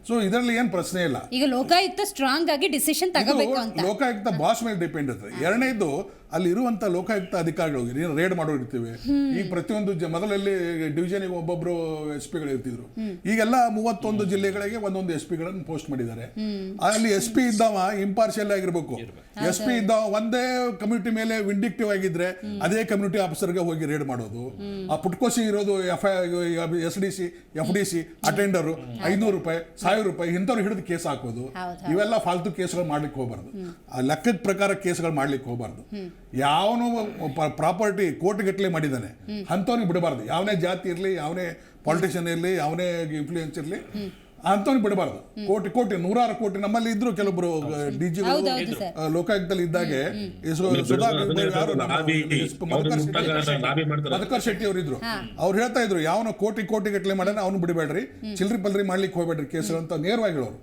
C: ಸೊ ಇದರಲ್ಲಿ ಏನು ಪ್ರಶ್ನೆ ಇಲ್ಲ.
A: ಈಗ ಲೋಕಾಯುಕ್ತ ಸ್ಟ್ರಾಂಗ್ ಆಗಿ ಡಿಸಿಷನ್ ತಗೋಬೇಕು ಅಂತ
C: ಲೋಕಾಯುಕ್ತ ಬಾಸ್ ಮೇಲೆ ಡಿಪೆಂಡ್ ಇರ್ತದೆ. ಎರಡನೇದು ಅಲ್ಲಿ ಇರುವಂತ ಲೋಕಾಯುಕ್ತ ಅಧಿಕಾರಿಗಳು ರೇಡ್ ಮಾಡೋರು ಇರ್ತೀವಿ. ಈಗ ಪ್ರತಿಯೊಂದು ಮೊದಲಲ್ಲಿ ಡಿವಿಷನ್ಗೆ ಒಬ್ಬೊಬ್ರು SP ಗಳು ಇರ್ತಿದ್ರು. ಈಗೆಲ್ಲ 31 ಜಿಲ್ಲೆಗಳಿಗೆ ಒಂದೊಂದು SP ಗಳನ್ನು ಪೋಸ್ಟ್ ಮಾಡಿದ್ದಾರೆ. ಅಲ್ಲಿ SP ಇದ್ದವ ಇಂಪಾರ್ಷಿಯಲ್ ಆಗಿರ್ಬೇಕು. SP ಇದ್ದವ ಒಂದೇ ಕಮ್ಯುನಿಟಿ ಮೇಲೆ ವಿಂಡಿಕ್ಟಿವ್ ಆಗಿದ್ರೆ ಅದೇ ಕಮ್ಯುನಿಟಿ ಆಫೀಸರ್ಗೆ ಹೋಗಿ ರೇಡ್ ಮಾಡೋದು. ಆ ಪುಟ್ಕೋಸಿ ಇರೋದು SDC FDC ಅಟೆಂಡರು 500 ರೂಪಾಯಿ 1000 ರೂಪಾಯಿ ಇಂಥವ್ರು ಹಿಡಿದು ಕೇಸ್ ಹಾಕೋದು. ಇವೆಲ್ಲ ಫಾಲ್ತು ಕೇಸ್ಗಳು ಮಾಡ್ಲಿಕ್ಕೆ ಹೋಗ್ಬಾರ್ದು. ಆ ಲೆಕ್ಕದ ಪ್ರಕಾರ ಕೇಸ್ಗಳು ಮಾಡ್ಲಿಕ್ಕೆ ಹೋಗ್ಬಾರ್ದು. ಯಾವನು ಪ್ರಾಪರ್ಟಿ ಕೋಟಿಗಟ್ಟಲೆ ಮಾಡಿದ್ದಾನೆ ಅಂಥವ್ನಿಗೆ ಬಿಡಬಾರ್ದು. ಯಾವನೇ ಜಾತಿ ಇರಲಿ, ಯಾವನೇ ಪಾಲಿಟಿಷಿಯನ್ ಇರಲಿ, ಯಾವನೇ ಇನ್ಫ್ಲೂಯೆನ್ಸ್ ಇರಲಿ, ಅಂಥವ್ನಿಗೆ ಬಿಡಬಾರ್ದು. ಕೋಟಿ ಕೋಟಿ ನೂರಾರು ಕೋಟಿ ನಮ್ಮಲ್ಲಿ ಇದ್ರು ಕೆಲವೊಬ್ರು ಡಿಜಿ
A: ಹೌದೌದು ಸರ್.
C: ಲೋಕಾಯುಕ್ತದಲ್ಲಿ ಇದ್ದಾಗೆ ಮಧುಕರ್ ಶೆಟ್ಟಿ ಅವರು ಇದ್ರು. ಅವ್ರು ಹೇಳ್ತಾ ಇದ್ರು ಯಾವನೋ ಕೋಟಿ ಕೋಟಿ ಗಟ್ಟಲೆ ಮಾಡೋಣ ಅವ್ನು ಬಿಡಬೇಡ್ರಿ, ಚಿಲ್ರಿ ಪಲ್ರಿ ಮಾಡ್ಲಿಕ್ಕೆ ಹೋಗ್ಬೇಡ್ರಿ ಕೇಸ್ ಅಂತ ನೇರವಾಗಿ ಹೇಳೋರು.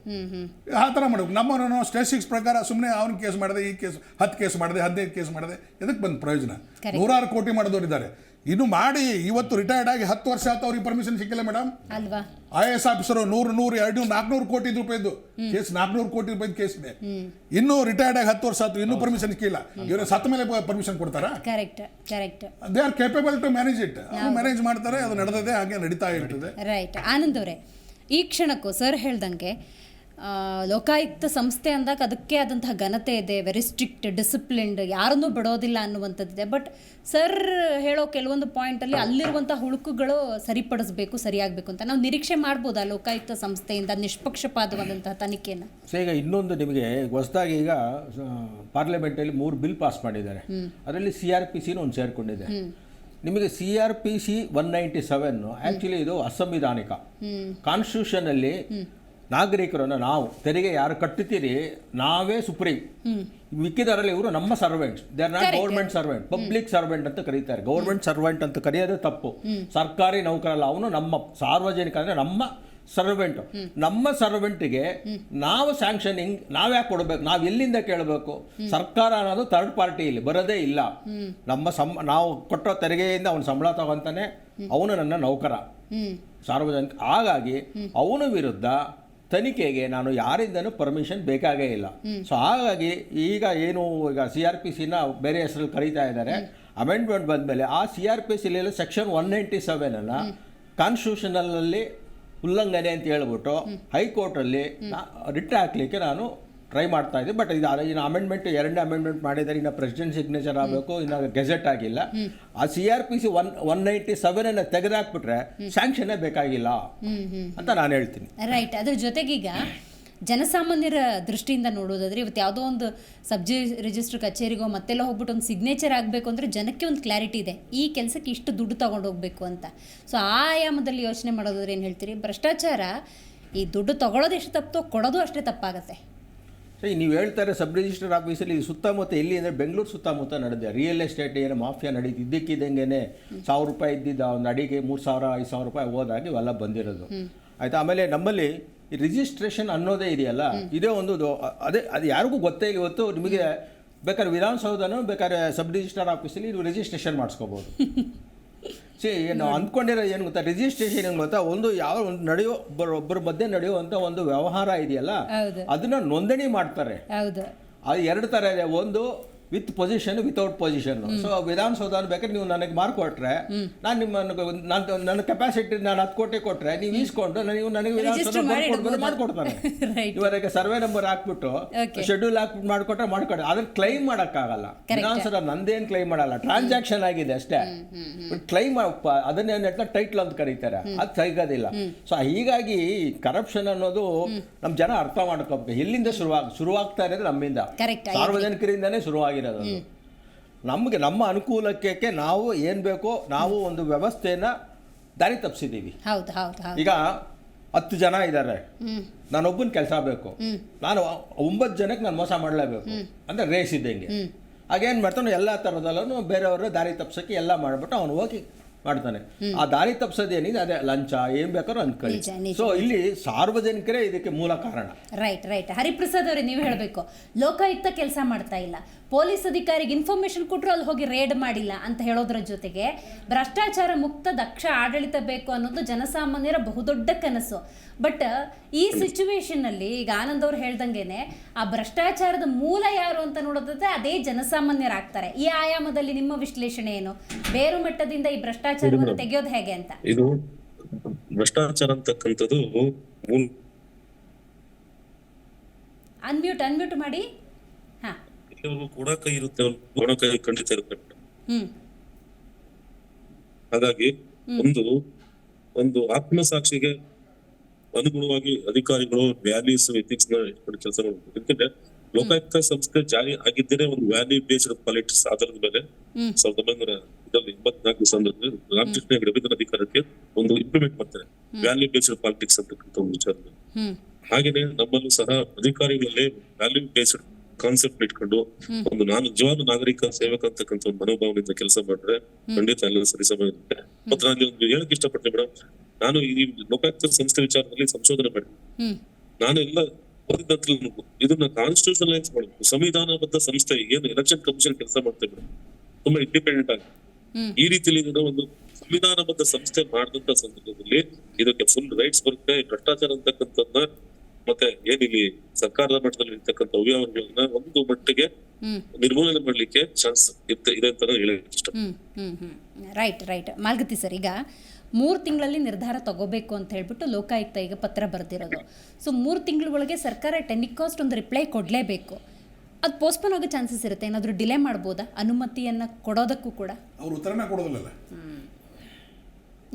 C: ಆ ಥರ ಮಾಡ್ಬೇಕು. ನಮ್ಮನ್ನು ಸ್ಟ್ಯಾಟಿಸ್ಟಿಕ್ಸ್ ಪ್ರಕಾರ ಸುಮ್ಮನೆ ಅವ್ನ ಕೇಸ್ ಮಾಡಿದೆ, ಈ ಕೇಸ್ 10 ಕೇಸ್ ಮಾಡಿದೆ, 15 ಕೇಸ್ ಮಾಡಿದೆ, ಇದಕ್ಕೆ ಬಂದು ಪ್ರಯೋಜನ. ನೂರಾರು ಕೋಟಿ ಮಾಡಿದವರು ಇದ್ದಾರೆ. ಇನ್ನು ಮಾಡಿ ಇವತ್ತು ರಿಟೈರ್ಡ್ ಆಗಿ 10 ವರ್ಷ ಆಯ್ತು, ಅವ್ರಿಗೆ ಪರ್ಮಿಷನ್ ಸಿಕ್ಕಿಲ್ಲ ಮೇಡಮ್.
A: ಅಲ್ವಾ?
C: IAS ಆಫೀಸರು 100, 200, 400 ಕೋಟಿ ರೂಪಾಯಿದ್ದು ಕೇಸ್, 400 ಕೋಟಿ ರೂಪಾಯಿ ಕೇಸ್ ಇದೆ. ಇನ್ನೂ ರಿಟೈರ್ಡ್ ಆಗಿ 10 ವರ್ಷ ಆಯ್ತು, ಇನ್ನೂ ಪರ್ಮಿಷನ್ ಸಿಕ್ಕಿಲ್ಲ. ಇವರು ಸತ್ತ ಮೇಲೆ ಪರ್ಮಿಷನ್ ಕೊಡ್ತಾರಾ?
A: Correct correct.
C: They are capable to manage it. ಅವರು ಮ್ಯಾನೇಜ್ ಮಾಡ್ತಾರೆ, ಅದು ನಡೆದಿದೆ, ಹಾಗೆ ನಡೀತಾ ಇರ್ತದೆ.
A: ರೈಟ್. ಆನಂದ್ ಅವರೇ, ಈ ಕ್ಷಣಕ್ಕೂ ಸರ್ ಹೇಳ್ದಂಗೆ ಲೋಕಾಯುಕ್ತ ಸಂಸ್ಥೆ ಅಂದಾಗ ಅದಕ್ಕೆ ಆದಂತಹ ಘನತೆ ಇದೆ, ವೆರಿ ಸ್ಟ್ರಿಕ್ಟ್, ಡಿಸಿಪ್ಲಿನ್ಡ್, ಯಾರನ್ನೂ ಬಿಡೋದಿಲ್ಲ ಅನ್ನುವಂಥದ್ದಿದೆ. ಬಟ್ ಸರ್ ಹೇಳೋ ಕೆಲವೊಂದು ಪಾಯಿಂಟಲ್ಲಿ ಅಲ್ಲಿರುವಂಥ ಹುಳುಕುಗಳು ಸರಿಪಡಿಸ್ಬೇಕು, ಸರಿಯಾಗಬೇಕು ಅಂತ ನಾವು ನಿರೀಕ್ಷೆ ಮಾಡ್ಬೋದಾ ಲೋಕಾಯುಕ್ತ ಸಂಸ್ಥೆಯಿಂದ ನಿಷ್ಪಕ್ಷಪಾತವಾದಂತಹ ತನಿಖೆಯನ್ನು?
B: ಸೊ ಈಗ ಇನ್ನೊಂದು ನಿಮಗೆ ಹೊಸದಾಗಿ ಈಗ ಪಾರ್ಲಿಮೆಂಟಲ್ಲಿ 3 ಬಿಲ್ ಪಾಸ್ ಮಾಡಿದ್ದಾರೆ. ಅದರಲ್ಲಿ CRPCನೂ ಒಂದು ಸೇರಿಕೊಂಡಿದೆ. ನಿಮಗೆ CRPC 197 ಆ್ಯಕ್ಚುಲಿ ಇದು ಅಸಂವಿಧಾನಿಕ. ಕಾನ್ಸ್ಟಿಟ್ಯೂಷನಲ್ಲಿ ನಾಗರಿಕರನ್ನು ನಾವು ತೆರಿಗೆ ಯಾರು ಕಟ್ಟುತ್ತೀರಿ ನಾವೇ ಸುಪ್ರೀಂ, ಮಿಕ್ಕಿದರಲ್ಲಿ ಇವರು ನಮ್ಮ servants. They are not government servant, public servant ಅಂತ ಕರೀತಾರೆ. ಗೌರ್ಮೆಂಟ್ ಸರ್ವೆಂಟ್ ಅಂತ ಕರೆಯೋದೇ ತಪ್ಪು. ಸರ್ಕಾರಿ ನೌಕರಲ್ಲ, ಅವನು ನಮ್ಮ ಸಾರ್ವಜನಿಕ ಅಂದರೆ ನಮ್ಮ ಸರ್ವೆಂಟ್. ನಮ್ಮ ಸರ್ವೆಂಟಿಗೆ ನಾವು ಸ್ಯಾಂಕ್ಷನಿಂಗ್ ನಾವ್ಯಾಕೆ ಕೊಡಬೇಕು? ನಾವು ಎಲ್ಲಿಂದ ಕೇಳಬೇಕು? ಸರ್ಕಾರ ಅನ್ನೋದು ಥರ್ಡ್ ಪಾರ್ಟಿ ಇಲ್ಲಿ ಬರೋದೇ ಇಲ್ಲ. ನಾವು ಕೊಟ್ಟೋ ತೆರಿಗೆಯಿಂದ ಅವನು ಸಂಬಳ ತಗೊಂತಾನೆ, ಅವನು ನನ್ನ ನೌಕರ ಸಾರ್ವಜನಿಕ. ಹಾಗಾಗಿ ಅವನ ವಿರುದ್ಧ ತನಿಖೆಗೆ ನಾನು ಯಾರಿಂದನೂ ಪರ್ಮಿಷನ್ ಬೇಕಾಗೇ ಇಲ್ಲ. ಸೊ ಹಾಗಾಗಿ ಈಗ ಏನು ಈಗ CRPCನ ಬೇರೆ ಹೆಸರಲ್ಲಿ ಕರೀತಾ ಇದ್ದಾರೆ. ಅಮೆಂಡ್ಮೆಂಟ್ ಬಂದಮೇಲೆ ಆ CRPCಲಿ ಸೆಕ್ಷನ್ 197 ಕಾನ್ಸ್ಟಿಟ್ಯೂಷನಲ್ಲಿ ಉಲ್ಲಂಘನೆ ಅಂತ ಹೇಳ್ಬಿಟ್ಟು ಹೈಕೋರ್ಟಲ್ಲಿ ರಿಟ್ ಹಾಕ್ಲಿಕ್ಕೆ ನಾನು ಟ್ರೈ ಮಾಡ್ತಾ ಇದ್ದೆ. ಬಟ್ ಇದು ಇನ್ನು ಅಮೆಂಡ್ಮೆಂಟ್ 2ನೇ ಅಮೆಂಡ್ಮೆಂಟ್ ಮಾಡಿದ್ದಾರೆ. ಇನ್ನು ಪ್ರೆಸಿಡೆಂಟ್ ಸಿಗ್ನೇಚರ್ ಆಗಬೇಕು, ಇನ್ನು ಗೆಜೆಟ್ ಆಗಿಲ್ಲ. ಆ CRPC 197 ತೆಗೆದಾಕ್ಬಿಟ್ರೆ ಸ್ಯಾಂಕ್ಷನ್ನೇ ಬೇಕಾಗಿಲ್ಲ ಅಂತ ನಾನು ಹೇಳ್ತೀನಿ.
A: ರೈಟ್. ಅದ್ರ ಜೊತೆಗೀಗ ಜನಸಾಮಾನ್ಯರ ದೃಷ್ಟಿಯಿಂದ ನೋಡೋದಾದ್ರೆ ಇವತ್ತು ಯಾವುದೋ ಒಂದು ರಿಜಿಸ್ಟರ್ ಕಚೇರಿಗೋ ಮತ್ತೆಲ್ಲ ಹೋಗ್ಬಿಟ್ಟು ಒಂದು ಸಿಗ್ನೇಚರ್ ಆಗಬೇಕು ಅಂದರೆ ಜನಕ್ಕೆ ಒಂದು ಕ್ಲಾರಿಟಿ ಇದೆ, ಈ ಕೆಲಸಕ್ಕೆ ಇಷ್ಟು ದುಡ್ಡು ತಗೊಂಡು ಹೋಗಬೇಕು ಅಂತ. ಸೊ ಆ ಆಯಾಮದಲ್ಲಿ ಯೋಚನೆ ಮಾಡೋದಾದ್ರೆ ಏನು ಹೇಳ್ತೀರಿ? ಭ್ರಷ್ಟಾಚಾರ ಈ ದುಡ್ಡು ತಗೊಳ್ಳೋದು ಎಷ್ಟು ತಪ್ಪು, ಕೊಡೋದು ಅಷ್ಟೇ ತಪ್ಪಾಗತ್ತೆ.
B: ಸರಿ, ನೀವು ಹೇಳ್ತಾರೆ ಸಬ್ ರಿಜಿಸ್ಟರ್ ಆಫೀಸಲ್ಲಿ ಸುತ್ತಮುತ್ತ ಎಲ್ಲಿ ಅಂದರೆ ಬೆಂಗಳೂರು ಸುತ್ತಮುತ್ತ ನಡೆದಿದೆ ರಿಯಲ್ ಎಸ್ಟೇಟ್ ಏನು ಮಾಫಿಯಾ ನಡೀತು. ಇದ್ದಕ್ಕಿದ್ದಂಗೆ 1,000 ರೂಪಾಯಿ ಇದ್ದಿದ್ದ ಒಂದು ಅಡಿಗೆ 3,000 5,000 ರೂಪಾಯಿ ಹೋದಾಗ ಇವೆಲ್ಲ ಬಂದಿರೋದು ಆಯಿತಾ. ಆಮೇಲೆ ನಮ್ಮಲ್ಲಿ ರಿಜಿಸ್ಟ್ರೇಷನ್ ಅನ್ನೋದೇ ಇದೆಯಲ್ಲ, ಇದೇ ಒಂದು ಅದು ಯಾರಿಗೂ ಗೊತ್ತೇ ಇಲ್ಲ. ಇವತ್ತು ನಿಮಗೆ ಬೇಕಾದ್ರೆ ವಿಧಾನಸೌಧನೂ ಬೇಕಾದ್ರೆ ಸಬ್ ರಿಜಿಸ್ಟರ್ ಆಫೀಸಲ್ಲಿ ನೀವು ರಿಜಿಸ್ಟ್ರೇಷನ್ ಮಾಡಿಸ್ಕೋಬೋದು. ನಾವು ಅಂದ್ಕೊಂಡಿರೋದು ಏನು ಗೊತ್ತಾ, ರಿಜಿಸ್ಟ್ರೇಷನ್ ಏನು ಗೊತ್ತಾ, ಒಂದು ನಡೆಯೋ ಒಬ್ಬರ ಮಧ್ಯೆ ನಡೆಯುವಂಥ ಒಂದು ವ್ಯವಹಾರ ಇದೆಯಲ್ಲ, ಅದನ್ನ ನೋಂದಣಿ ಮಾಡ್ತಾರೆ. ಅದು 2 ಥರ ಇದೆ. ಒಂದು with position, without position. So Vidhana Soudha ಬೇಕಾದ್ರೆ ನೀವು ನನಗೆ ಮಾರ್ಕ್ ಕೊಟ್ರೆ ನಾನು ನನ್ನ ಕೆಪಾಸಿಟಿ ನಾನು 10 ಕೋಟಿ ಕೊಟ್ರೆ ನೀವು ಈಸ್ಕೊಂಡು ನೀವು ನನಗೆ ವಿಧಾನಸೌಧ ಮಾಡ್ಕೊಡ್ತಾರೆ. ಇವರಿಗೆ ಸರ್ವೆ ನಂಬರ್ ಹಾಕ್ಬಿಟ್ಟು ಶೆಡ್ಯೂಲ್ ಹಾಕ್ಬಿಟ್ಟು ಮಾಡ್ಕೊಟ್ರೆ ಅದ್ರ ಕ್ಲೈಮ್ ಮಾಡೋಕ್ಕಾಗಲ್ಲ. ವಿಧಾನಸೌಧ ನಂದೇನು ಕ್ಲೈಮ್ ಮಾಡಲ್ಲ, ಟ್ರಾನ್ಸಾಕ್ಷನ್ ಆಗಿದೆ ಅಷ್ಟೇ. ಕ್ಲೈಮ್ ಅದನ್ನೇನು ಹೇಳ್ತಾರೆ ಟೈಟ್ಲ್ ಅಂತ ಕರೀತಾರೆ, ಅದು ಸಿಗೋದಿಲ್ಲ. ಸೊ ಹೀಗಾಗಿ ಕರಪ್ಷನ್ ಅನ್ನೋದು ನಮ್ಮ ಜನ ಅರ್ಥ ಮಾಡ್ಕೋಬೇಕು. ಎಲ್ಲಿಂದ ಶುರುವಾಗ್ತಾ ಇರೋದು ನಮ್ಮಿಂದ, ಸಾರ್ವಜನಿಕರಿಂದನೇ ಶುರುವಾಗಿ ನಮಗೆ ನಮ್ಮ ಅನುಕೂಲಕ್ಕೆ ನಾವು ಏನು ಬೇಕೋ ನಾವು ಒಂದು ವ್ಯವಸ್ಥೆನ ದಾರಿ ತಪ್ಪಿಸಿದ್ದೀವಿ. ಈಗ 10 ಜನ ಇದ್ದಾರೆ, ನಾನೊಬ್ಬನ ಕೆಲಸ ಬೇಕು, ನಾನು 9 ಜನಕ್ಕೆ ನಾನು ಮೋಸ ಮಾಡಲೇಬೇಕು ಅಂದರೆ ರೇಸ್ ಇದ್ದಂಗೆ. ಹಾಗೇನು ಮಾಡ್ತಾನೆ ಎಲ್ಲ ಥರದಲ್ಲೂ ಬೇರೆಯವ್ರ ದಾರಿ ತಪ್ಸೋಕ್ಕೆ ಎಲ್ಲ ಮಾಡಿಬಿಟ್ಟು ಅವನು ಹೋಗಿ ಮಾಡ್ತಾನೆ. ಆ ದಾರಿ ತಪ್ಸೋದೇನಿದೆ ಅದೇ ಲಂಚ ಏನು ಬೇಕಾದ್ರೂ ಅನ್ಕೊಳ್ಳಿ. ಸೊ ಇಲ್ಲಿ ಸಾರ್ವಜನಿಕರೇ ಇದಕ್ಕೆ ಮೂಲ ಕಾರಣ.
A: ರೈಟ್. ಹರಿಪ್ರಸಾದ್ ಅವರೇ, ನೀವು ಹೇಳಬೇಕು ಲೋಕಾಯುಕ್ತ ಕೆಲಸ ಮಾಡ್ತಾ ಇಲ್ಲ, ಪೊಲೀಸ್ ಅಧಿಕಾರಿಗೆ ಇನ್ಫಾರ್ಮೇಶನ್ ಕೊಟ್ಟರು ಅಲ್ಲಿ ಹೋಗಿ ರೇಡ್ ಮಾಡಿಲ್ಲ ಅಂತ ಹೇಳೋದ್ರ ಜೊತೆಗೆ ಭ್ರಷ್ಟಾಚಾರ ಮುಕ್ತ ದಕ್ಷ ಆಡಳಿತ ಬೇಕು ಅನ್ನೋದು ಜನಸಾಮಾನ್ಯರ ಬಹುದೊಡ್ಡ ಕನಸು. ಬಟ್ ಈ ಸಿಚುವೇಶನ್ನಲ್ಲಿ ಈಗ ಆನಂದ್ ಅವ್ರು ಹೇಳ್ದಂಗೆನೆ ಆ ಭ್ರಷ್ಟಾಚಾರದ ಮೂಲ ಯಾರು ಅಂತ ನೋಡೋದಾದ್ರೆ ಅದೇ ಜನಸಾಮಾನ್ಯರಾಗ್ತಾರೆ. ಈ ಆಯಾಮದಲ್ಲಿ ನಿಮ್ಮ ವಿಶ್ಲೇಷಣೆ ಏನು? ಬೇರು ಮಟ್ಟದಿಂದ ಈ ಭ್ರಷ್ಟಾಚಾರವನ್ನು ತೆಗೆಯೋದು ಹೇಗೆ ಅಂತ?
E: ಇದು ಭ್ರಷ್ಟಾಚಾರ ಅಂತಕ್ಕಂಥದ್ದು
A: ಅನ್ಮ್ಯೂಟ್ ಮಾಡಿ.
E: ಕೂಡ ಕೈ ಇರುತ್ತೆ, ಒಣ ಕೈ ಖಂಡಿತ ಇರುತ್ತೆ. ಹಾಗಾಗಿ ಒಂದು ಆತ್ಮಸಾಕ್ಷಿಗೆ ಅನುಗುಣವಾಗಿ ಅಧಿಕಾರಿಗಳು ವ್ಯಾಲ್ಯೂಸ್ ಎಥಿಕ್ಸ್ ನ ಇಟ್ಕೊಂಡು ಕೆಲಸ ಮಾಡಬೇಕು. ಯಾಕಂದ್ರೆ ಲೋಕಾಯುಕ್ತ ಸಂಸ್ಥೆ ಜಾರಿ ಆಗಿದ್ದೇನೆ ಒಂದು ವ್ಯಾಲ್ಯೂ ಬೇಸ್ಡ್ ಪಾಲಿಟಿಕ್ಸ್ ಆಧಾರದ ಮೇಲೆ 1984 ಸಂದರ್ಭದಲ್ಲಿ ರಾಮಕೃಷ್ಣ ಹೆಗಡೆ ಅಧಿಕಾರಕ್ಕೆ ಒಂದು ಇಂಪ್ಲಿಮೆಂಟ್ ಮಾಡ್ತಾರೆ. ವ್ಯಾಲ್ಯೂ ಬೇಸ್ಡ್ ಪಾಲಿಟಿಕ್ಸ್ ಅಂತಕ್ಕಂಥ ಒಂದು ವಿಚಾರ. ಹಾಗೇನೆ ನಮ್ಮಲ್ಲೂ ಸಹ ಅಧಿಕಾರಿಗಳಲ್ಲೇ ವ್ಯಾಲ್ಯೂ ಬೇಸ್ಡ್ ಕಾನ್ಸೆಪ್ಟ್ ಇಟ್ಕೊಂಡು ಒಂದು ನಾನು ನಿಜವಾದ ನಾಗರಿಕ ಸೇವಕ ಅಂತಕ್ಕಂಥ ಒಂದು ಮನೋಭಾವನೆಯಿಂದ ಕೆಲಸ ಮಾಡಿದ್ರೆ ಖಂಡಿತ ಎಲ್ಲ ಸರಿಸಮ ಇರುತ್ತೆ. ಮತ್ತೆ ನಾನು ಒಂದು ಹೇಳಕ್ ಇಷ್ಟಪಡ್ತೀನಿ ಮೇಡಮ್, ನಾನು ಈ ಲೋಕಾಯುಕ್ತ ಸಂಸ್ಥೆ ವಿಚಾರದಲ್ಲಿ ಸಂಶೋಧನೆ ಮಾಡಿದ್ದೀನಿ. ನಾನು ಎಲ್ಲ ಓದಿದ ಇದನ್ನ ಕಾನ್ಸ್ಟಿಟ್ಯೂಷನಲೈಸ್ ಮಾಡಬೇಕು. ಸಂವಿಧಾನಬದ್ಧ ಸಂಸ್ಥೆ ಏನು ಎಲೆಕ್ಷನ್ ಕಮಿಷನ್ ಕೆಲಸ ಮಾಡ್ತೇವೆ ಮೇಡಮ್, ತುಂಬಾ ಇಂಡಿಪೆಂಡೆಂಟ್ ಆಗಿ ಈ ರೀತಿಯಲ್ಲಿ ಒಂದು ಸಂವಿಧಾನಬದ್ಧ ಸಂಸ್ಥೆ ಮಾಡಿದಂತ ಸಂದರ್ಭದಲ್ಲಿ ಇದಕ್ಕೆ ಫುಲ್ ರೈಟ್ಸ್ ಬರುತ್ತೆ. ಭ್ರಷ್ಟಾಚಾರ ಅಂತಕ್ಕಂಥದ್ದನ್ನ ಮತ್ತೆ ಏನಿಲ್ಲಿ ಸರ್ಕಾರದ ಮಟ್ಟದಲ್ಲಿ ಇರ್ತಕ್ಕಂಥ ಅವ್ಯವಹಾರಗಳನ್ನ ಒಂದು ಮಟ್ಟಿಗೆ ನಿರ್ಮೂಲನೆ ಮಾಡ್ಲಿಕ್ಕೆ ಚಾನ್ಸ್ ಇದೆ ಅಂತ ಹೇಳಕ್ ಇಷ್ಟ.
A: ರೈಟ್ ಮಾಲ್ಗತ್ತಿ ಸರ್, ಈಗ 3 ತಿಂಗಳಲ್ಲಿ ನಿರ್ಧಾರ ತಗೋಬೇಕು ಅಂತ ಹೇಳ್ಬಿಟ್ಟು ಲೋಕಾಯುಕ್ತ ಈಗ ಪತ್ರ ಬರೆದಿರೋದು. ಸೊ 3 ತಿಂಗಳ ಒಳಗೆ ಸರ್ಕಾರ ಟೆನಿಕಾಸ್ಟ್ ಒಂದು ರಿಪ್ಲೈ ಕೊಡಲೇಬೇಕು. ಅದು ಪೋಸ್ಟ್ಪೋನ್ ಆಗೋ ಚಾನ್ಸಸ್ ಇರುತ್ತೆ, ಏನಾದರೂ ಡಿಲೇ ಮಾಡ್ಬೋದಾ ಅನುಮತಿಯನ್ನು ಕೊಡೋದಕ್ಕೂ ಕೂಡ?
C: ಅವ್ರು ಉತ್ತರನೇ ಕೊಡೋದಿಲ್ಲ.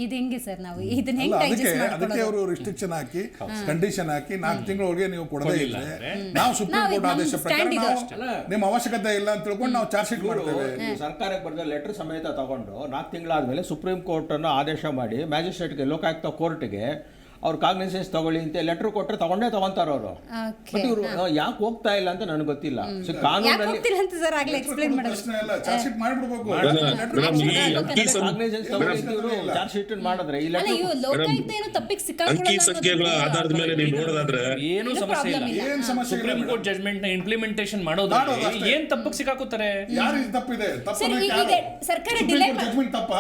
A: ಇದು ಹೆಂಗೆ ಸರ್, ನಾವು ಇದನ್ನ ಹೆಂಗೆ
C: ಅದಕ್ಕೆ ಅವರು ರಿಸ್ಟ್ರಿಕ್ಷನ್ ಹಾಕಿ ಕಂಡೀಷನ್ ಹಾಕಿ 4 ತಿಂಗಳೊಳಗೆ ನೀವು ಕೊಡದೇ ಇದ್ರೆ ನಾವು ಸುಪ್ರೀಂ ಕೋರ್ಟ್ ಆದೇಶ ಪ್ರಕಾರ ನಿಮ್ಮ ಅವಶ್ಯಕತೆ ಇಲ್ಲ ಅಂತ ತಿಳ್ಕೊಂಡು ನಾವು ಚಾರ್ಜ್ ಶೀಟ್ ಮಾಡ್ತೇವೆ.
B: ಸರ್ಕಾರಕ್ಕೆ ಬರೆದ ಲೆಟರ್ ಸಮೇತ ತಗೊಂಡು 4 ತಿಂಗಳಾದ್ಮೇಲೆ ಸುಪ್ರೀಂ ಕೋರ್ಟ್ ಅನ್ನು ಆದೇಶ ಮಾಡಿ ಮ್ಯಾಜಿಸ್ಟ್ರೇಟ್ಗೆ ಲೋಕಾಯುಕ್ತ ಕೋರ್ಟ್ಗೆ ಅವ್ರು ಕಾಗ್ನಿಸೆನ್ಸ್ ತಗೊಳ್ಳಿ ಅಂತ ಲೆಟರ್ ಕೊಟ್ಟರೆ ತಗೊಂತಾರ ಅವರು. ಬಟ್ ಇವರು ಯಾಕೆ ಹೋಗ್ತಾ ಇಲ್ಲ ಅಂತ ನನಗೆ ಗೊತ್ತಿಲ್ಲ. ಸೊ ಕಾನೂನಲ್ಲಿ
C: ಚಾರ್ಜ್ ಶೀಟ್ ಮಾಡ್ಬಿಡ್ಬೇಕು.
B: ಕಾಗ್ನಿಸೆನ್ಸ್ ತಗೊಳ್ಳಿ ಇವರು ಚಾರ್ಜ್ ಶೀಟ್ ಮಾಡಿದ್ರೆ ಈ
E: ಅಂಕಿ ಸಂಖ್ಯೆಗಳ ಆಧಾರದ ಮೇಲೆ ನೀವು ನೋಡೋದಾದ್ರೆ
D: ಏನು ಸಮಸ್ಯೆ ಇಲ್ಲ. ಸುಪ್ರೀಂ ಕೋರ್ಟ್ ಜಡ್ಜ್ಮೆಂಟ್ ನ ಇಂಪ್ಲಿಮೆಂಟೇಷನ್ ಮಾಡೋದು ಏನ್ ತಪ್ಪಕ್ಕೆ ಸಿಕ್ಕಾಕೋತಾರೆ?
C: ಯಾರು ತಪ್ಪಿದೆ?
A: ಸರ್ಕಾರ
C: ಜಡ್ಜ್ಮೆಂಟ್ ತಪ್ಪ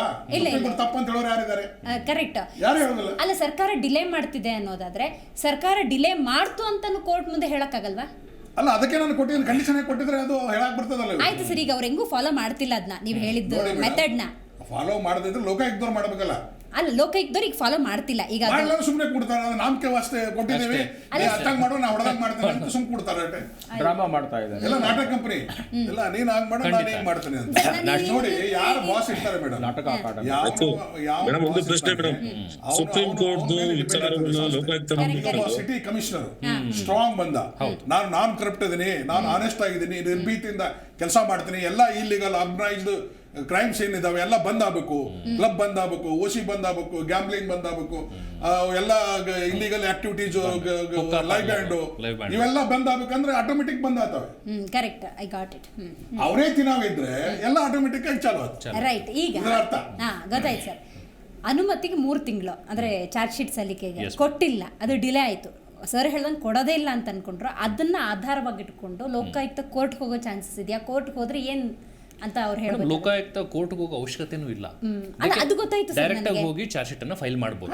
C: ಅಂತ ಹೇಳೋರು ಯಾರಿದ್ದಾರೆ?
A: ಕರೆಕ್ಟ್.
C: ಯಾರು ಹೇಳೋದಿಲ್ಲ.
A: ಅಲ್ಲ, ಸರ್ಕಾರ ಡಿಲೇ ಮಾಡ್ತಿದೆ ಅನ್ನೋದಾದ್ರೆ ಸರ್ಕಾರ ಡಿಲೇ ಮಾಡ್ತು ಅಂತಾನು ಕೋರ್ಟ್ ಮುಂದೆ ಹೇಳಕ್ಕಾಗಲ್ವಾ?
C: ಅಲ್ಲ, ಅದಕ್ಕೆ ನಾನು ಕೊಟ್ಟಿದ್ದೀನಿ, ಕಂಡೀಷನ್ ಕೊಟ್ಟಿದ್ರೆ ಅದು ಹೇಳಕ್ ಬರ್ತದಲ್ಲ.
A: ಆಯ್ತು ಸರ್, ಈಗ ಅವ್ರು ಹೆಂಗೂ ಫಾಲೋ ಮಾಡ್ತಿಲ್ಲ ಅದನ್ನ, ನೀವು ಹೇಳಿದ್ದು ಮೆಥಡ್ ನ
C: ಫಾಲೋ ಮಾಡದಿದ್ರೆ ಲೋಕಾಯುಕ್ತವ್ರು ಮಾಡ್ಬೇಕಲ್ಲ.
A: ಅಲ್ಲ, ಲೋಕಾಯುಕ್ತವ್ರು ಈಗ ಫಾಲೋ ಮಾಡ್ತಿಲ್ಲ. ಈಗ
C: ಸುಮ್ಮನೆ ಕೊಡ್ತಾರೆ, ನಾಮಕೆ ವಾಸ್ತೆ ಕೊಟ್ಟಿದ್ದೀವಿ, ಅಷ್ಟಾಗಿ ಮಾಡೋ ನಾ ಹೊಡೆದಾಗ ಮಾಡ್ತೀನಿ ಅಂತ ಸುಮ್ಮನೆ ಕೊಡ್ತಾರೆ.
B: ಡ್ರಾಮಾ ಮಾಡ್ತಾ ಇದ್ದಾರೆ
C: ಎಲ್ಲ ನಾಟಕ ಕಂಪನಿ ಎಲ್ಲ. ನೀನ್ ಹಾಗೆ ಮಾಡೋ ನಾನು ಹಿಂಗ್ ಮಾಡ್ತೀನಿ ಅಂತ ನೋಡಿ ಯಾರು ಬಾಸ್ ಇರ್ತಾರೆ ಮೇಡಮ್.
B: ನಾಟಕ
E: ಮೇಡಮ್, ಒಂದು ಪ್ರಶ್ನೆ ಮೇಡಮ್, ಸುಪ್ರೀಂ ಕೋರ್ಟ್ ವಿಚಾರಗಳನ್ನ ಲೋಕಾಯುಕ್ತ
C: ಸಿಟಿ ಕಮಿಷನರ್ ಸ್ಟ್ರಾಂಗ್ ಬಂದ, ನಾನು ಕರಪ್ಟ್ ಇದೀನಿ, ನಾನು ಆನೆಸ್ಟ್ ಆಗಿದ್ದೀನಿ, ನಿರ್ಭೀತಿಯಿಂದ ಕೆಲಸ ಮಾಡ್ತೀನಿ, ಎಲ್ಲ ಇಲ್ಲಿಗಲ್ ಆರ್ಗನೈಸ್ಡ್ ಕ್ರೈಮ್ಸ್ ಏನಿದಾವೆ ಎಲ್ಲ ಬಂದ್ ಆಗ್ಬೇಕು, ಕ್ಲಬ್ ಬಂದ್ ಆಗ್ಬೇಕು, ಓಸಿ ಬಂದ್ ಆಗ್ಬೇಕು, ಗ್ಯಾಂಬ್ಲಿಂಗ್ ಬಂದ್ ಆಗ್ಬೇಕು, ಎಲ್ಲ ಇಲ್ಲಿಗಲ್ ಆಕ್ಟಿವಿಟೀಸ್, ಲೈವ್ ಬ್ಯಾಂಡ್ ಇವೆಲ್ಲ ಬಂದ್ ಆಗ್ಬೇಕಂದ್ರೆ ಆಟೋಮೆಟಿಕ್ ಬಂದ್ ಆಗ್ತವೆ.
A: Correct, I got it.
C: ಅವರೇ ತಿನ್ನಾವಿದ್ರೆ ಎಲ್ಲ ಆಟೋಮೆಟಿಕ್ ಆಗಿ ಚಾಲು ಆಗುತ್ತೆ.
A: ರೈಟ್. ಈಗ ಗೊತ್ತಾಯ್ತು ಸರ್, ಅನುಮತಿಗೆ 3 ತಿಂಗಳು ಅಂದ್ರೆ ಚಾರ್ಜ್ ಶೀಟ್ ಸಲ್ಲಿಕೆಗೆ ಕೊಟ್ಟಿಲ್ಲ, ಅದು ಡಿಲೇ ಆಯ್ತು. ಸರ್ ಹೇಳ್ದಂಗೆ ಕೊಡೋದೇ ಇಲ್ಲ ಅಂತ ಅನ್ಕೊಂಡ್ರು, ಅದನ್ನ ಆಧಾರವಾಗಿಟ್ಕೊಂಡು ಲೋಕಾಯುಕ್ತ ಕೋರ್ಟ್ ಹೋಗೋ ಚಾನ್ಸಸ್ ಇದೆಯಾ? ಕೋರ್ಟ್ ಹೋದ್ರೆ ಏನ್ ಅಂತ ಅವ್ರು ಹೇಳೋದು.
D: ಲೋಕಾಯುಕ್ತ ಕೋರ್ಟ್ ಹೋಗೋ ಅವಶ್ಯಕತೆನೂ ಇಲ್ಲ,
A: ಅದು ಗೊತ್ತಾಯ್ತು.
D: ಡೈರೆಕ್ಟ್ ಆಗಿ ಹೋಗಿ ಚಾರ್ಜ್ ಶೀಟ್ ಅನ್ನ ಫೈಲ್ ಮಾಡಬಹುದು.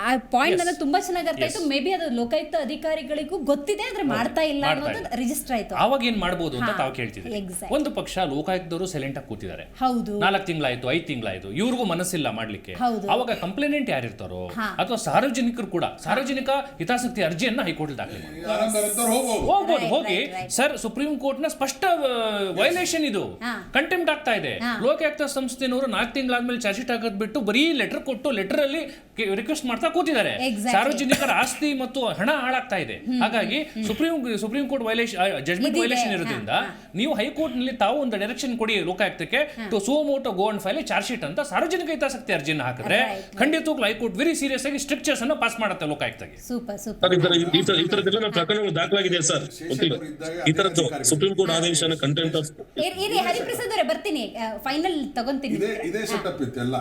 A: ಆ ಪಾಯಿಂಟ್ ನನಗೆ ತುಂಬಾ ಚೆನ್ನಾಗಿ ಅರ್ಥ ಆಯ್ತು. ಮೇ ಬಿ ಅದು ಲೋಕಾಯುಕ್ತ ಅಧಿಕಾರಿಗಳಿಗೂ ಗೊತ್ತಿದೆ, ಆದ್ರೆ ಮಾಡ್ತಾ ಇಲ್ಲ ಅನ್ನೋದು ರಿಜಿಸ್ಟರ್ ಆಯ್ತು.
D: ಅವಾಗ ಏನ್ ಮಾಡಬಹುದು ಅಂತ ತಾವು ಕೇಳ್ತಿದ್ವಿ. ಒಂದು ಪಕ್ಷ ಲೋಕಾಯುಕ್ತರು ಸೈಲೆಂಟ್ ಆಗಿ ಕೂತಿದ್ದಾರೆ,
A: ಹೌದು,
D: 4 ತಿಂಗಳಾಯ್ತು, 5 ತಿಂಗಳಾಯ್ತು, ಇವ್ರಿಗೂ ಮನಸ್ಸಿಲ್ಲ ಮಾಡ್ಲಿಕ್ಕೆ. ಅವಾಗ ಕಂಪ್ಲೇನೆಂಟ್ ಯಾರಿರ್ತಾರೋ ಅಥವಾ ಸಾರ್ವಜನಿಕರು ಕೂಡ ಸಾರ್ವಜನಿಕ ಹಿತಾಸಕ್ತಿ ಅರ್ಜಿಯನ್ನ ಹೈಕೋರ್ಟ್ ದಾಖಲೆ ಹೋಗ್ಬೋದು. ಹೋಗಿ ಸರ್, ಸುಪ್ರೀಂ ಕೋರ್ಟ್ ನ ಸ್ಪಷ್ಟ ವೈಲೇಷನ್ ಇದು, ಕಂಟೆಂಪ್ಟ್ ಆಗ್ತಾ ಇದೆ. ಲೋಕಾಯುಕ್ತ ಸಂಸ್ಥೆನವರು 4 ತಿಂಗಳಾದ್ಮೇಲೆ ಚಾರ್ಜ್ ಶೀಟ್ ಹಾಕೋದ್ ಬಿಟ್ಟು ಬರೀ ಲೆಟರ್ ಕೊಟ್ಟು ಲೆಟರ್ ಅಲ್ಲಿ ರಿಕ್ವೆಸ್ಟ್ ಮಾಡ್ತಾ ಕೂತಿದ್ದಾರೆ. ಸಾರ್ವಜನಿಕರ ಆಸ್ತಿ ಮತ್ತು ಹಣ ಹಾಳಾಗ್ತಾ ಇದೆ. ಹಾಗಾಗಿ ಸುಪ್ರೀಂ ಕೋರ್ಟ್ ಜಡ್ಜ್ಮೆಂಟ್ ವೈಲೇಷನ್ ಇರೋದ್ರಿಂದ ನೀವು ಹೈಕೋರ್ಟ್ ನಲ್ಲಿ ತಾವು ಒಂದು ಡೈರೆಕ್ಷನ್ ಕೊಡಿ ಲೋಕಾಯುಕ್ತಕ್ಕೆ, to suo motu go and file charge sheet ಅಂತ ಸಾರ್ವಜನಿಕ ಹಿತಾಸಕ್ತಿ ಅರ್ಜಿಯನ್ನು ಹಾಕಿದ್ರೆ ಖಂಡಿತವಾಗ್ಲೂ ಹೈಕೋರ್ಟ್ ವೆರಿ ಸೀರಿಯಸ್ ಆಗಿ ಸ್ಟ್ರಿಕ್ಚರ್ಸ್ ಅನ್ನು ಪಾಸ್ ಮಾಡುತ್ತೆ ಲೋಕಾಯುಕ್ತಗೆ.
E: ಈ ತರದೆಲ್ಲ ಪ್ರಕರಣಗಳು ದಾಖಲಾಗಿದೆ ಸರ್. ಈ ತರದ್ದು ಸುಪ್ರೀಂ ಕೋರ್ಟ್ ಆದೇಶನ ಕಂಟೆಂಟ್ ಆಫ್
A: ಹರಿಪ್ರಸಾದ್ ಅವರೇ, ಬರ್ತೀನಿ, ಫೈನಲ್ ತಗೊಂತೀನಿ.
C: ಇದೇ ಸೆಟಪ್ ಇತ್ತು. ಎಲ್ಲ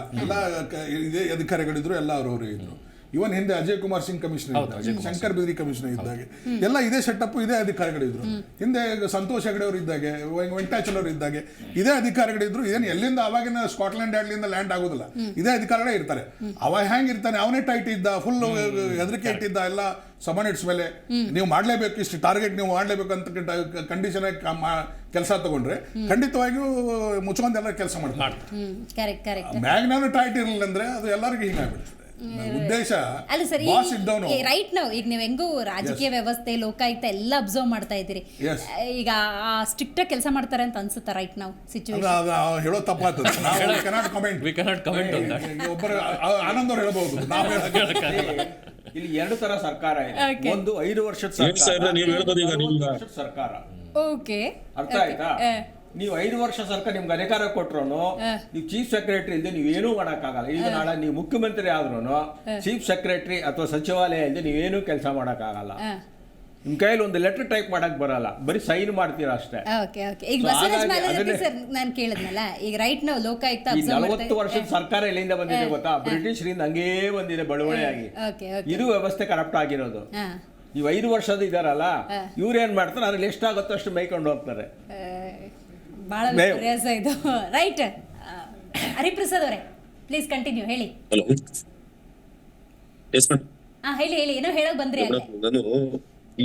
C: ಇದೇ ಅಧಿಕಾರಿಗಳಿದ್ರು, ಎಲ್ಲ ಅವ್ರವ್ರು ಇದ್ರು. ಇವನ್ ಹಿಂದೆ ಅಜಯ್ ಕುಮಾರ್ ಸಿಂಗ್ ಕಮಿಷನರ್ ಇದ್ದಾಗ, ಶಂಕರ್ ಬಿದ್ರಿ ಕಮಿಷನರ್ ಇದ್ದಾಗ ಎಲ್ಲ ಇದೇ ಸೆಟಪ್, ಇದೇ ಅಧಿಕಾರಿಗಳಿದ್ರು. ಹಿಂದೆ ಸಂತೋಷ್ ಹೆಗಡೆ ಅವರು ಇದ್ದಾಗೆ, ವೆಂಕಟಾಚಲವರು ಇದ್ದಾಗೆ ಇದೇ ಅಧಿಕಾರಿಗಳಿದ್ರು. ಇದೇನು ಎಲ್ಲಿಂದ ಅವಾಗಿನ ಸ್ಕಾಟ್ಲೆಂಡ್ ಯಾರ್ಡ್ಲಿಂದ ಲ್ಯಾಂಡ್ ಆಗೋದಿಲ್ಲ, ಇದೇ ಅಧಿಕಾರಿಗಳೇ ಇರ್ತಾರೆ. ಅವ ಹೆಂಗಿರ್ತಾನೆ, ಅವನೇ ಟೈಟ್ ಇದ್ದ, ಫುಲ್ ಹೆದರಿಕೆ ಇಟ್ಟಿದ್ದ ಎಲ್ಲ ಸಬಾರ್ಡಿನೇಟ್ಸ್ ಮೇಲೆ. ನೀವು ಮಾಡ್ಲೇಬೇಕು, ಇಷ್ಟು ಟಾರ್ಗೆಟ್ ನೀವು ಮಾಡ್ಲೇಬೇಕು ಅಂತ ಕಂಡೀಷನ್ ಕೆಲಸ ತಗೊಂಡ್ರೆ ಖಂಡಿತವಾಗಿಯೂ ಮುಚ್ಕೊಂಡೆಲ್ಲ ಕೆಲಸ ಮಾಡ್ತಾರೆ. ಮ್ಯಾಗ್ನಾನು ಟೈಟ್ ಇರಲಿಲ್ಲ ಅಂದ್ರೆ ಅದು ಎಲ್ಲರಿಗೂ ಹಿಂಗಾಗ್ಬಿಡ್ತದೆ. ಉದ್ದೇಶ
A: ಅಲ್ಲ ಸರ್,
C: ಬಾಸ್ ಇದ್ದವನು
A: ರೈಟ್ ನಾವು ಈಗ ನೀವು ಹೆಂಗೂ ರಾಜಕೀಯ ವ್ಯವಸ್ಥೆ ಲೋಕಾಯುಕ್ತ ಎಲ್ಲ ಅಬ್ಸರ್ವ್ ಮಾಡ್ತಾ ಇದ್ದೀರಿ. ಈಗ ಸ್ಟ್ರಿಕ್ಟ್ ಆಗಿ ಕೆಲಸ ಮಾಡ್ತಾರೆ ಅಂತ ಅನ್ಸುತ್ತಾ ರೈಟ್ ನಾವು ಸಿಚುವೇಶನ್?
C: ಹೇಳೋ ತಪ್ಪಾಗ್ತದೆ. ನಾವು ಕೆನಾಟ್ ಕಮೆಂಟ್. ಒಬ್ಬರು ಆನಂದ್ ಅವ್ರು ಹೇಳ್ಬಹುದು, ನಾವು
B: ಇಲ್ಲಿ 2 ತರ ಸರ್ಕಾರ ಇದೆ. ಒಂದು 5 ವರ್ಷದ ಸರ್ಕಾರ,
E: ನೀವು ಹೇಳ್ಬೋದು ಈಗ
B: ಸರ್ಕಾರ.
A: ಓಕೆ,
B: ಅರ್ಥ ಆಯ್ತಾ? ನೀವು 5 ವರ್ಷ ಸರ್ಕಾರ ನಿಮ್ಗೆ ಅಧಿಕಾರ ಕೊಟ್ರು ನೀವು ಚೀಫ್ ಸೆಕ್ರೆಟರಿ ಇಲ್ಲದೆ ನೀವೇನೂ ಮಾಡೋಕ್ಕಾಗಲ್ಲ. ಈಗ ನಾಳೆ ನೀವು ಮುಖ್ಯಮಂತ್ರಿ ಆದ್ರೂ ಚೀಫ್ ಸೆಕ್ರೆಟರಿ ಅಥವಾ ಸಚಿವಾಲಯ ಇಲ್ಲದೆ ನೀವೇನೂ ಕೆಲಸ ಮಾಡೋಕ್ಕಾಗಲ್ಲ. ನಿಮ್ ಕೈಯಲ್ಲಿ ಒಂದು ಲೆಟರ್ ಟೈಪ್ ಮಾಡಕ್ ಬರಲ್ಲ, ಬರೀ ಸೈನ್ ಮಾಡ್ತೀರಾ ಅಷ್ಟೇ.
A: Okay okay. ಈಗ ಬಸವರಾಜ ಮಾಲಗತ್ತಿ ಸರ್ ನಾನು ಕೇಳಿದ್ನಲ್ಲ, ಈಗ ರೈಟ್ ನಾವು ಲೋಕಾಯುಕ್ತ
B: ಈ 40 ವರ್ಷದ ಸರ್ಕಾರ ಎಲ್ಲಿಂದ ಬಂದಿದೆ ಗೊತ್ತಾ? ಬ್ರಿಟಿಷರಿಂದ ಹಂಗೇ ಬಂದಿದೆ ಬಳುವಳಿಯಾಗಿ. ಇದು ವ್ಯವಸ್ಥೆ ಕರಪ್ಟ್ ಆಗಿರೋದು. ನೀವು 5 ವರ್ಷದ ಇದಾರಲ್ಲ, ಇವ್ರೇನ್ ಮಾಡ್ತಾರೆ ಅದ್ರಲ್ಲಿ ಎಷ್ಟಾಗುತ್ತೋ ಅಷ್ಟು ಮೇಯ್ಕೊಂಡು ಹೋಗ್ತಾರೆ.
A: ಬಹಳ ವ್ಯತ್ಯಾಸ ಇದು. ರೈಟ್. ಹರಿಪ್ರಸಾದ್ ಅವರೇ ಪ್ಲೀಸ್ ಕಂಟಿನ್ಯೂ ಹೇಳಿ.
E: Hello, yes madam.
A: ಹೇಳಿ ಹೇಳಿ, ಏನೋ ಹೇಳಕ್ ಬಂದ್ರಿ ಅಲ್ಲೇ.
E: ನಾನು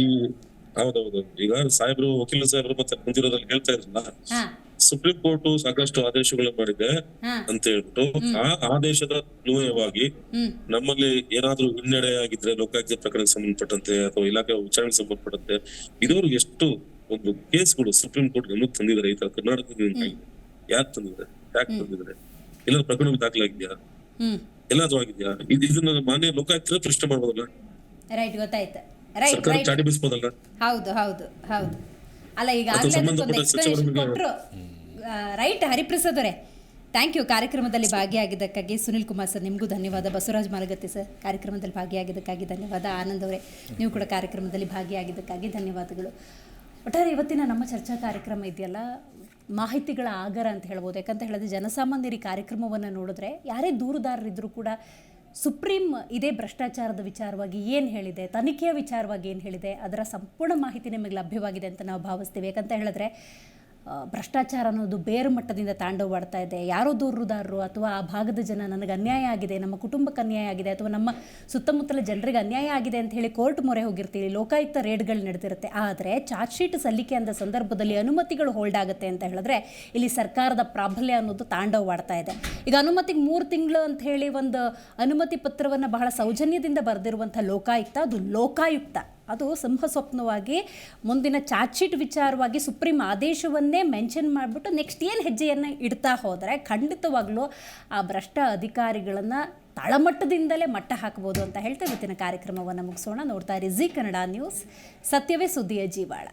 E: ಈ ಹೌದೌದು, ಈಗ ಸಾಹೇಬ್ರು ವಕೀಲ ಸಾಹೇಬ್ರು ಮತ್ತೆ ಮುಂದಿರೋದ್ರಲ್ಲಿ ಹೇಳ್ತಾ ಇದ್ರಲ್ಲ, ಸುಪ್ರೀಂ ಕೋರ್ಟ್ ಸಾಕಷ್ಟು ಆದೇಶಗಳನ್ನ ಮಾಡಿದೆ ಅಂತ ಹೇಳ್ಬಿಟ್ಟು, ಆ ಆದೇಶದ ಅನ್ವಯವಾಗಿ ನಮ್ಮಲ್ಲಿ ಏನಾದ್ರೂ ಹಿನ್ನಡೆ ಆಗಿದ್ರೆ ಲೋಕಾಯುಕ್ತ ಪ್ರಕರಣಕ್ಕೆ ಸಂಬಂಧಪಟ್ಟಂತೆ ಅಥವಾ ಇಲಾಖೆ ವಿಚಾರಣೆಗೆ ಸಂಬಂಧಪಟ್ಟಂತೆ ಇದುವರೆಗೂ ಎಷ್ಟು ಒಂದು ಕೇಸ್ಗಳು ಸುಪ್ರೀಂ ಕೋರ್ಟ್ ಗಮನಕ್ಕೆ ತಂದಿದ್ದಾರೆ ಈ ತರ ಕರ್ನಾಟಕದಿಂದ? ಯಾರು ತಂದಿದ್ದಾರೆ? ಯಾಕೆ ತಂದಿದ್ದಾರೆ? ಎಲ್ಲರೂ ಪ್ರಕರಣ ದಾಖಲಾಗಿದ್ಯಾ? ಎಲ್ಲಾದ್ರೂ ಆಗಿದ್ಯಾ? ಇದನ್ನ ಮಾನ್ಯ ಲೋಕಾಯುಕ್ತರೇ ಪ್ರಶ್ನೆ ಮಾಡ್ಬೋದಲ್ಲ?
A: ರೈಟ್, ಗೊತ್ತಾಯ್ತು.
E: ಸರ್ಕಾರ ಚಾಡಿ ಬೀಸ್ಬೋದಲ್ಲ?
A: ಹೌದು ಹೌದು ಹೌದು. ಅಲ್ಲ, ಈಗ ಎಕ್ಸ್ಪ್ಲನೇಷನ್ ಕೊಟ್ಟರು. ರೈಟ್ ಹರಿಪ್ರಸಾದ್ ಅವರೇ, ಥ್ಯಾಂಕ್ ಯು ಕಾರ್ಯಕ್ರಮದಲ್ಲಿ ಭಾಗಿಯಾಗಿದ್ದಕ್ಕಾಗಿ. ಸುನಿಲ್ ಕುಮಾರ್ ಸರ್ ನಿಮಗೂ ಧನ್ಯವಾದ. ಬಸವರಾಜ ಮಾಲಗತ್ತಿ ಸರ್ ಕಾರ್ಯಕ್ರಮದಲ್ಲಿ ಭಾಗಿಯಾಗಿದ್ದಕ್ಕಾಗಿ ಧನ್ಯವಾದ. ಆನಂದ್ ಅವರೇ ನೀವು ಕೂಡ ಕಾರ್ಯಕ್ರಮದಲ್ಲಿ ಭಾಗಿಯಾಗಿದ್ದಕ್ಕಾಗಿ ಧನ್ಯವಾದಗಳು. ಒಟ್ಟಾರೆ ಇವತ್ತಿನ ನಮ್ಮ ಚರ್ಚಾ ಕಾರ್ಯಕ್ರಮ ಇದೆಯಲ್ಲ, ಮಾಹಿತಿಗಳ ಆಗರ ಅಂತ ಹೇಳ್ಬೋದು. ಯಾಕಂತ ಹೇಳಿದ್ರೆ ಜನಸಾಮಾನ್ಯರಿಗೆ ಕಾರ್ಯಕ್ರಮವನ್ನು ನೋಡಿದ್ರೆ ಯಾರೇ ದೂರುದಾರರಿದ್ದರೂ ಕೂಡ ಸುಪ್ರೀಂ ಇದೇ ಭ್ರಷ್ಟಾಚಾರದ ವಿಚಾರವಾಗಿ ಏನು ಹೇಳಿದೆ, ತನಿಖೆಯ ವಿಚಾರವಾಗಿ ಏನು ಹೇಳಿದೆ, ಅದರ ಸಂಪೂರ್ಣ ಮಾಹಿತಿ ನಿಮಗೆ ಲಭ್ಯವಾಗಿದೆ ಅಂತ ನಾವು ಭಾವಿಸ್ತೀವಿ. ಯಾಕಂತ ಹೇಳಿದ್ರೆ ಭ್ರಷ್ಟಾಚಾರ ಅನ್ನೋದು ಬೇರು ಮಟ್ಟದಿಂದ ತಾಂಡವವಾಡ್ತಾ ಇದೆ. ಯಾರೋ ದೂರುದಾರರು ಅಥವಾ ಆ ಭಾಗದ ಜನ ನನಗೆ ಅನ್ಯಾಯ ಆಗಿದೆ, ನಮ್ಮ ಕುಟುಂಬಕ್ಕೆ ಅನ್ಯಾಯ ಆಗಿದೆ, ಅಥವಾ ನಮ್ಮ ಸುತ್ತಮುತ್ತಲ ಜನರಿಗೆ ಅನ್ಯಾಯ ಆಗಿದೆ ಅಂತ ಹೇಳಿ ಕೋರ್ಟ್ ಮೊರೆ ಹೋಗಿರ್ತೀವಿ, ಲೋಕಾಯುಕ್ತ ರೇಡ್ಗಳು ನಡೆದಿರುತ್ತೆ. ಆದರೆ ಚಾರ್ಜ್ ಶೀಟ್ ಸಲ್ಲಿಕೆ ಅಂದ ಸಂದರ್ಭದಲ್ಲಿ ಅನುಮತಿಗಳು ಹೋಲ್ಡ್ ಆಗುತ್ತೆ ಅಂತ ಹೇಳಿದ್ರೆ ಇಲ್ಲಿ ಸರ್ಕಾರದ ಪ್ರಾಬಲ್ಯ ಅನ್ನೋದು ತಾಂಡವವಾಡ್ತಾ ಇದೆ. ಈಗ ಅನುಮತಿಗೆ 3 ತಿಂಗಳು ಅಂತ ಹೇಳಿ ಒಂದು ಅನುಮತಿ ಪತ್ರವನ್ನು ಬಹಳ ಸೌಜನ್ಯದಿಂದ ಬರೆದಿರುವಂಥ ಲೋಕಾಯುಕ್ತ, ಅದು ಲೋಕಾಯುಕ್ತ ಅದು ಸಿಂಹಸ್ವಪ್ನವಾಗಿ ಮುಂದಿನ ಚಾರ್ಜ್ ಶೀಟ್ ವಿಚಾರವಾಗಿ ಸುಪ್ರೀಂ ಆದೇಶವನ್ನೇ ಮೆನ್ಷನ್ ಮಾಡಿಬಿಟ್ಟು ನೆಕ್ಸ್ಟ್ ಏನು ಹೆಜ್ಜೆಯನ್ನು ಇಡ್ತಾ ಹೋದರೆ ಖಂಡಿತವಾಗ್ಲೂ ಆ ಭ್ರಷ್ಟ ಅಧಿಕಾರಿಗಳನ್ನು ತಳಮಟ್ಟದಿಂದಲೇ ಮಟ್ಟ ಹಾಕ್ಬೋದು ಅಂತ ಹೇಳ್ತಾ ಇವತ್ತಿನ ಕಾರ್ಯಕ್ರಮವನ್ನು ಮುಗಿಸೋಣ. ನೋಡ್ತಾ ಇರಿ ಜಿ ಕನ್ನಡ ನ್ಯೂಸ್, ಸತ್ಯವೇ ಸುದ್ದಿಯ ಜೀವಾಳ.